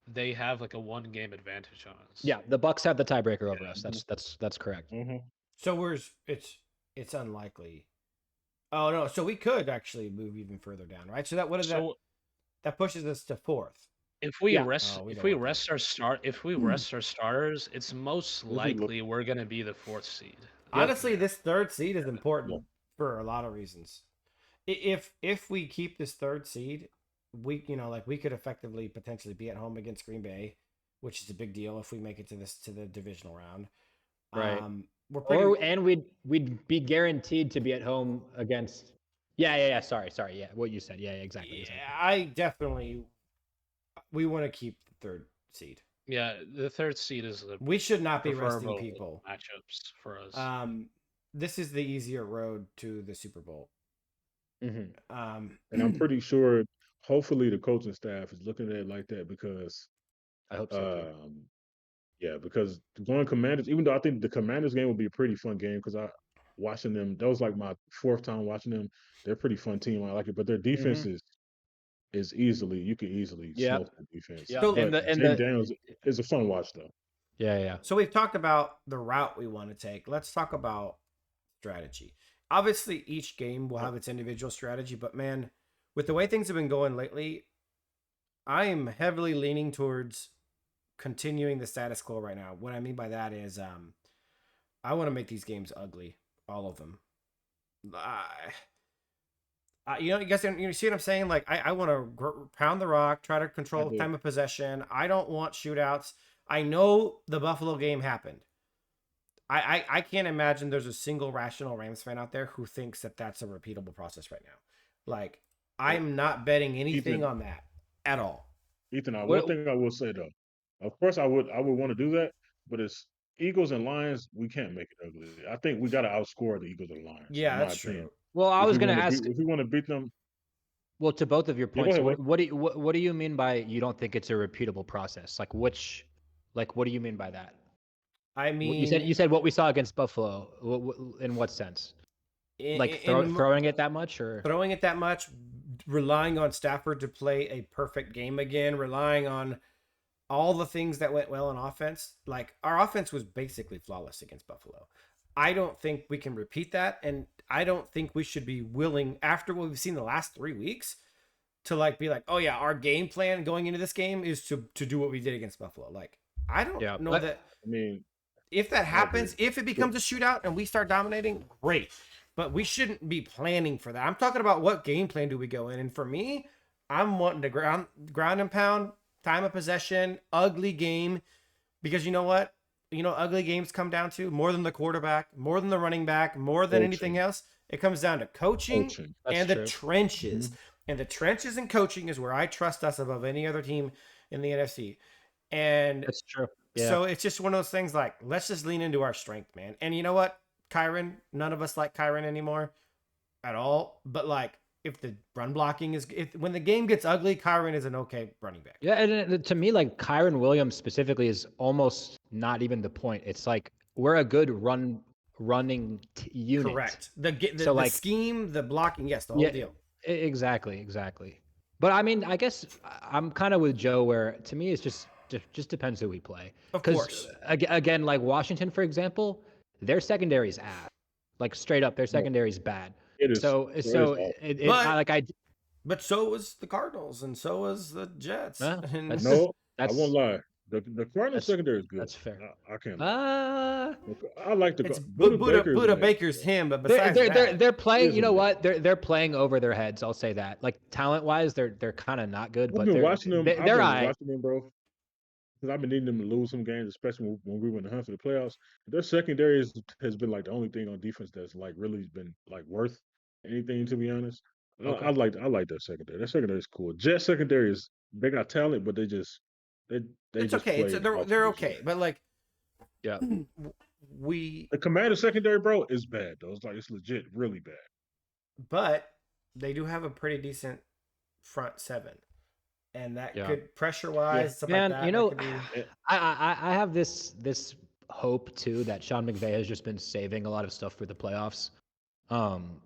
they have like a 1 game advantage on us. Yeah, the Bucks have the tiebreaker over Yeah. us. That's correct. Mm-hmm. So it's unlikely. Oh no, so we could actually move even further down, right? So that pushes us to 4th. If we Yeah. rest, Oh, we if don't we want that. rest our start, if we rest our starters, it's most likely we're gonna be the 4th seed. Honestly, this 3rd seed is Yeah. important for a lot of reasons. If we keep this 3rd seed, we we could effectively potentially be at home against Green Bay, which is a big deal if we make it to the divisional round. Right. We're pretty, And we'd be guaranteed to be at home against. Yeah. Sorry. Yeah, what you said. Yeah, exactly. I we want to keep the 3rd seed. Yeah, the 3rd seed is the We should not be resting preferable people. matchups for us. This is the easier road to the Super Bowl. Mhm. And I'm pretty sure, hopefully, the coaching staff is looking at it like that because, I hope so too. yeah, because going Commanders, even though I think the Commanders game will be a pretty fun game because watching them, that was like my 4th time watching them. They're a pretty fun team. I like it, but their defense is you could easily Yeah. smoke the defense. Yeah. So- But And Jake Daniels is a fun watch though. Yeah. So we've talked about the route we want to take. Let's talk about strategy. Obviously, each game will have its individual strategy, but man, with the way things have been going lately, I am heavily leaning towards continuing the status quo right now. What I mean by that is, I want to make these games ugly, all of them. You guys, you see what I'm saying? Like, I want to pound the rock, try to control do. time of possession. I don't want shootouts. I know the Buffalo game happened. I can't imagine there's a single rational Rams fan out there who thinks that that's a repeatable process right now. Like, I'm not betting anything on that at all. Ethan, one thing I will say though, of course I would want to do that, but it's Eagles and Lions, we can't make it ugly. I think we got to outscore the Eagles and Lions. Yeah, that's true. Well, I was going to ask. If we want to beat them. Well, to both of your Yeah, points, go ahead, what do you mean by you don't think it's a repeatable process? Like what do you mean by that? I mean, You said what we saw against Buffalo. In what sense? Like throwing it that much, or throwing it that much, relying on Stafford to play a perfect game again, relying on all the things that went well in offense. Like, our offense was basically flawless against Buffalo. I don't think we can repeat that, and I don't think we should be willing, after what we've seen the last 3 weeks, to be like, oh yeah, our game plan going into this game is to do what we did against Buffalo. Like, I don't know that. I mean, if that happens, if it becomes a shootout and we start dominating, great. But we shouldn't be planning for that. I'm talking about what game plan do we go in. And for me, I'm wanting to ground and pound, time of possession, ugly game. Because you know what? Ugly games come down to more than the quarterback, more than the running back, more than anything else. It comes down to coaching and the trenches. And the trenches and coaching is where I trust us above any other team in the NFC. And that's true. Yeah. So it's just one of those things, like, let's just lean into our strength, man. And you know what? Kyron, none of us like Kyron anymore at all. But if the run blocking when the game gets ugly, Kyron is an okay running back. Yeah, and to me, like, Kyron Williams specifically is almost not even the point. It's like we're a good running unit. Correct. The scheme, the blocking, yes, the whole deal. Exactly. But I mean, I guess I'm kind of with Joe, where to me it's just depends who we play. Of course. Again, like Washington, for example, their secondary's ass. Like, straight up, their secondary's bad. It is. But so was the Cardinals, and so was the Jets. I won't lie. The Cardinals secondary is good. That's fair. I can't lie. I like the Buda Baker's him, but besides they're playing. You know what? They're playing over their heads. I'll say that. Like, talent wise, they're kind of not good. But watching them. They're watching them, bro. because I've been needing them to lose some games, especially when we were in the hunt for the playoffs. Their secondary has been like the only thing on defense that's like really been like worth anything, to be honest. Okay. I like their secondary. Their secondary is cool. Jet secondary is they got talent, but they they It's just okay. play off They're position. okay, but like Yeah. we, The Commander secondary, bro, is bad though. It's like it's legit, really bad. but they do have a pretty decent front seven, and that Yeah. could pressure Yeah, wise stuff Man, like that. you That know, could be. I have this hope too that Sean McVay has just been saving a lot of stuff for the playoffs.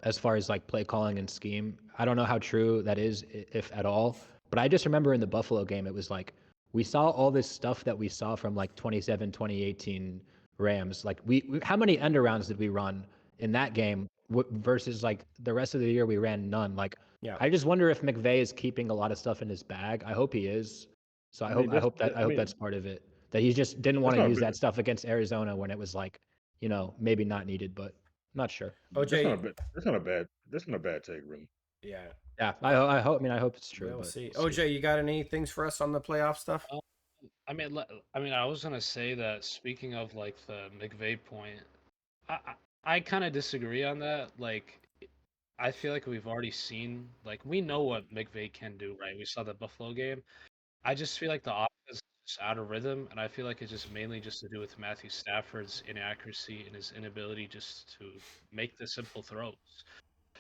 As far as like play calling and scheme, I don't know how true that is, if at all. But I just remember in the Buffalo game, it was like we saw all this stuff that we saw from like 2018 Rams. Like how many end arounds did we run in that game versus like the rest of the year we ran none. Like Yeah. I just wonder if McVay is keeping a lot of stuff in his bag. I hope he is. So I mean I hope that's part of it. That he just didn't want that's to not use bad. that stuff against Arizona when it was like, maybe not needed, but not sure. OJ, That's not a bad take, really. yeah, Yeah, I hope. I mean, I hope it's true. we'll But see. we'll see. OJ, you got any things for us on the playoff stuff? I mean, I was gonna say that speaking of like the McVay point, I I kind of disagree on that. Like, I feel like we've already seen, like, we know what McVay can do, right? We saw the Buffalo game. I just feel like the offense is just out of rhythm, and I feel like it's just mainly just to do with Matthew Stafford's inaccuracy and his inability just to make the simple throws.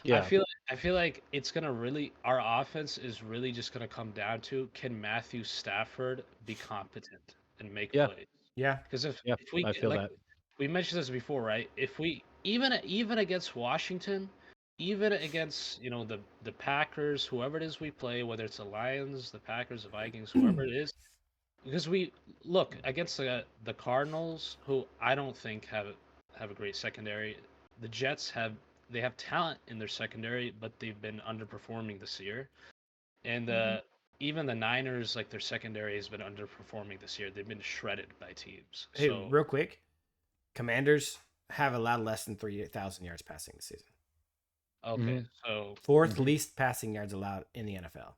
Yeah, I feel like it's gonna really our offense is really just gonna come down to, can Matthew Stafford be competent and make yeah, plays? Yeah, Because yeah. if we I feel like that. we mentioned this before, right? If we even against Washington, even against the Packers, whoever it is we play, whether it's the Lions, the Packers, the Vikings, whoever it is, because we look against the Cardinals, who I don't think have a great secondary. The Jets have talent in their secondary, but they've been underperforming this year. And even the Niners, like, their secondary has been underperforming this year. They've been shredded by teams. hey, So real quick, Commanders have allowed less than 3,000 yards passing this season. okay, Mhm. so Fourth least passing yards allowed in the NFL.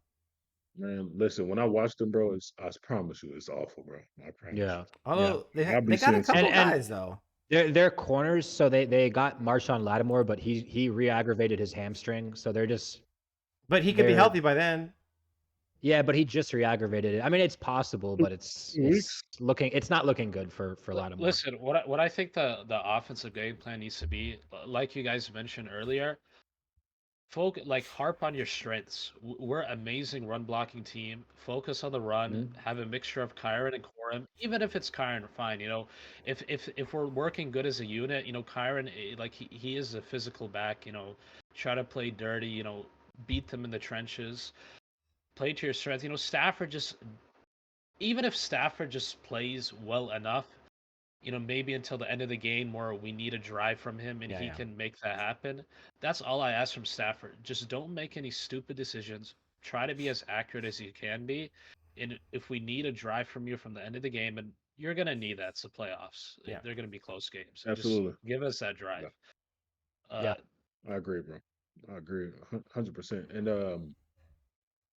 Man, listen, when I watched them, bro, I promise you, it's awful, bro. I promise Yeah, you. Although I'll be they got a seeing some. couple and guys though. they're corners, so they got Marshawn Lattimore, but he re-aggravated his hamstring, so But he could be they're healthy by then. yeah, but he just re-aggravated it. I mean, it's possible, but 2 weeks. it's not looking good for Lattimore. listen, what I think the offensive game plan needs to be, like you guys mentioned earlier, like, harp on your strengths. We're an amazing run blocking team. Focus on the run. Mhm. Have a mixture of Kyron and Corum. Even if it's Kyron, fine. If we're working good as a unit, Kyron, like, he is a physical back. Try to play dirty. Beat them in the trenches. Play to your strength. Stafford just even if Stafford just plays well enough, maybe until the end of the game where we need a drive from him and he Yeah. can make that happen. That's all I ask from Stafford. Just don't make any stupid decisions. Try to be as accurate as you can be. And if we need a drive from you from the end of the game, and you're gonna need that, it's the playoffs. Yeah. They're gonna be close games. And just Absolutely. give us that drive. Yeah. I agree, bro. I agree 100%. And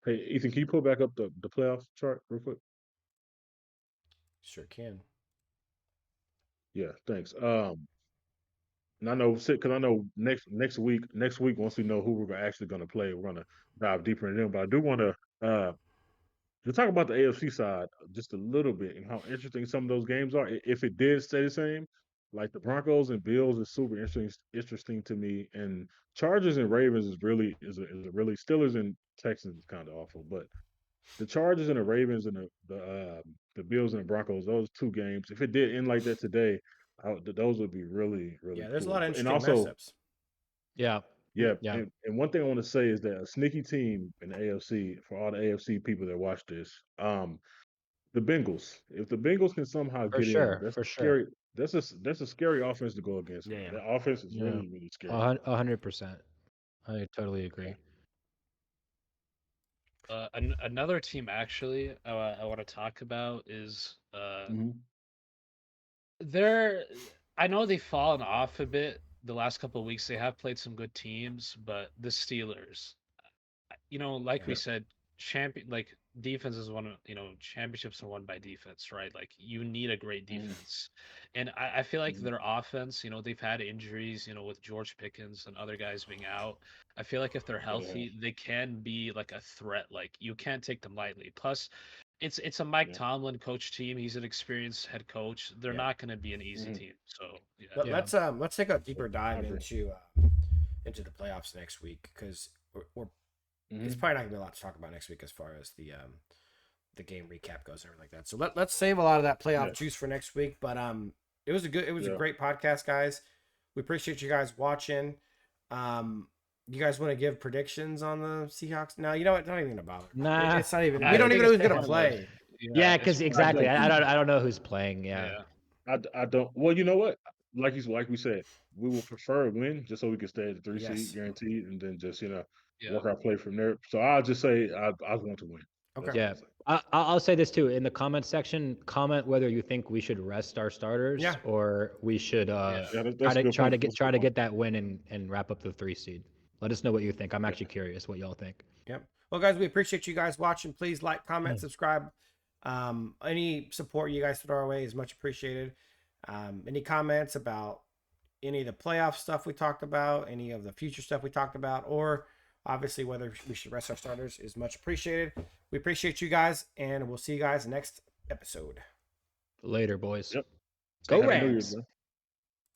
hey, Ethan, can you pull back up the playoff chart real quick? Sure can. Yeah, thanks. And I know because I know next week once we know who we're actually going to play, we're going to dive deeper into them. But I do want to talk about the AFC side just a little bit and how interesting some of those games are. If it did stay the same, like the Broncos and Bills is super interesting to me, and Chargers and Ravens is a really Steelers and Texans is kind of awful, but the Chargers and the Ravens and the Bills and the Broncos, those two games, if it did end like that today, those would be really really Yeah, there's a cool. lot of And interesting also, matchups. Yeah. yeah, Yeah. and one thing I want to say is that a sneaky team in the AFC for all the AFC people that watch this, the Bengals. If the Bengals can somehow For get in, sure. that's For sure. scary. That's a scary offense to go against, man. Yeah. That offense is Yeah. really scary. 100%. I totally agree. Another team actually I want to talk about is Mhm. they're I know they've fallen off a bit the last couple of weeks. They have played some good teams, but the Steelers, like we Yeah. said, champion, like, defense is one of, championships are won by defense, right? Like you need a great Mm, defense. And I feel like mm, their offense, they've had injuries, with George Pickens and other guys being out. I feel like if they're yeah, they have. healthy, they can be like a threat. Like you can't take them lightly. Plus, it's a Mike Yeah. Tomlin coach team. He's an experienced head coach. They're Yeah. not going to be an easy Mhm. team. So yeah, Yeah. Let's take a deeper I dive agree. into the playoffs next week, because we're it's Mhm. probably not gonna be a lot to talk about next week as far as the game recap goes and everything like that. So let's save a lot of that playoff Yeah. juice for next week. But it was a Yeah. great podcast, guys. We appreciate you guys watching. You guys want to give predictions on the Seahawks? No, you know what? Not even gonna bother. Nah. It's not even. I We don't think even know it's who's gonna pointless. play. Yeah, It's because I exactly. don't. I don't know who's playing. Yeah. yeah. I don't. Well, you know what? Like we said, we would prefer a win just so we can stay at the 3 seed Yes. guaranteed, and then just Yeah. work our play from there. So I'll just say I want to win. Okay. That's what Yeah. I'll say. I'll say this too. In the comment section, comment whether you think we should rest our starters Yeah. or we should Yeah. Yeah, that's a good point. That's a try good to point. get that win and wrap up the 3 seed. Let us know what you think. I'm actually curious what y'all think. Yep. Well, guys, we appreciate you guys watching. Please like, comment, subscribe. Any support you guys throw our way is much appreciated. Any comments about any of the playoff stuff we talked about, any of the future stuff we talked about, or obviously whether we should rest our starters is much appreciated. We appreciate you guys, and we'll see you guys next episode. Later, boys. Yep. Go Happy New Year's, Rams. man.